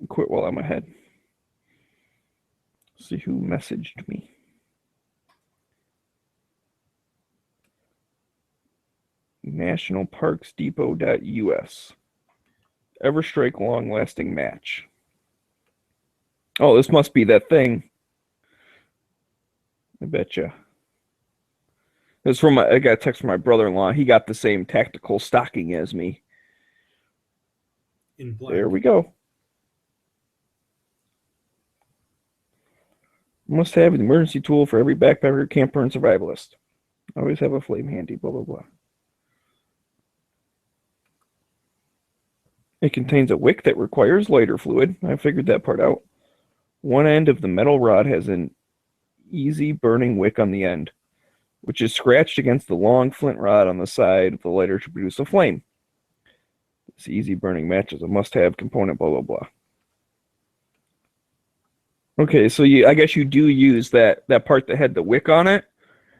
S8: Quit while I'm ahead. See who messaged me. nationalparksdepot.us. Everstrike long-lasting match. Oh, this must be that thing. I betcha. This is from I got a text from my brother-in-law. He got the same tactical stocking as me.
S1: In black.
S8: There we go. Must have an emergency tool for every backpacker, camper, and survivalist. Always have a flame handy, blah, blah, blah. It contains a wick that requires lighter fluid. I figured that part out. One end of the metal rod has an easy burning wick on the end. which is scratched against the long flint rod on the side of the lighter to produce a flame. This easy burning match is a must-have component, blah, blah, blah. Okay, so I guess you do use that part that had the wick on it.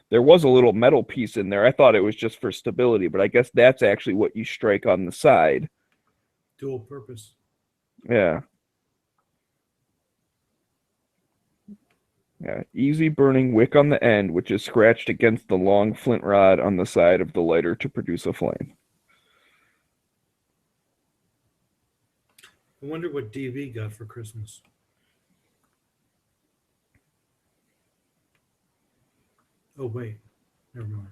S8: There was a little metal piece in there. I thought it was just for stability, but I guess that's actually what you strike on the side.
S1: Dual purpose.
S8: Yeah. Yeah, easy burning wick on the end, which is scratched against the long flint rod on the side of the lighter to produce a flame.
S1: I wonder what DV got for Christmas. Oh, wait. Never mind.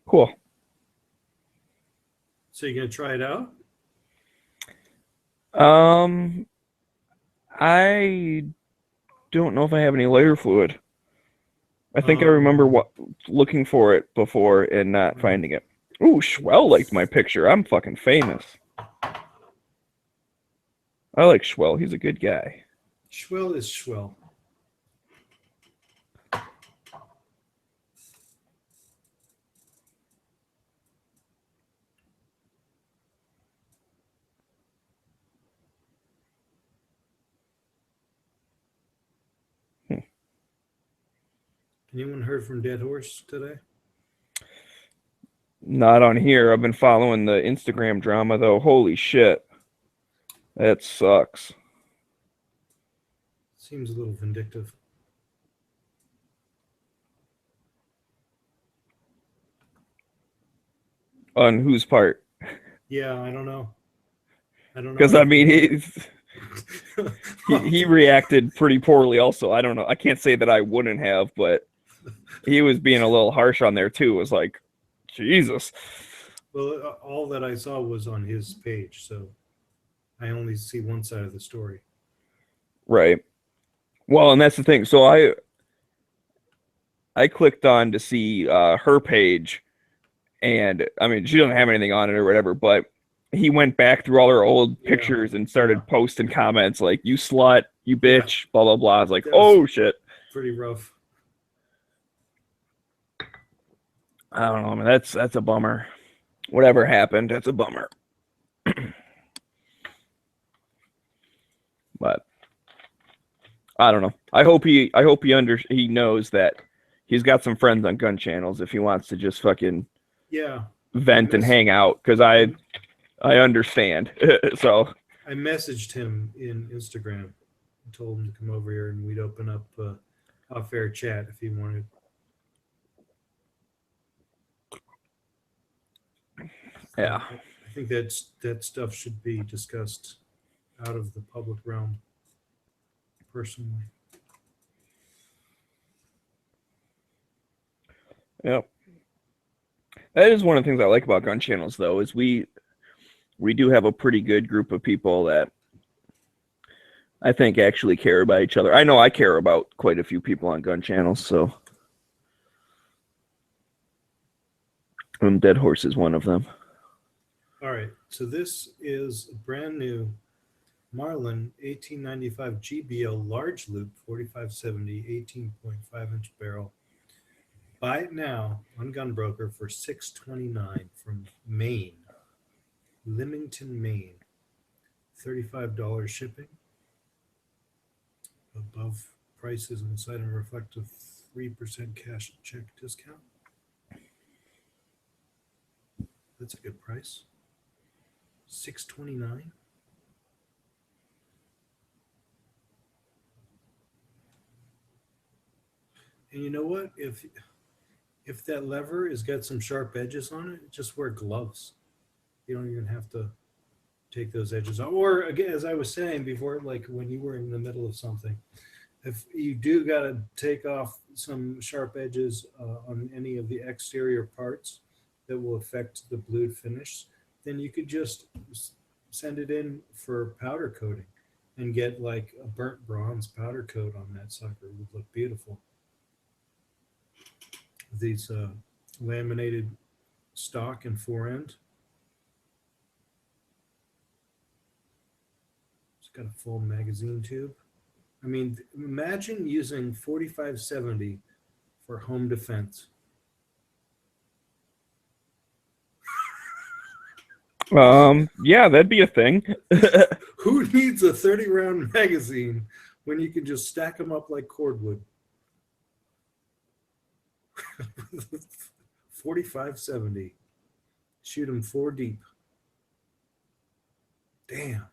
S8: Cool.
S1: So you gonna try it out?
S8: I don't know if I have any lighter fluid. I think I remember looking for it before and not finding it. Ooh, Schwell liked my picture. I'm fucking famous. I like Schwell. He's a good guy.
S1: Schwell is Schwell. Anyone heard from Dead Horse today?
S8: Not on here. I've been following the Instagram drama, though. Holy shit. That sucks.
S1: Seems a little vindictive.
S8: On whose part?
S1: Yeah, I don't know.
S8: Because, I mean, he reacted pretty poorly also. I don't know. I can't say that I wouldn't have, but he was being a little harsh on there, too. It was like, Jesus.
S1: Well, all that I saw was on his page, so I only see one side of the story.
S8: Right. Well, and that's the thing. So I clicked on to see her page, and I mean, she doesn't have anything on it or whatever, but he went back through all her old pictures and started posting comments like, you slut, you bitch, blah, blah, blah. I was like, oh, shit.
S1: Pretty rough.
S8: I don't know, man. That's a bummer. Whatever happened, that's a bummer. But I don't know. I hope he knows that he's got some friends on gun channels if he wants to just fucking vent and hang out, because I understand. So
S1: I messaged him in Instagram and told him to come over here and we'd open up a fair chat if he wanted.
S8: Yeah.
S1: I think that stuff should be discussed out of the public realm, personally.
S8: Yep. That is one of the things I like about gun channels, though, is we do have a pretty good group of people that I think actually care about each other. I know I care about quite a few people on gun channels, so Dead Horse is one of them.
S1: All right, so this is a brand new Marlin 1895 GBL large loop 4570 18.5 inch barrel. Buy it now on Gunbroker for $629 from Maine, Leamington, Maine. $35 shipping. Above prices on the site and reflect a 3% cash check discount. That's a good price. $629. And you know what? If that lever has got some sharp edges on it, just wear gloves. You don't even have to take those edges off. Or again, as I was saying before, like when you were in the middle of something, if you do got to take off some sharp edges on any of the exterior parts that will affect the blued finish, then you could just send it in for powder coating and get like a burnt bronze powder coat on that sucker. It would look beautiful. These laminated stock and forend. got a full magazine tube. I mean, imagine using 4570 for home defense.
S8: Yeah, that'd be a thing.
S1: Who needs a 30-round magazine when you can just stack them up like cordwood? 4570. Shoot them 4 deep. Damn.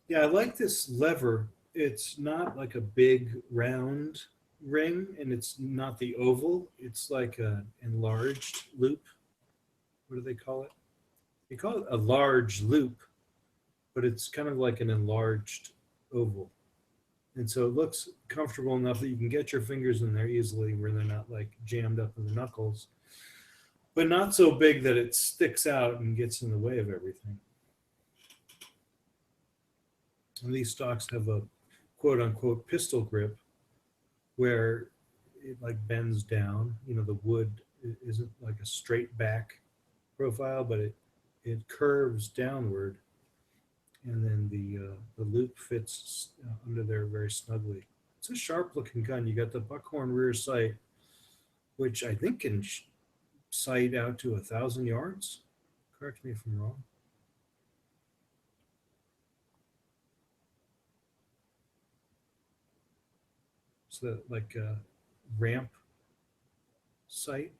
S1: Yeah, I like this lever. It's not like a big round ring, and it's not the oval. It's like an enlarged loop. What do they call it? They call it a large loop, but it's kind of like an enlarged oval. And so it looks comfortable enough that you can get your fingers in there easily where they're not like jammed up in the knuckles, but not so big that it sticks out and gets in the way of everything. And these stocks have a quote unquote pistol grip where it like bends down. You know, the wood isn't like a straight back profile, but it curves downward, and then the loop fits under there very snugly. It's a sharp looking gun. You got the Buckhorn rear sight, which I think can sight out to 1,000 yards. Correct me if I'm wrong. So that like a ramp sight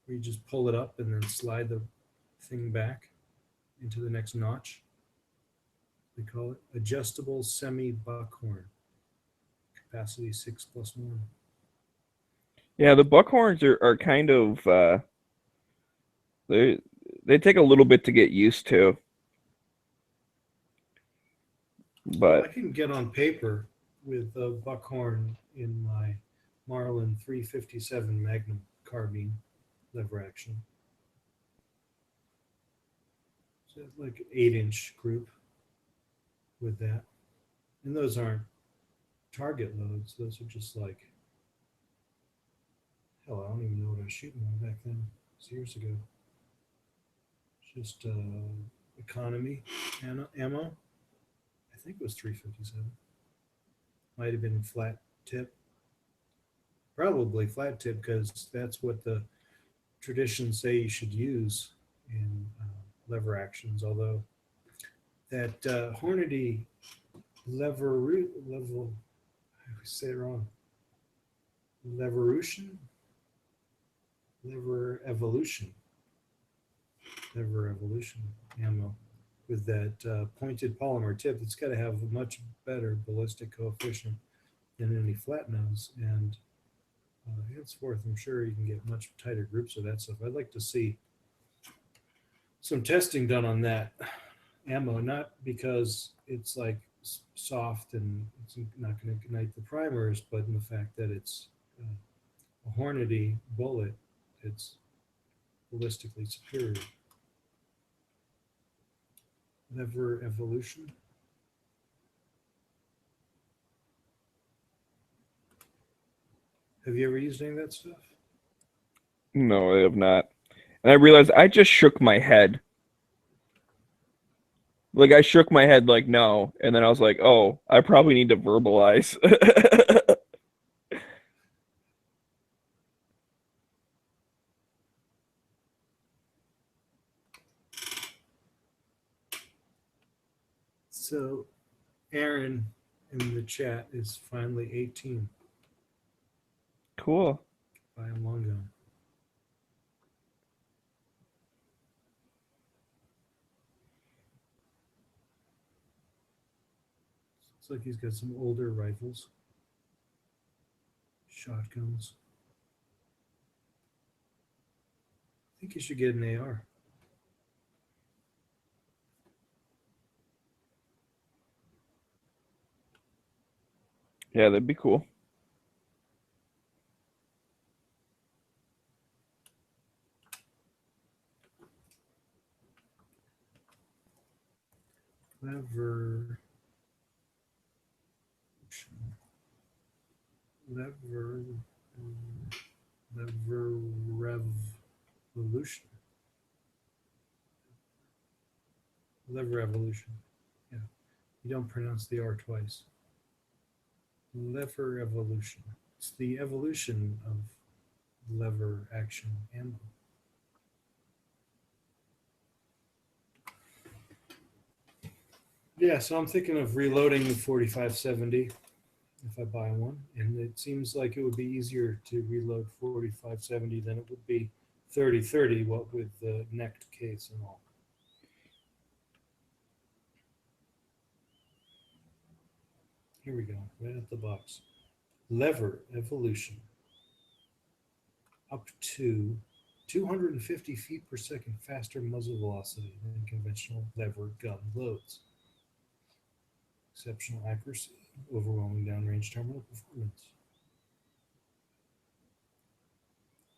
S1: where you just pull it up and then slide the thing back into the next notch. They call it adjustable semi Buckhorn. Capacity 6+1.
S8: Yeah, the Buckhorns are kind of they take a little bit to get used to. But
S1: I can get on paper with a Buckhorn in my Marlin 357 Magnum carbine lever action. So like an 8-inch group with that. And those aren't target loads. Those are just like, hell, I don't even know what I was shooting on back then. It's years ago. Just economy ammo. I think it was 357. Might have been flat tip. Probably flat tip because that's what the traditions say you should use in lever actions. Although that Hornady lever, I always say it wrong. Lever evolution ammo with that pointed polymer tip. It's got to have a much better ballistic coefficient than any flat nose, and henceforth I'm sure you can get much tighter groups of that stuff. I'd like to see some testing done on that ammo, not because it's like soft and it's not going to ignite the primers, but in the fact that it's a Hornady bullet, it's ballistically superior. Lever evolution. Have you ever used any of that stuff?
S8: no, I have not. And I realized I just shook my head. Like I shook my head like no, and then I was like, oh, I probably need to verbalize.
S1: So Aaron in the chat is finally 18.
S8: Cool.
S1: Buy a long gun. Looks like he's got some older rifles. Shotguns. I think you should get an AR.
S8: Yeah, that'd be cool.
S1: lever revolution. Lever evolution. Yeah, you don't pronounce the R twice. Lever evolution. It's the evolution of lever action ammo. Yeah, so I'm thinking of reloading the 4570 if I buy one, and it seems like it would be easier to reload 4570 than it would be 3030, what with the necked case and all. Here we go, right at the box. Lever evolution. Up to 250 feet per second faster muzzle velocity than conventional lever gun loads. Exceptional accuracy, overwhelming downrange terminal performance.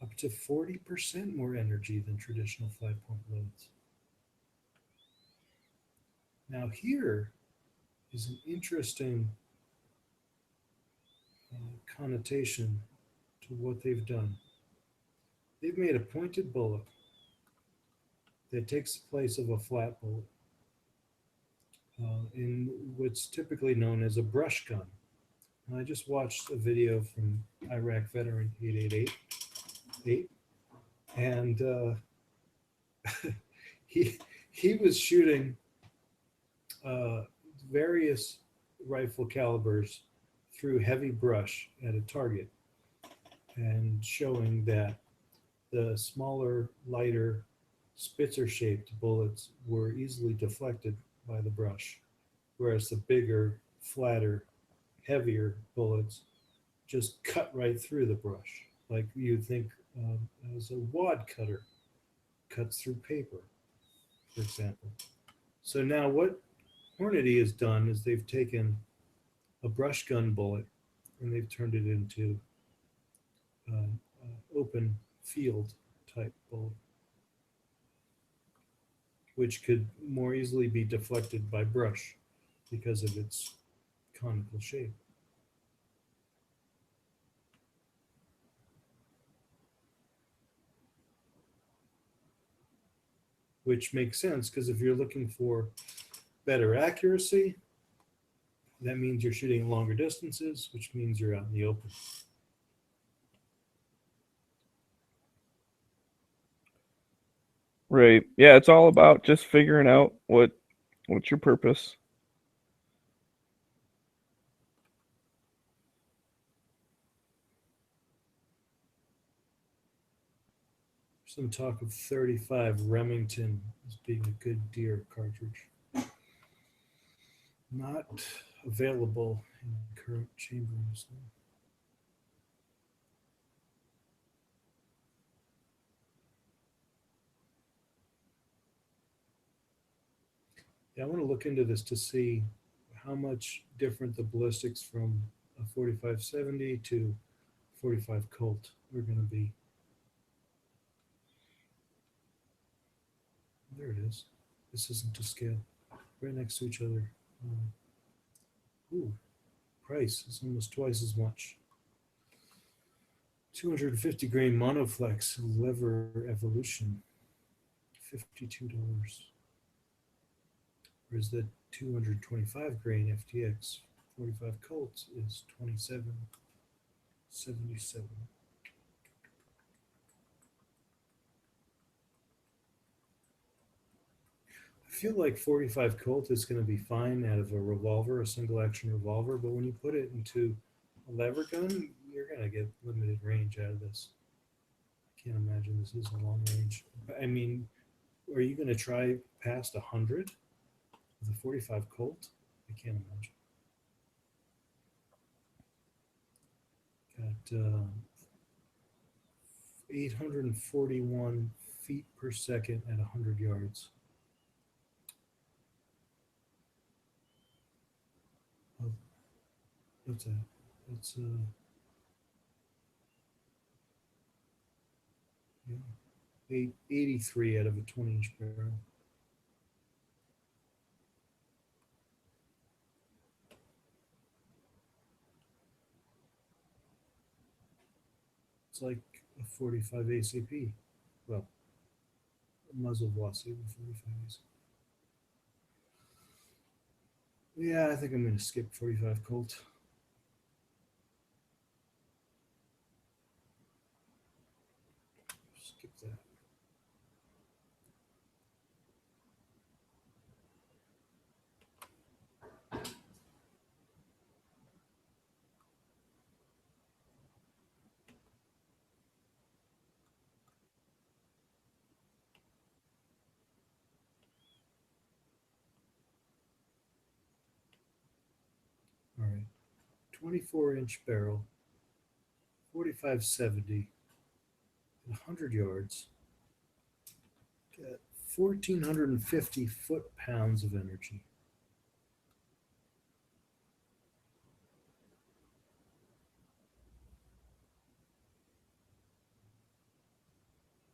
S1: Up to 40% more energy than traditional 5-point loads. Now here is an interesting connotation to what they've done. They've made a pointed bullet that takes the place of a flat bullet in what's typically known as a brush gun. And I just watched a video from Iraq veteran 888, and he was shooting various rifle calibers through heavy brush at a target and showing that the smaller, lighter, Spitzer-shaped bullets were easily deflected by the brush, whereas the bigger, flatter, heavier bullets just cut right through the brush, like you'd think as a wad cutter cuts through paper, for example. So now what Hornady has done is they've taken a brush gun bullet and they've turned it into open field type bullet, which could more easily be deflected by brush because of its conical shape. Which makes sense because if you're looking for better accuracy, that means you're shooting longer distances, which means you're out in the open.
S8: Right. Yeah, it's all about just figuring out what's your purpose.
S1: Some talk of 35 Remington as being a good deer cartridge. Not available in current chamberings. Yeah, I want to look into this to see how much different the ballistics from a 4570 to 45 Colt are going to be. There it is. This isn't to scale. Right next to each other. Ooh, price is almost twice as much. 250 grain Monoflex lever evolution, $52. Whereas the 225 grain FTX 45 Colts is $27.77. I feel like 45 Colt is going to be fine out of a revolver, a single action revolver, but when you put it into a lever gun, you're going to get limited range out of this. I can't imagine this is a long range. I mean, are you going to try past 100 with a 45 Colt? I can't imagine. Got 841 feet per second at 100 yards. What's that? That's yeah, 83 out of a 20-inch barrel. It's like a 45 ACP. Well, a muzzle Wasi with 45 ACP. Yeah, I think I'm going to skip 45 Colt. Skip that. All right. 24-inch barrel, 4570, 100 yards. Got 1,450 foot-pounds of energy.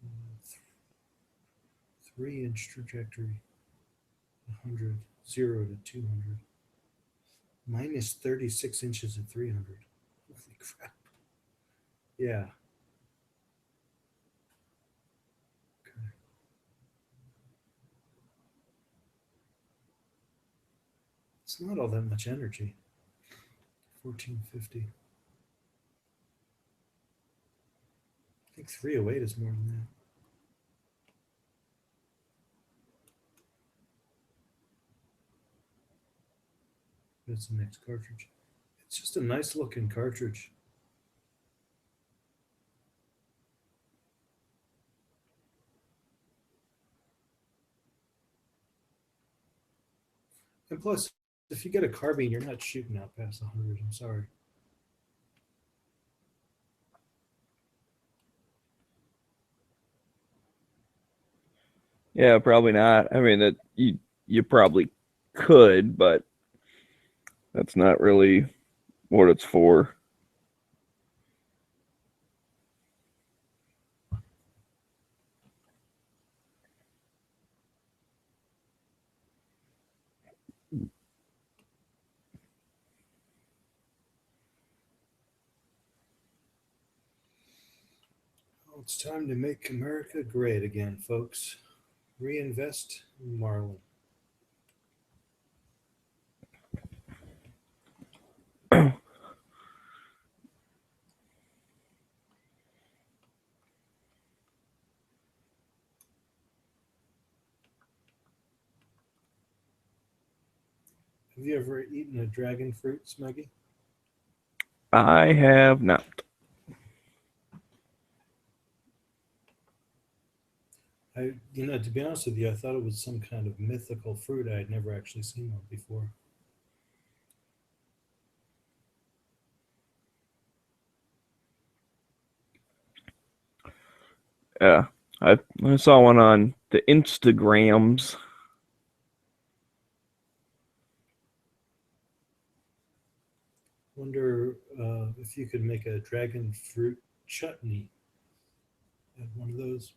S1: Uh, 3-inch trajectory, 100, 0 to 200. Minus 36 inches at 300. Holy crap. Yeah. Okay. It's not all that much energy. 1450. I think 308 is more than that. That's the next cartridge. It's just a nice looking cartridge. And plus, if you get a carbine, you're not shooting out past 100. I'm sorry.
S8: Yeah, probably not. I mean, that you probably could, but that's not really what it's for.
S1: Well, it's time to make America great again, folks. Reinvest in Marlin. Have you ever eaten a dragon fruit, Smeggy?
S8: I have not.
S1: To be honest with you, I thought it was some kind of mythical fruit. I had never actually seen one before.
S8: Yeah, I saw one on the Instagrams.
S1: Wonder if you could make a dragon fruit chutney. Have one of those.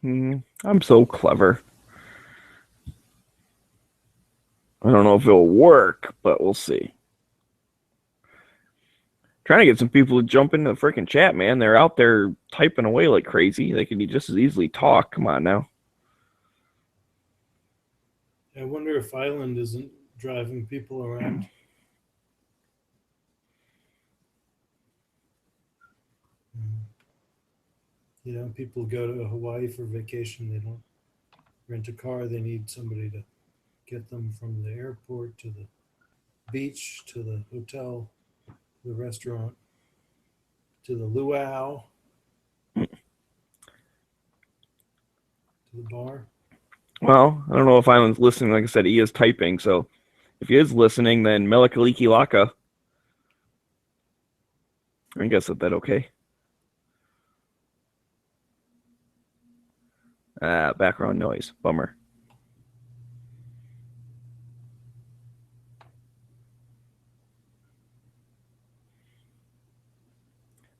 S8: I'm so clever. I don't know if it'll work, but we'll see. Trying to get some people to jump into the freaking chat, man. They're out there typing away like crazy. They could just as easily talk. Come on now.
S1: I wonder if Island isn't driving people around. People go to Hawaii for vacation. They don't rent a car. They need somebody to get them from the airport to the beach, to the hotel, to the restaurant, to the luau, to the bar.
S8: Well, I don't know if Island's listening. Like I said, he is typing. So if he is listening, then Melikaliki Laka. I guess that okay. Background noise. Bummer.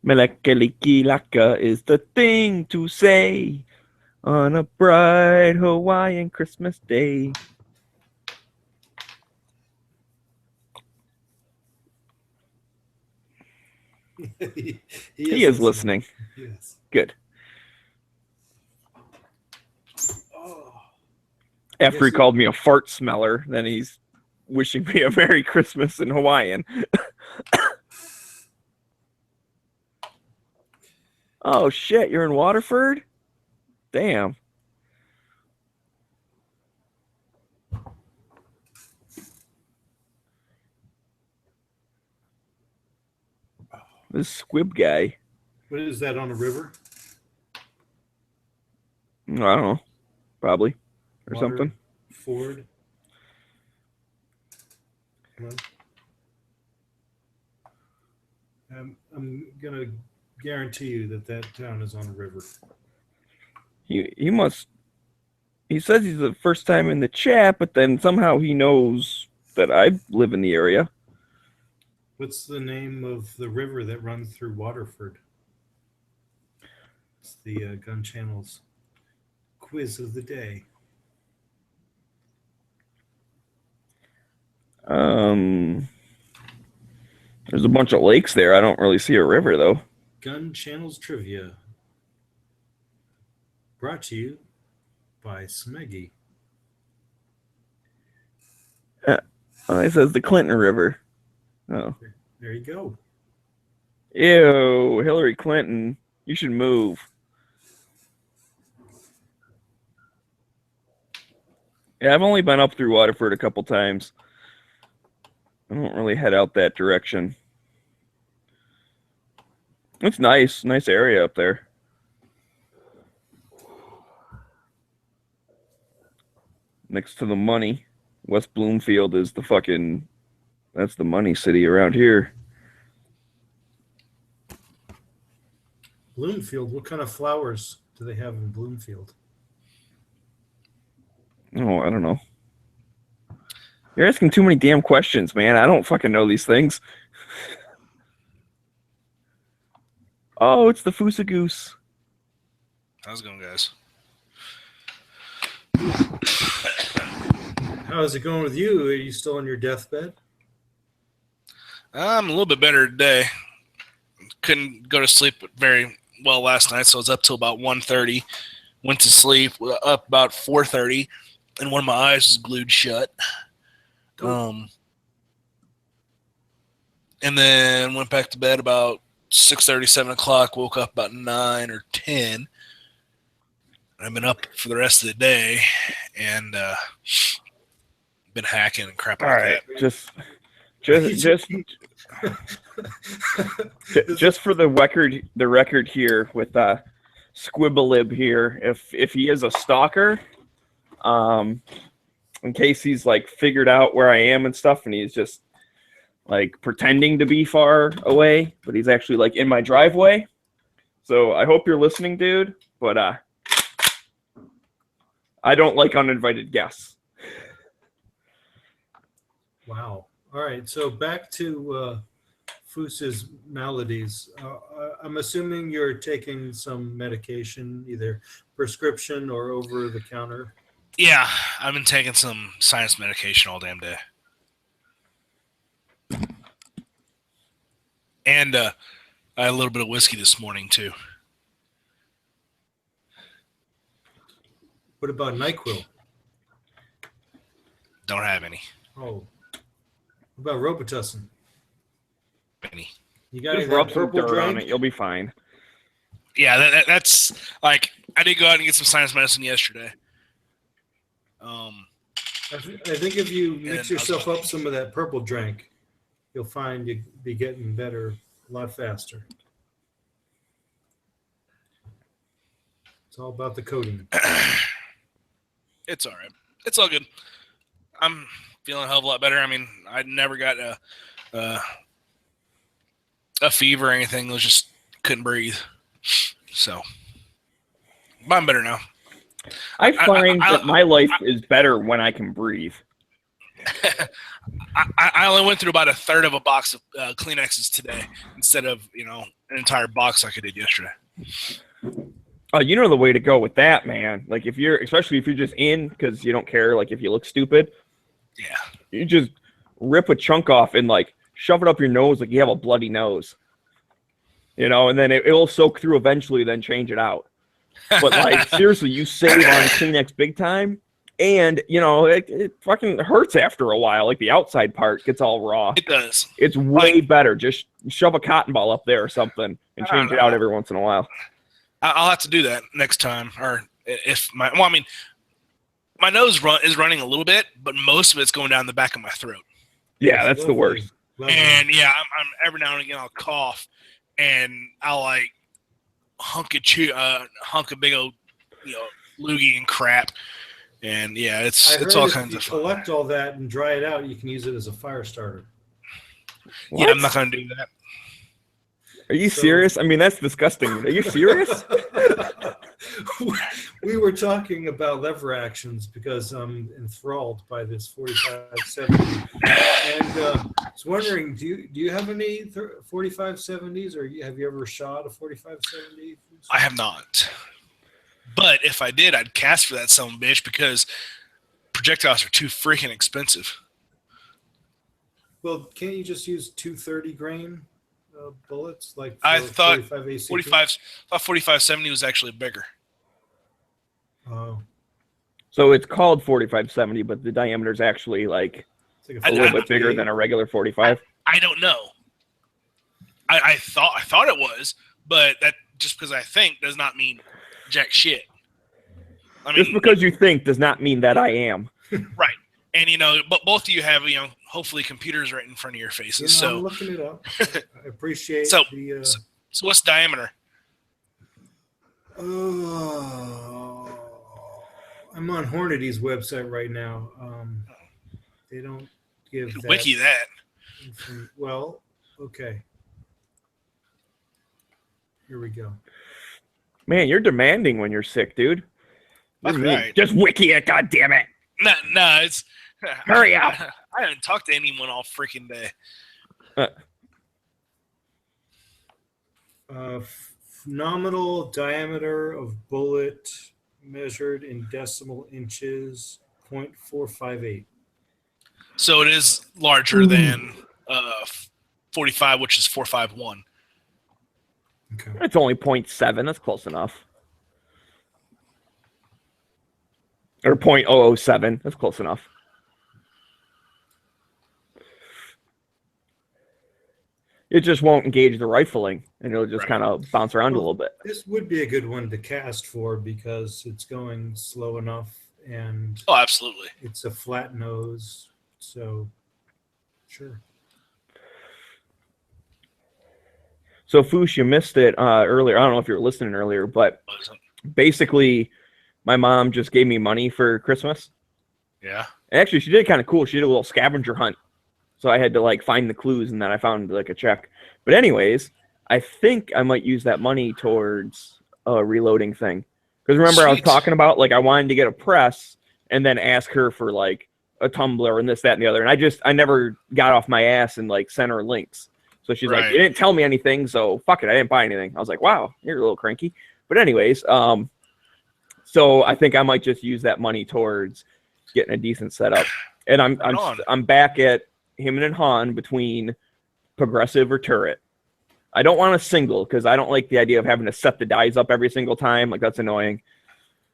S8: Melekelikilaka is the thing to say on a bright Hawaiian Christmas day. He is listening.
S1: Yes.
S8: Good.
S1: Oh,
S8: After he
S1: Yes,
S8: called me a fart smeller, then he's wishing me a Merry Christmas in Hawaiian. Oh shit, you're in Waterford? Damn. This squib guy.
S1: what is that on a river?
S8: I don't know. Probably. Or
S1: Water
S8: something.
S1: Ford. Come on. I'm gonna guarantee you that town is on a river.
S8: He must. He says he's the first time in the chat, but then somehow he knows that I live in the area.
S1: What's the name of the river that runs through Waterford? It's the Gun Channel's quiz of the day.
S8: There's a bunch of lakes there. I don't really see a river though.
S1: Gun Channel's trivia. Brought to you by Smeggy.
S8: It says the Clinton River. Oh.
S1: There you go.
S8: Ew, Hillary Clinton. You should move. Yeah, I've only been up through Waterford a couple times. I don't really head out that direction. It's nice. Nice area up there. Next to the money. West Bloomfield is the fucking... That's the money city around here.
S1: Bloomfield. What kind of flowers do they have in Bloomfield?
S8: Oh, I don't know. You're asking too many damn questions, man. I don't fucking know these things. Oh, it's the Fusa Goose.
S11: How's it going, guys?
S1: How's it going with you? Are you still on your deathbed?
S11: I'm a little bit better today. Couldn't go to sleep very well last night, so I was up till about 1:30. Went to sleep up about 4:30, and one of my eyes was glued shut. And then went back to bed about 6:30, 7 o'clock. Woke up about 9 or 10. I've been up for the rest of the day, and been hacking and crap like that.
S8: Just for the record here with Squibbalib here, if he is a stalker, in case he's like figured out where I am and stuff, and he's just like pretending to be far away, but he's actually like in my driveway. So I hope you're listening, dude. But I don't like uninvited guests.
S1: Wow. All right. So back to Fusa's maladies. I'm assuming you're taking some medication, either prescription or over the counter.
S11: Yeah, I've been taking some sinus medication all damn day. And I had a little bit of whiskey this morning, too.
S1: What about NyQuil?
S11: Don't have any.
S1: Oh. What about Robitussin?
S11: Any.
S1: You got
S8: Just
S1: any of
S8: rub
S1: that
S8: some
S1: purple
S8: dirt on
S1: drink?
S8: it. You'll be fine.
S11: Yeah, that's like, I did go out and get some sinus medicine yesterday.
S1: I think if you mix
S11: And
S1: yourself up some of that purple drink, you'll find you'll be getting better a lot faster. It's all about the coating.
S11: It's all right. It's all good. I'm feeling a hell of a lot better. I mean, I never got a fever or anything. It was just couldn't breathe. So, but I'm better now.
S8: I find that my life is better when I can breathe.
S11: I only went through about a third of a box of Kleenexes today instead of an entire box like I did yesterday.
S8: Oh, you know the way to go with that, man. Like especially if you're just in because you don't care, like if you look stupid.
S11: Yeah.
S8: You just rip a chunk off and like shove it up your nose like you have a bloody nose. And then it'll soak through eventually, then change it out. But like seriously, you save on Kleenex big time. And, it fucking hurts after a while. Like the outside part gets all raw.
S11: It does.
S8: It's way better. Just shove a cotton ball up there or something and change it out every once in a while.
S11: I'll have to do that next time. Or if my nose is running a little bit, but most of it's going down the back of my throat.
S8: Yeah, that's the worst.
S1: Lovely.
S11: And yeah, I'm every now and again I'll cough and I'll like hunk a big old loogie and crap. And yeah, it's all kinds of fun.
S1: Collect all that and dry it out. You can use it as a fire starter.
S11: Yeah, I'm not going to do that.
S8: Are you serious? I mean, that's disgusting. Are you serious?
S1: We were talking about lever actions because I'm enthralled by this 4570. And I was wondering, do you have any 4570s, or have you ever shot a 4570?
S11: I have not. But if I did, I'd cast for that son of a bitch because projectiles are too freaking expensive.
S1: Well, can't you just use 230 grain bullets? Like
S11: I thought
S1: 4570
S11: was actually bigger.
S1: Oh.
S8: So it's called 4570, but the diameter is actually like a little bit bigger than a regular 45.
S11: I don't know. I thought it was, but that just because I think does not mean jack shit. I mean,
S8: just because you think does not mean that I am.
S11: Right. And but both of you have hopefully computers right in front of your faces. So
S1: I'm looking it up. I appreciate
S11: so what's diameter?
S1: I'm on Hornady's website right now. They don't give that.
S11: Wiki that.
S1: Well, okay. Here we go.
S8: Man, you're demanding when you're sick, dude.
S11: Right.
S8: Just wiki it, goddammit.
S11: No, it's
S8: hurry up.
S11: I haven't talked to anyone all freaking day.
S1: Nominal diameter of bullet measured in decimal inches, 0.458.
S11: So it is larger than 45, which is 451.
S1: Okay.
S8: It's only 0.7. That's close enough. Or 0.007. That's close enough. It just won't engage the rifling, and it'll just kind of bounce around a little bit.
S1: This would be a good one to cast for because it's going slow enough, and
S11: absolutely,
S1: it's a flat nose, so sure.
S8: So Foosh, you missed it earlier. I don't know if you were listening earlier, but basically, my mom just gave me money for Christmas.
S11: Yeah.
S8: And actually, she did kind of cool. She did a little scavenger hunt. So I had to like find the clues, and then I found like a check. But anyways, I think I might use that money towards a reloading thing. Because remember, I was talking about like I wanted to get a press and then ask her for like a tumbler and this, that, and the other. And I never got off my ass and like sent her links. So she's like, you didn't tell me anything, so fuck it, I didn't buy anything. I was like, wow, you're a little cranky. But anyways, so I think I might just use that money towards getting a decent setup. And I'm back at Hammond and Han between progressive or turret. I don't want a single because I don't like the idea of having to set the dies up every single time. Like, that's annoying.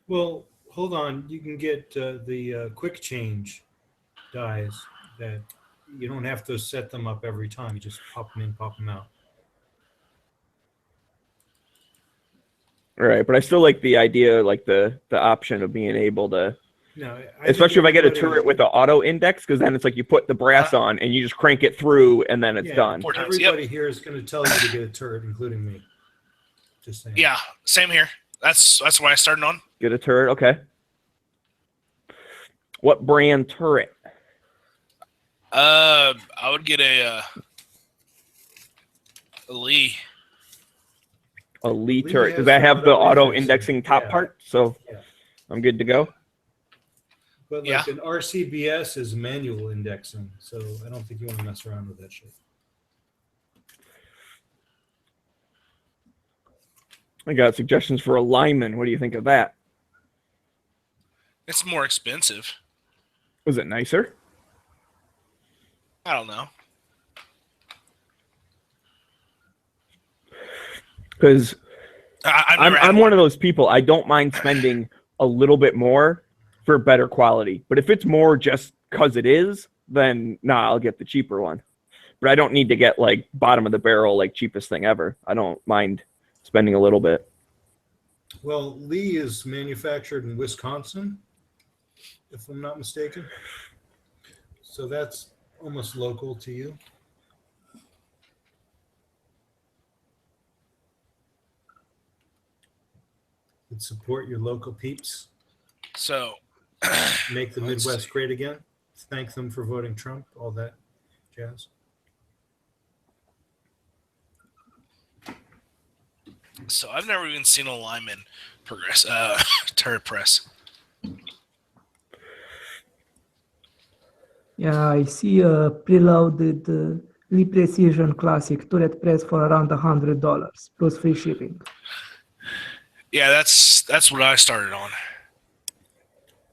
S1: Well, hold on. You can get the quick change dies that you don't have to set them up every time. You just pop them in, pop them out.
S8: All right, but I still like the idea, like the option of being able to,
S1: no,
S8: especially if I get a turret with the auto index, because then it's like you put the brass on and you just crank it through and then it's done.
S1: Everybody here is going to tell you to get a turret, including me. Just saying.
S11: Yeah, same here. That's what I started on.
S8: Get a turret, okay. What brand turret?
S11: I would get a Lee.
S8: A Lee turret. Does that have the auto indexing top part? So I'm good to go.
S1: But like an RCBS is manual indexing, so I don't think you want to mess around with that shit.
S8: I got suggestions for a lineman. What do you think of that?
S11: It's more expensive.
S8: Was it nicer?
S11: I don't know.
S8: Because
S11: I've never had
S8: I'm one of those people. I don't mind spending a little bit more for better quality. But if it's more just because it is, then I'll get the cheaper one. But I don't need to get like bottom of the barrel, like cheapest thing ever. I don't mind spending a little bit.
S1: Well, Lee is manufactured in Wisconsin, if I'm not mistaken. So that's almost local to you. Would support your local peeps.
S11: So
S1: make the Midwest great again. Thank them for voting Trump, all that jazz.
S11: So I've never even seen a lineman progress turret press.
S10: Yeah, I see a preloaded Lee Precision Classic turret press for around $100 plus free shipping.
S11: Yeah, that's what I started on.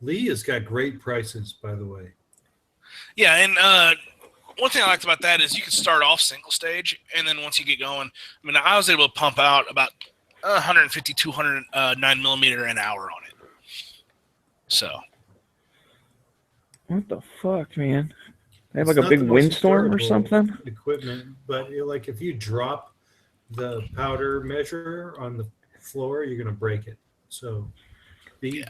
S1: Lee has got great prices, by the way.
S11: Yeah, and one thing I liked about that is you can start off single stage, and then once you get going, I mean, I was able to pump out about 150, 200 9mm an hour on it. So.
S8: What the fuck, man? They have
S1: It's
S8: like a
S1: not
S8: big
S1: the most
S8: windstorm or
S1: durable
S8: something?
S1: Equipment, but like if you drop the powder measure on the floor, you're going to break it. So be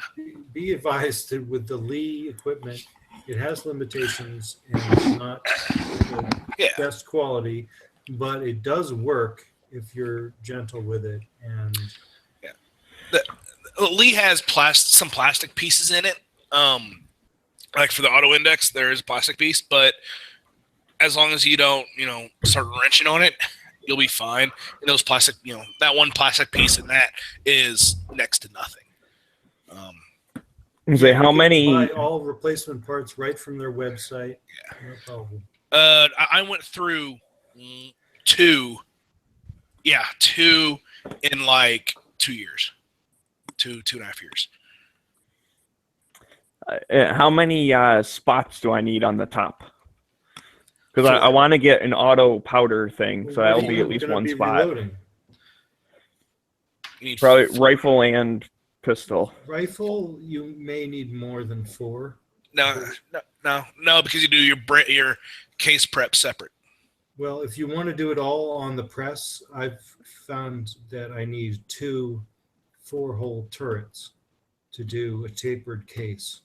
S1: advised that with the Lee equipment, it has limitations and it's not the best quality, but it does work if you're gentle with it. And
S11: Lee has some plastic pieces in it. Like for the auto index, there is a plastic piece, but as long as you don't, start wrenching on it, you'll be fine. And those plastic, that one plastic piece in that is next to nothing.
S8: How many?
S1: Buy all replacement parts right from their website. Yeah. No problem.
S11: I went through two in like 2 years, 2.5 years.
S8: How many spots do I need on the top? Because I want to get an auto powder thing, so that'll be at least one spot.
S1: Reloading?
S8: Probably rifle and pistol.
S1: Rifle, you may need more than 4.
S11: No, because you do your case prep separate.
S1: Well, if you want to do it all on the press, I've found that I need 2 4-hole turrets to do a tapered case.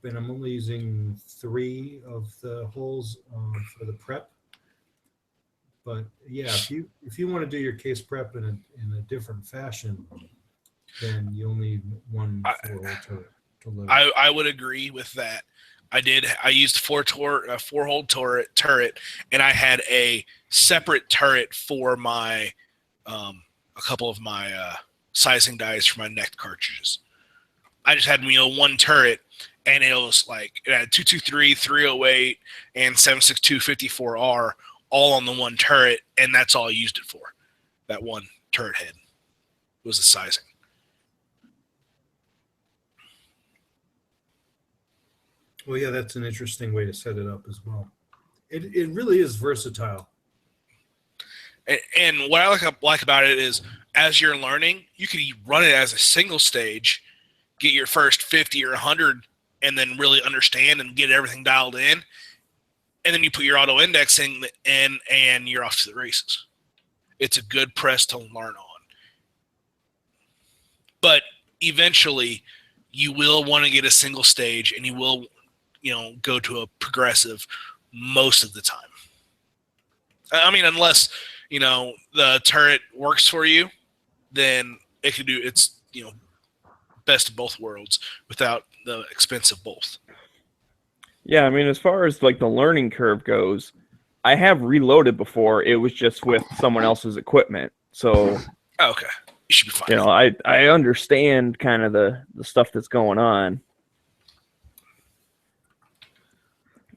S1: And I'm only using 3 of the holes for the prep. But yeah, if you want to do your case prep in a different fashion, then you'll need 1 4-hole turret to load.
S11: I would agree with that. I used 4-hole turret, and I had a separate turret for my a couple of my sizing dies for my neck cartridges. I just had one turret, and it was like it had 223, 308, and 7.62 54R all on the one turret, and that's all I used it for. That one turret head was the sizing.
S1: Well, yeah, that's an interesting way to set it up as well. It really is versatile.
S11: And what I like about it is, as you're learning, you can run it as a single stage, get your first 50 or 100, and then really understand and get everything dialed in. And then you put your auto indexing in, and you're off to the races. It's a good press to learn on. But eventually, you will want to get a single stage, and you will go to a progressive most of the time. I mean, unless, the turret works for you, then it's best of both worlds without the expense of both.
S8: Yeah, I mean, as far as like the learning curve goes, I have reloaded before. It was just with someone else's equipment. So,
S11: okay, you should be fine.
S8: I understand kind of the stuff that's going on.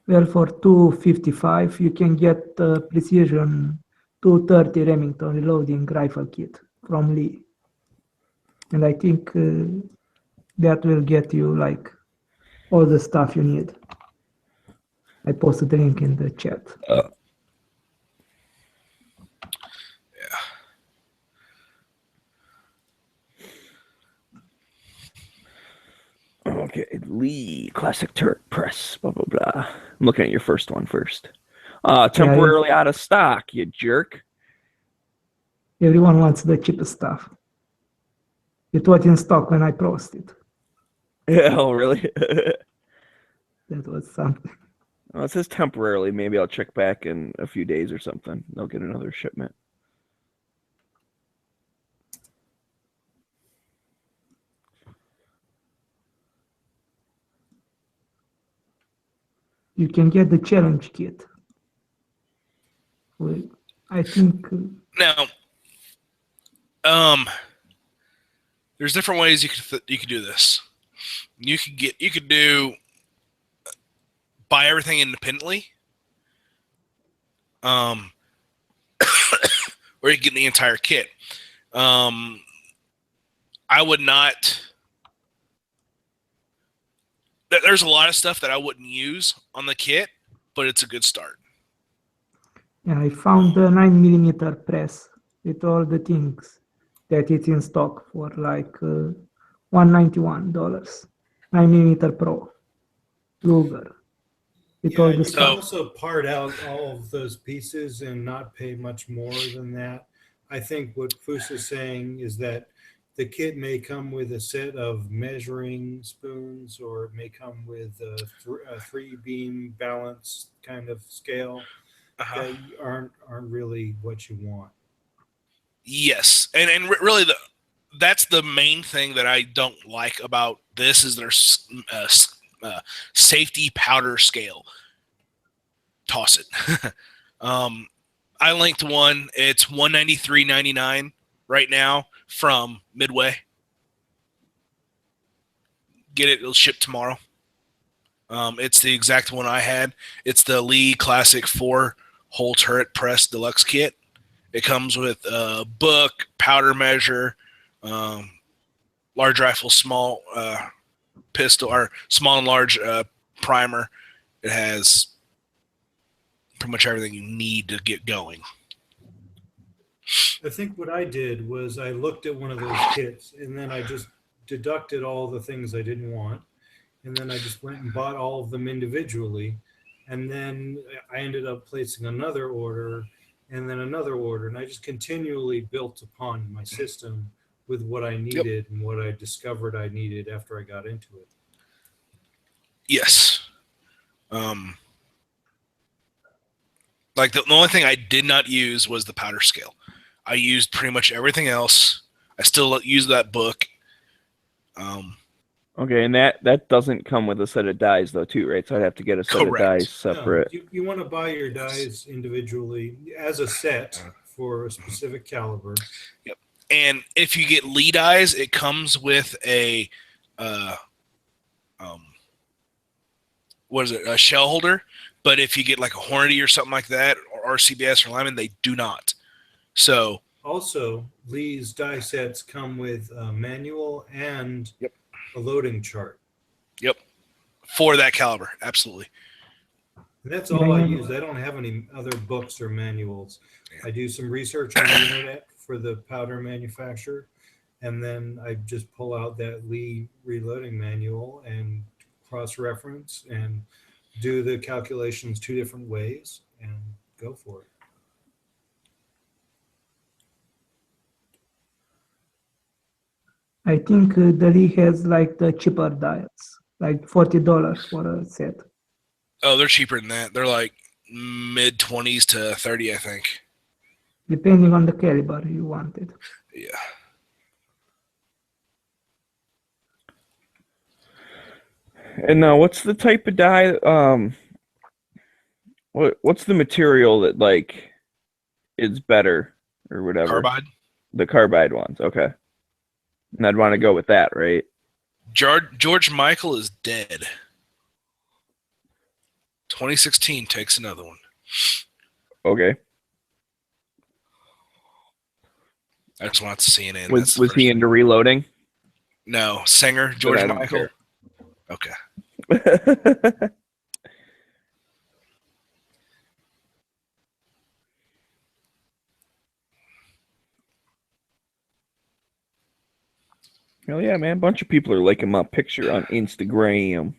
S10: Well, for 255, you can get the Precision 230 Remington reloading rifle kit from Lee. And I think that will get you like all the stuff you need. I posted the link in the chat.
S8: Okay, Lee Classic Turret Press. Blah blah blah. I'm looking at your first one first. Temporarily out of stock, you jerk.
S10: Everyone wants the cheapest stuff. It was in stock when I posted.
S8: Yeah, oh, really?
S10: That was something.
S8: Well, it says temporarily. Maybe I'll check back in a few days or something. They'll get another shipment.
S10: You can get the challenge kit. Well, I think
S11: Now, there's different ways you could do this. You could buy everything independently, or you can get the entire kit. I would not. There's a lot of stuff that I wouldn't use on the kit, but it's a good start.
S10: yeah, I found the 9mm press with all the things that it's in stock for like $191. 9mm Pro Luger. With all
S1: You
S10: the
S1: can
S10: stuff.
S1: also part out all of those pieces and not pay much more than that. I think what Foos is saying is that the kit may come with a set of measuring spoons, or it may come with a three-beam balance kind of scale that aren't really what you want.
S11: Yes, and really that's the main thing that I don't like about this is their safety powder scale. Toss it. I linked one. It's $193.99 right now from Midway. Get it. It'll ship tomorrow. It's the exact one I had. It's the Lee Classic 4-hole turret press deluxe kit. It comes with a book, powder measure, large rifle, small pistol, or small and large primer. It has pretty much everything you need to get going.
S1: I think what I did was I looked at one of those kits and then I just deducted all the things I didn't want. And then I just went and bought all of them individually. And then I ended up placing another order and then another order. And I just continually built upon my system with what I needed and what I discovered I needed after I got into it.
S11: Yes. Like the only thing I did not use was the powder scale. I used pretty much everything else. I still use that book.
S8: Okay, and that doesn't come with a set of dies though, too, right? So I'd have to get a set of dies separate.
S1: No, you want to buy your dies individually as a set for a specific caliber.
S11: Yep. And if you get Lee dies, it comes with a what is it? A shell holder. But if you get like a Hornady or something like that, or RCBS or Lyman, they do not. So
S1: also, Lee's die sets come with a manual and a loading chart.
S11: Yep. For that caliber, absolutely.
S1: And that's all I use. I don't have any other books or manuals. I do some research on the internet for the powder manufacturer, and then I just pull out that Lee reloading manual and cross-reference and do the calculations 2 different ways and go for it.
S10: I think the Lee has like the cheaper dials, like $40 for a set.
S11: Oh, they're cheaper than that. They're like mid-20s to 30, I think.
S10: Depending on the caliber you wanted.
S11: Yeah.
S8: And now, what's the type of die? What's the material that like is better or whatever?
S11: Carbide.
S8: The carbide ones, okay. And I'd want to go with that, right?
S11: George Michael is dead. 2016 takes another one.
S8: Okay.
S11: I just watched CNN.
S8: Was he into reloading?
S11: No, singer
S8: Then
S11: George
S8: I don't
S11: Michael.
S8: care.
S11: Okay.
S8: Hell yeah, man. A bunch of people are liking my picture on Instagram.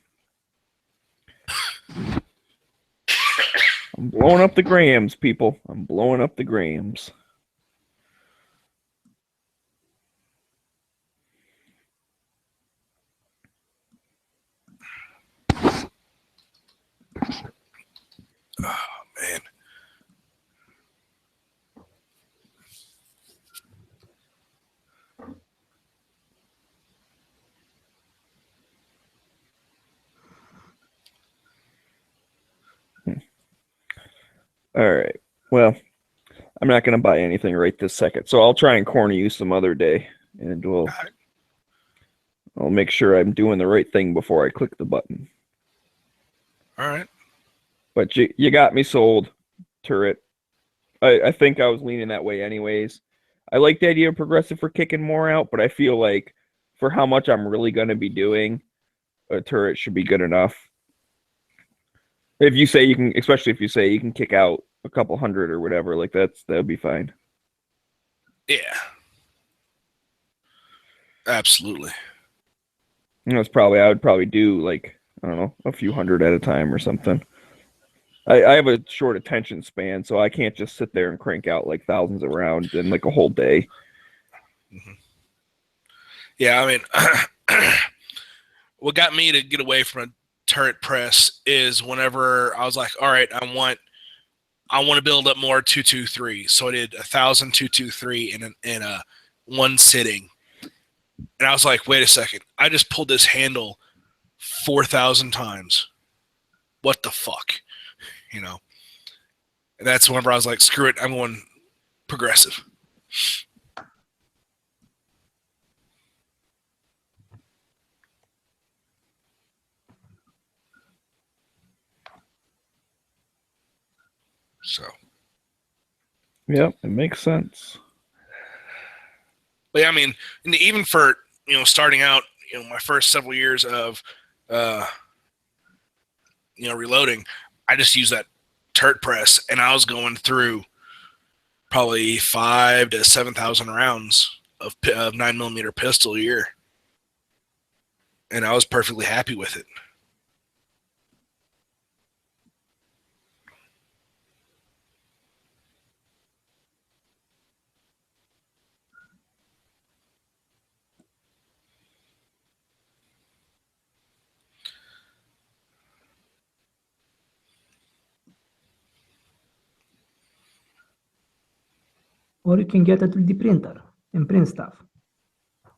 S8: I'm blowing up the grams, people. I'm blowing up the grams.
S11: Oh, man.
S8: All right. Well, I'm not going to buy anything right this second, so I'll try and corner you some other day, and I'll make sure I'm doing the right thing before I click the button.
S11: All right.
S8: But you got me sold, Turret. I think I was leaning that way anyways. I like the idea of Progressive for kicking more out, but I feel like for how much I'm really going to be doing, a Turret should be good enough. If you say you can, especially if you say you can kick out a couple hundred or whatever, like that'd be fine.
S11: Yeah. Absolutely.
S8: I would probably do like, I don't know, a few hundred at a time or something. I have a short attention span, so I can't just sit there and crank out like thousands of rounds in like a whole day.
S11: Mm-hmm. Yeah, I mean, what got me to get away from a turret press is whenever I was like, all right, I want to build up more 223. So I did 1,000 223 in a one sitting. And I was like, wait a second, I just pulled this handle 4,000 times. What the fuck? You know? And that's whenever I was like, screw it, I'm going progressive. So.
S8: Yep, it makes sense.
S11: But yeah, I mean, even for, starting out, my first several years of, reloading, I just used that turret press, and I was going through probably 5,000 to 7,000 rounds of 9mm pistol a year, and I was perfectly happy with it.
S10: Or you can get a 3D printer and print stuff.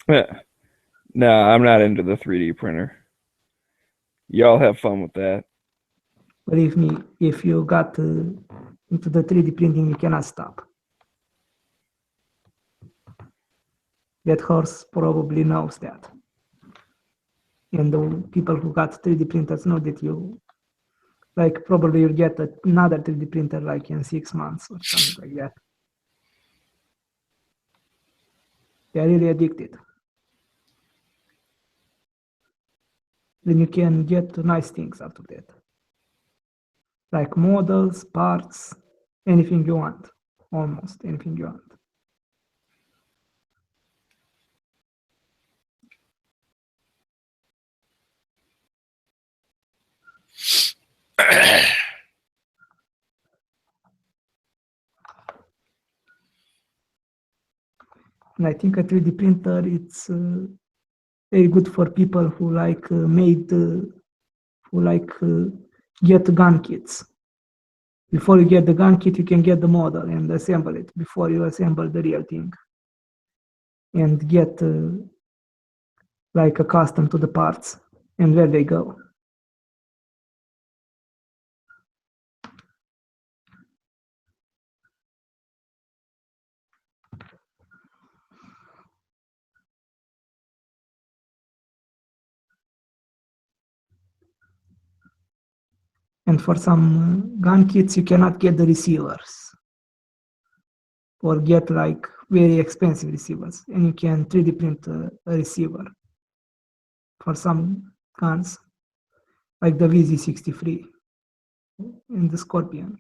S8: Yeah. No, I'm not into the 3D printer. Y'all have fun with that.
S10: Believe me, if you got into the 3D printing, you cannot stop. That horse probably knows that. And the people who got 3D printers know that probably you'll get another 3D printer like in 6 months or something like that. They're really addicted. Then you can get nice things out of that. Like models, parts, anything you want. Almost anything you want. And I think a 3D printer, it's very good for people who get gun kits. Before you get the gun kit, you can get the model and assemble it before you assemble the real thing. And get accustomed to the parts and where they go. And for some gun kits, you cannot get the receivers or get like very expensive receivers, and you can 3D print a receiver for some guns, like the VZ63 and the Scorpion.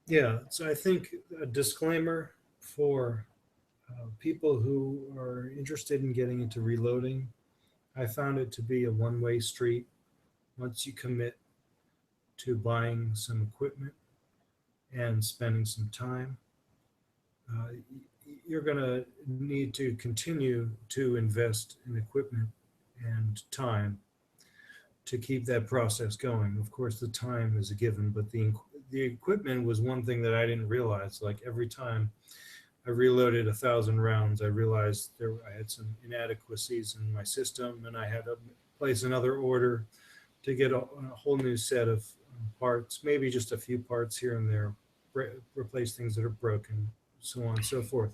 S1: Yeah, so I think a disclaimer for people who are interested in getting into reloading, I found it to be a one-way street. Once you commit to buying some equipment and spending some time, you're going to need to continue to invest in equipment and time to keep that process going. Of course, the time is a given, but the equipment was one thing that I didn't realize. Like every time I reloaded 1,000 rounds, I realized I had some inadequacies in my system, and I had to place another order to get a whole new set of parts, maybe just a few parts here and there, replace things that are broken, so on and so forth.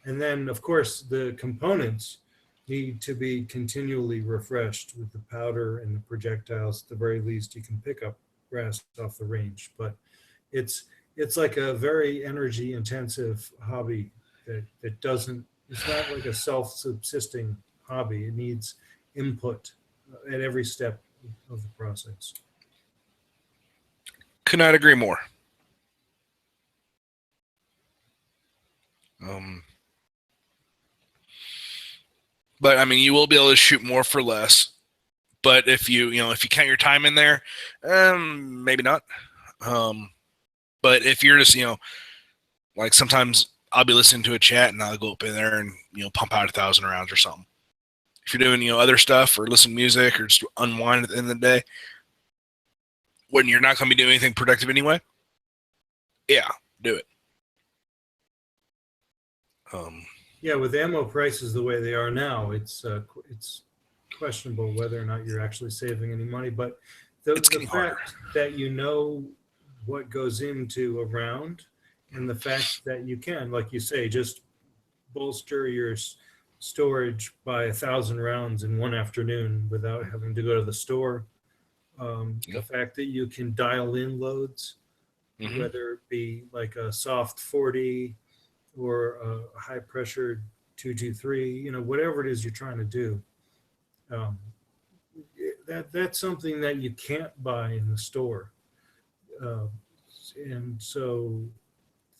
S1: And then, of course, the components need to be continually refreshed with the powder and the projectiles. At the very least, you can pick up brass off the range, but it's like a very energy intensive hobby that doesn't, it's not like a self-subsisting hobby. It needs input at every step of the process.
S11: Could not agree more. But I mean, you will be able to shoot more for less. But if you count your time in there, maybe not. But if you're just, like sometimes I'll be listening to a chat and I'll go up in there and, pump out 1,000 rounds or something. If you're doing, other stuff or listen to music or just unwind at the end of the day, when you're not going to be doing anything productive anyway, yeah, do it.
S1: Yeah, with ammo prices the way they are now, it's questionable whether or not you're actually saving any money. But the fact that you know what goes into a round, and the fact that you can, like you say, just bolster your storage by 1,000 rounds in one afternoon without having to go to the store. The fact that you can dial in loads, whether it be like a soft 40 or a high pressure 223, whatever it is you're trying to do. That's something that you can't buy in the store. And so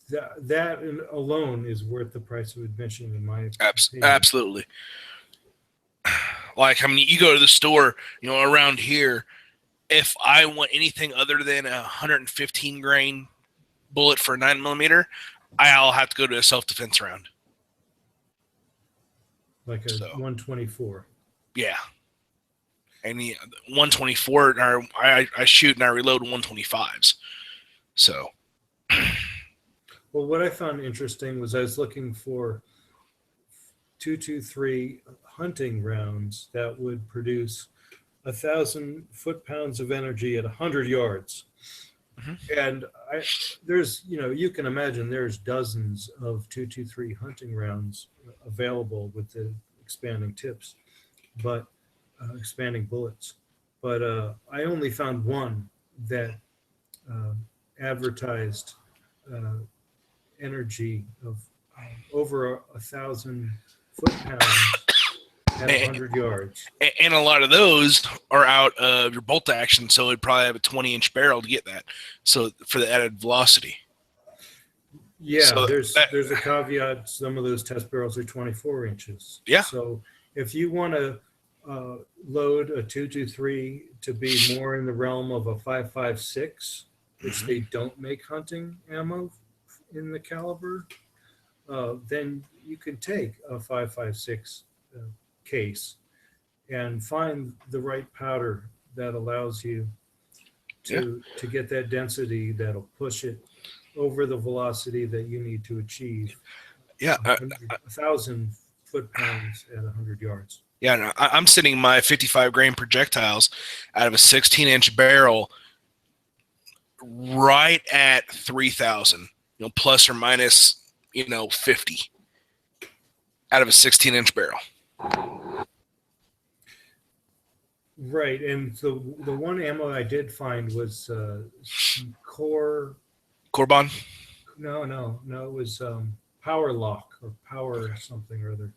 S1: that alone is worth the price of admission, in my opinion.
S11: Absolutely. Like, I mean, you go to the store, around here, if I want anything other than a 115 grain bullet for a 9mm, I'll have to go to a self-defense round.
S1: Like a 124.
S11: Yeah. And the 124, I shoot and I reload 125s. So.
S1: Well, what I found interesting was I was looking for 223 hunting rounds that would produce 1,000 foot-pounds of energy at 100 yards. And there's, you can imagine there's dozens of 223 hunting rounds available with the expanding tips, but expanding bullets. But I only found one that advertised energy of over 1,000 foot-pounds at 100 yards.
S11: And a lot of those are out of your bolt action, so it'd probably have a 20-inch barrel to get that. So for the added velocity.
S1: Yeah,
S11: So
S1: there's a caveat. Some of those test barrels are 24 inches.
S11: Yeah.
S1: So if you want to load a 223 to be more in the realm of a 5.56, which they don't make hunting ammo in the caliber, then you can take a 5.56 case and find the right powder that allows you to get that density that'll push it over the velocity that you need to achieve.
S11: Yeah,
S1: 1,000 foot-pounds at 100 yards.
S11: Yeah, no, I'm sending my 55 grain projectiles out of a 16-inch barrel right at 3,000, plus or minus, 50 out of a 16-inch barrel.
S1: Right, and the one ammo I did find was
S11: Corbon?
S1: No, it was Power Lock or Power something or other,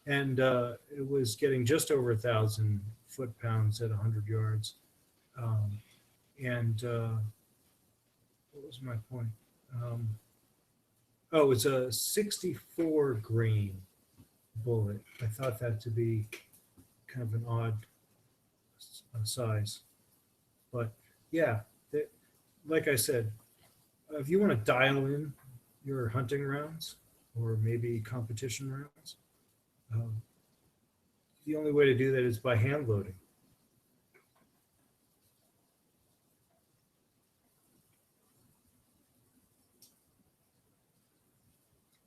S1: and it was getting just over 1,000 foot-pounds at 100 yards. And what was my point? Oh, it's a 64 grain bullet. I thought that to be kind of an odd size, but yeah, like I said, if you want to dial in your hunting rounds or maybe competition rounds, the only way to do that is by hand loading.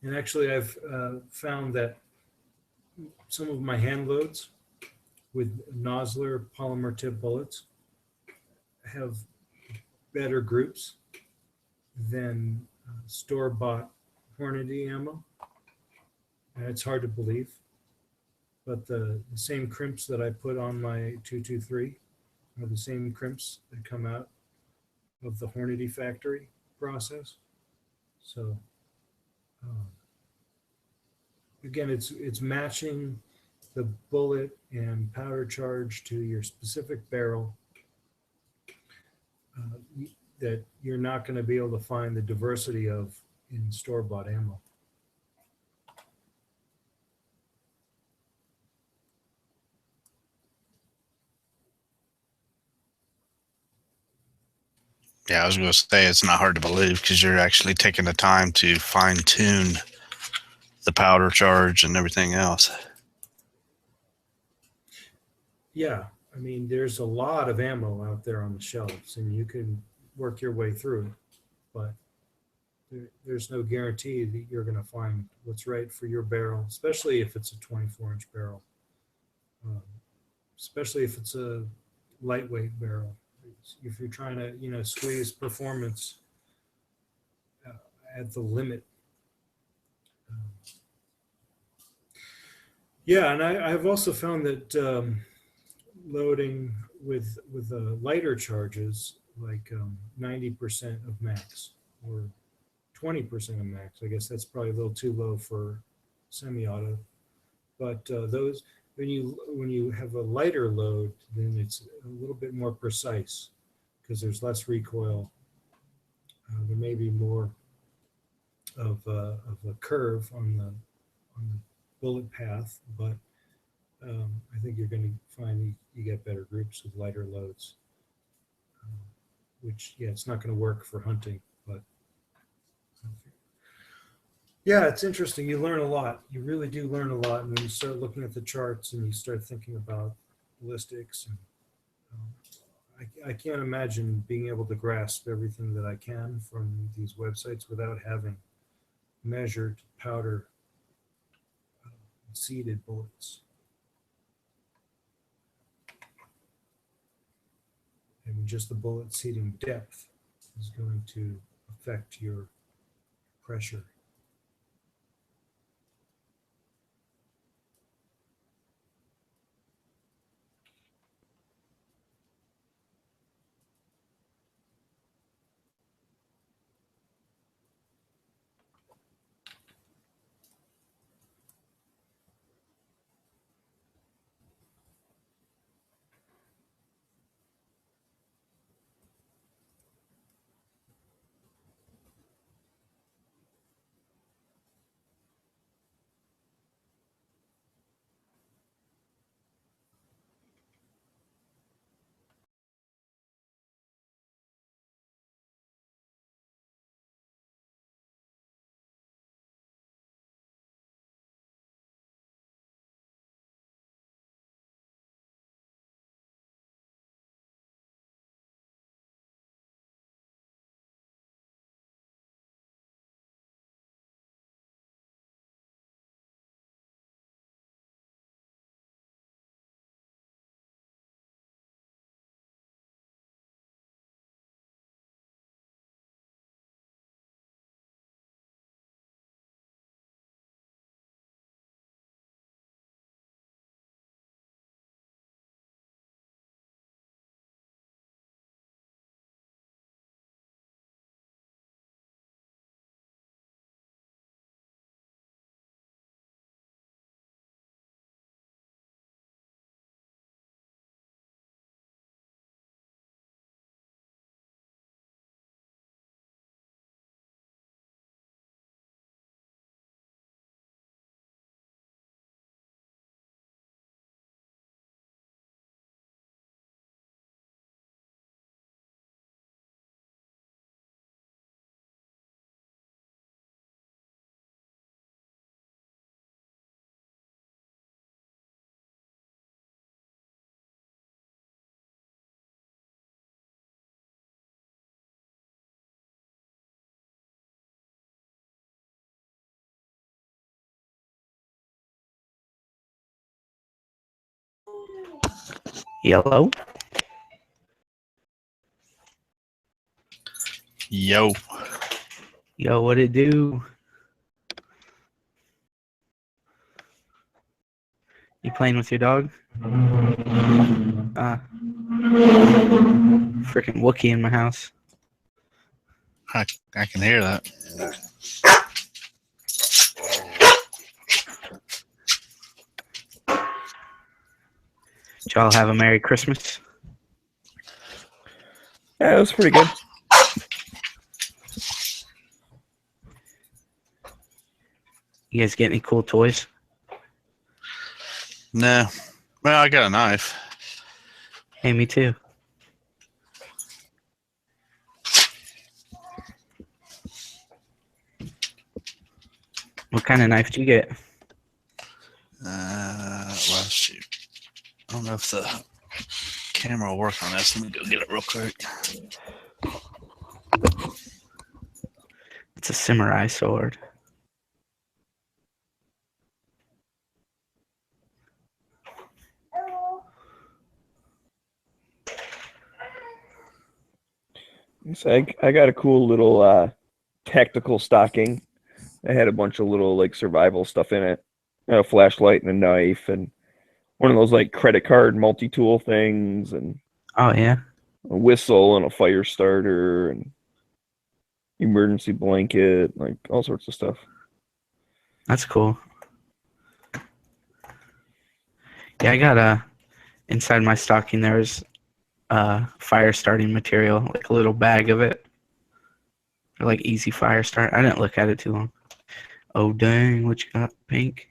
S1: And actually, I've found that some of my hand loads with Nosler polymer tip bullets have better groups than store-bought Hornady ammo. And it's hard to believe, but the same crimps that I put on my 223 are the same crimps that come out of the Hornady factory process. So again, it's matching the bullet and powder charge to your specific barrel that you're not going to be able to find the diversity of in store-bought ammo.
S12: Yeah, I was going to say it's not hard to believe because you're actually taking the time to fine tune the powder charge and everything else.
S1: Yeah, I mean, there's a lot of ammo out there on the shelves, and you can work your way through it, but there's no guarantee that you're going to find what's right for your barrel, especially if it's a 24-inch barrel, especially if it's a lightweight barrel. If you're trying to, squeeze performance at the limit. Yeah, and I've also found that loading with lighter charges, like 90% of max or 20% of max, I guess that's probably a little too low for semi-auto. But those, when you have a lighter load, then it's a little bit more precise because there's less recoil. There may be more of a curve on the bullet path, but I think you're going to find you get better groups with lighter loads, which, yeah, it's not going to work for hunting, but yeah, it's interesting. You learn a lot. You really do learn a lot when you start looking at the charts and you start thinking about ballistics. And I can't imagine being able to grasp everything that I can from these websites without having measured powder seeded bullets. And just the bullet seeding depth is going to affect your pressure.
S13: Yellow.
S12: Yo.
S13: Yo, what it do? You playing with your dog? Freaking Wookie in my house.
S12: I can hear that.
S13: Did y'all have a Merry Christmas?
S8: Yeah, it was pretty good.
S13: You guys get any cool toys?
S12: No. Well, I got a knife.
S13: Hey, me too. What kind of knife did you get?
S12: Well, shoot. I don't know if the camera will work on this. Let me go get it real quick.
S13: It's a samurai sword.
S8: So I got a cool little tactical stocking. It had a bunch of little like survival stuff in it. A flashlight and a knife and one of those like credit card multi-tool things and
S13: Oh yeah.
S8: a whistle and a fire starter and emergency blanket, like all sorts of stuff.
S13: That's cool. Yeah, I got inside my stocking there's fire starting material, like a little bag of it. Or like easy fire start. I didn't look at it too long. Oh dang, what you got, Pink?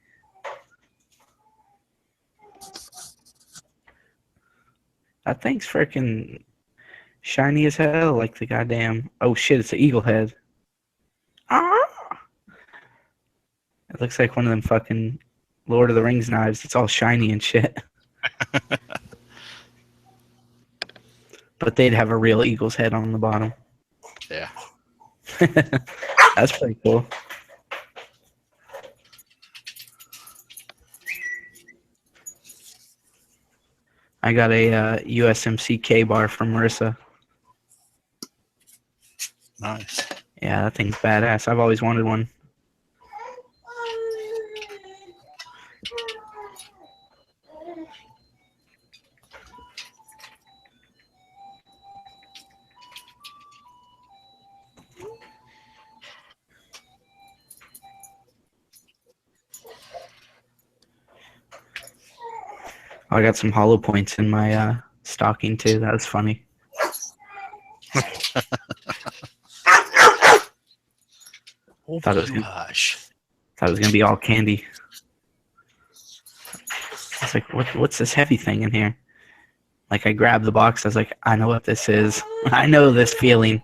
S13: That thing's freaking shiny as hell, like the goddamn. Oh shit, it's an eagle head. Ah! It looks like one of them fucking Lord of the Rings knives. It's all shiny and shit. But they'd have a real eagle's head on the bottom.
S12: Yeah.
S13: That's pretty cool. I got a USMC K bar from Marissa.
S12: Nice.
S13: Yeah, that thing's badass. I've always wanted one. Oh, I got some hollow points in my stocking too. That was funny.
S12: Oh,
S13: Thought it was gonna be all candy. I was like, what's this heavy thing in here? Like I grabbed the box, I was like, I know what this is. I know this feeling.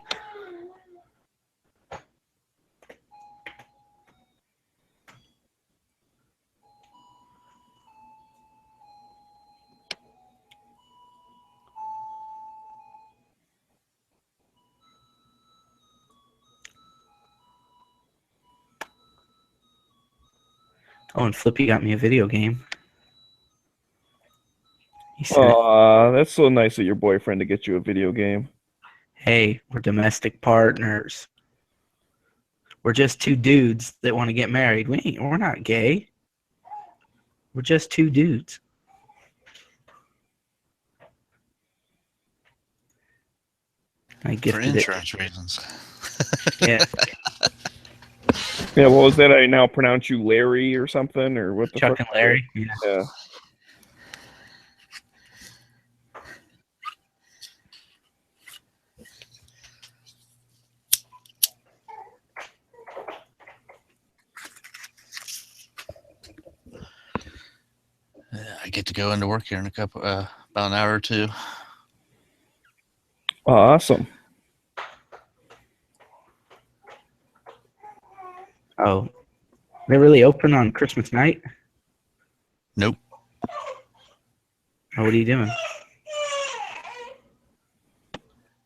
S13: Oh, and Flippy got me a video game. He said,
S8: Aw, that's so nice of your boyfriend to get you a video game.
S13: hey, we're domestic partners. We're just two dudes that want to get married. We're not gay. We're just two dudes. I
S12: For
S13: gifted it.
S12: insurance reasons.
S13: Yeah,
S8: Yeah, what was that? I now pronounce you Larry or something, or what the
S13: Chuck
S8: fuck?
S13: and Larry.
S8: Yeah.
S12: I get to go into work here in about an hour or two.
S8: Awesome.
S13: Oh, they're really open on Christmas night?
S12: Nope.
S13: Oh, what are you doing?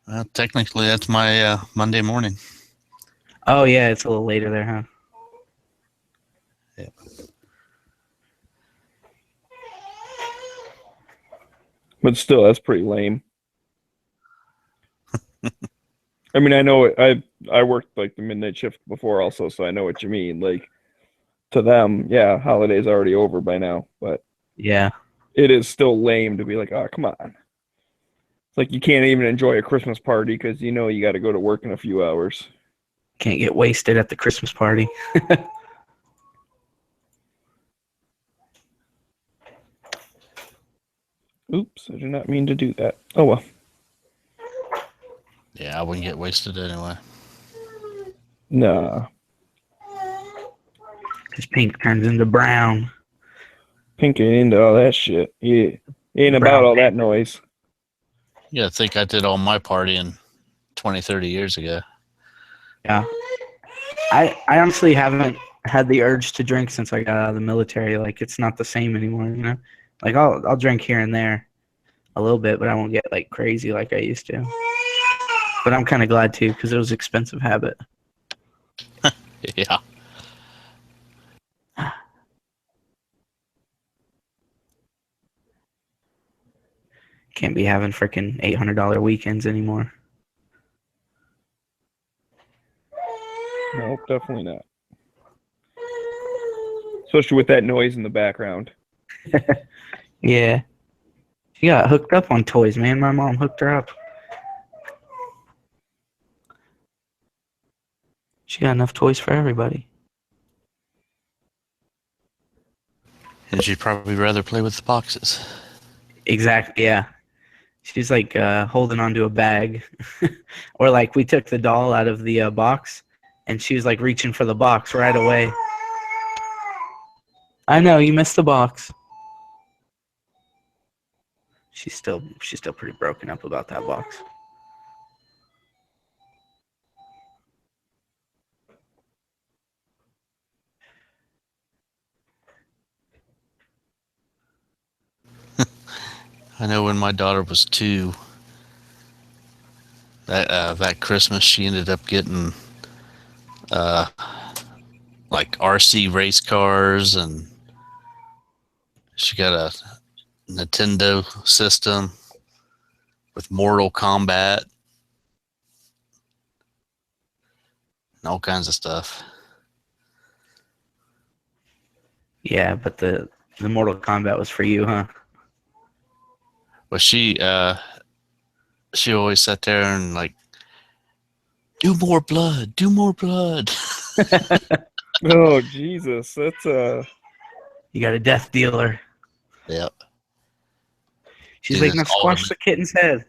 S12: Well, technically, that's my Monday morning.
S13: Oh, yeah, it's a little later there, huh?
S12: Yeah.
S8: But still, that's pretty lame. I mean, I know I worked like the midnight shift before also, so I know what you mean. Like to them, yeah, holiday's already over by now, but
S13: Yeah.
S8: it is still lame to be like, oh, come on. It's like you can't even enjoy a Christmas party because you know you got to go to work in a few hours.
S13: Can't get wasted at the Christmas party.
S8: Oops, I did not mean to do that. Oh well.
S12: Yeah, I wouldn't get wasted anyway.
S8: Nah.
S13: Because pink turns into brown.
S8: Pink ain't into all that shit. Yeah. Ain't about
S13: Brown
S8: all that noise.
S12: You gotta think I did all my partying 20, 30 years ago.
S13: Yeah. I honestly haven't had the urge to drink since I got out of the military. Like, it's not the same anymore, you know? Like, I'll drink here and there a little bit, but I won't get, like, crazy like I used to. But I'm kind of glad, too, because it was an expensive habit.
S12: Yeah.
S13: Can't be having freaking $800 weekends anymore.
S8: Nope, definitely not. Especially with that noise in the background.
S13: Yeah. She got hooked up on toys, man. My mom hooked her up. She got enough toys for everybody.
S12: And she'd probably rather play with the boxes.
S13: Exactly, yeah. She's like holding onto a bag. Or like we took the doll out of the box and she was like reaching for the box right away. I know, you missed the box. She's still pretty broken up about that box.
S12: I know when my daughter was 2, that Christmas she ended up getting like RC race cars, and she got Nintendo system with Mortal Kombat and all kinds of stuff.
S13: Yeah, but the Mortal Kombat was for you, huh?
S12: But she always sat there and like, do more blood, do more blood.
S8: Oh Jesus, that's
S13: You got a death dealer.
S12: Yep.
S13: She's
S12: Dude,
S13: like, now
S12: it's
S13: squash the kitten's head.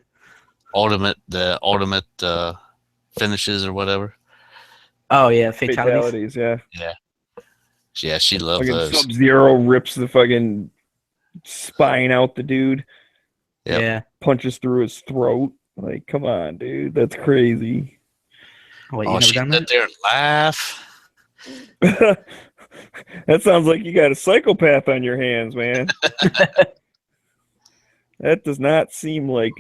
S12: The ultimate finishes or whatever.
S13: Oh yeah, fatalities.
S8: fatalities. Yeah.
S12: Yeah. Yeah, she loved
S8: Fucking
S12: those.
S8: Sub-Zero rips the fucking spine out the dude.
S12: Yep.
S13: Yeah.
S8: Punches through his throat. Like, come on, dude, that's crazy.
S13: Wait, you
S12: Oh,
S13: never
S12: she
S13: done
S12: sat there and laugh.
S8: That sounds like you got a psychopath on your hands, man. That does not seem like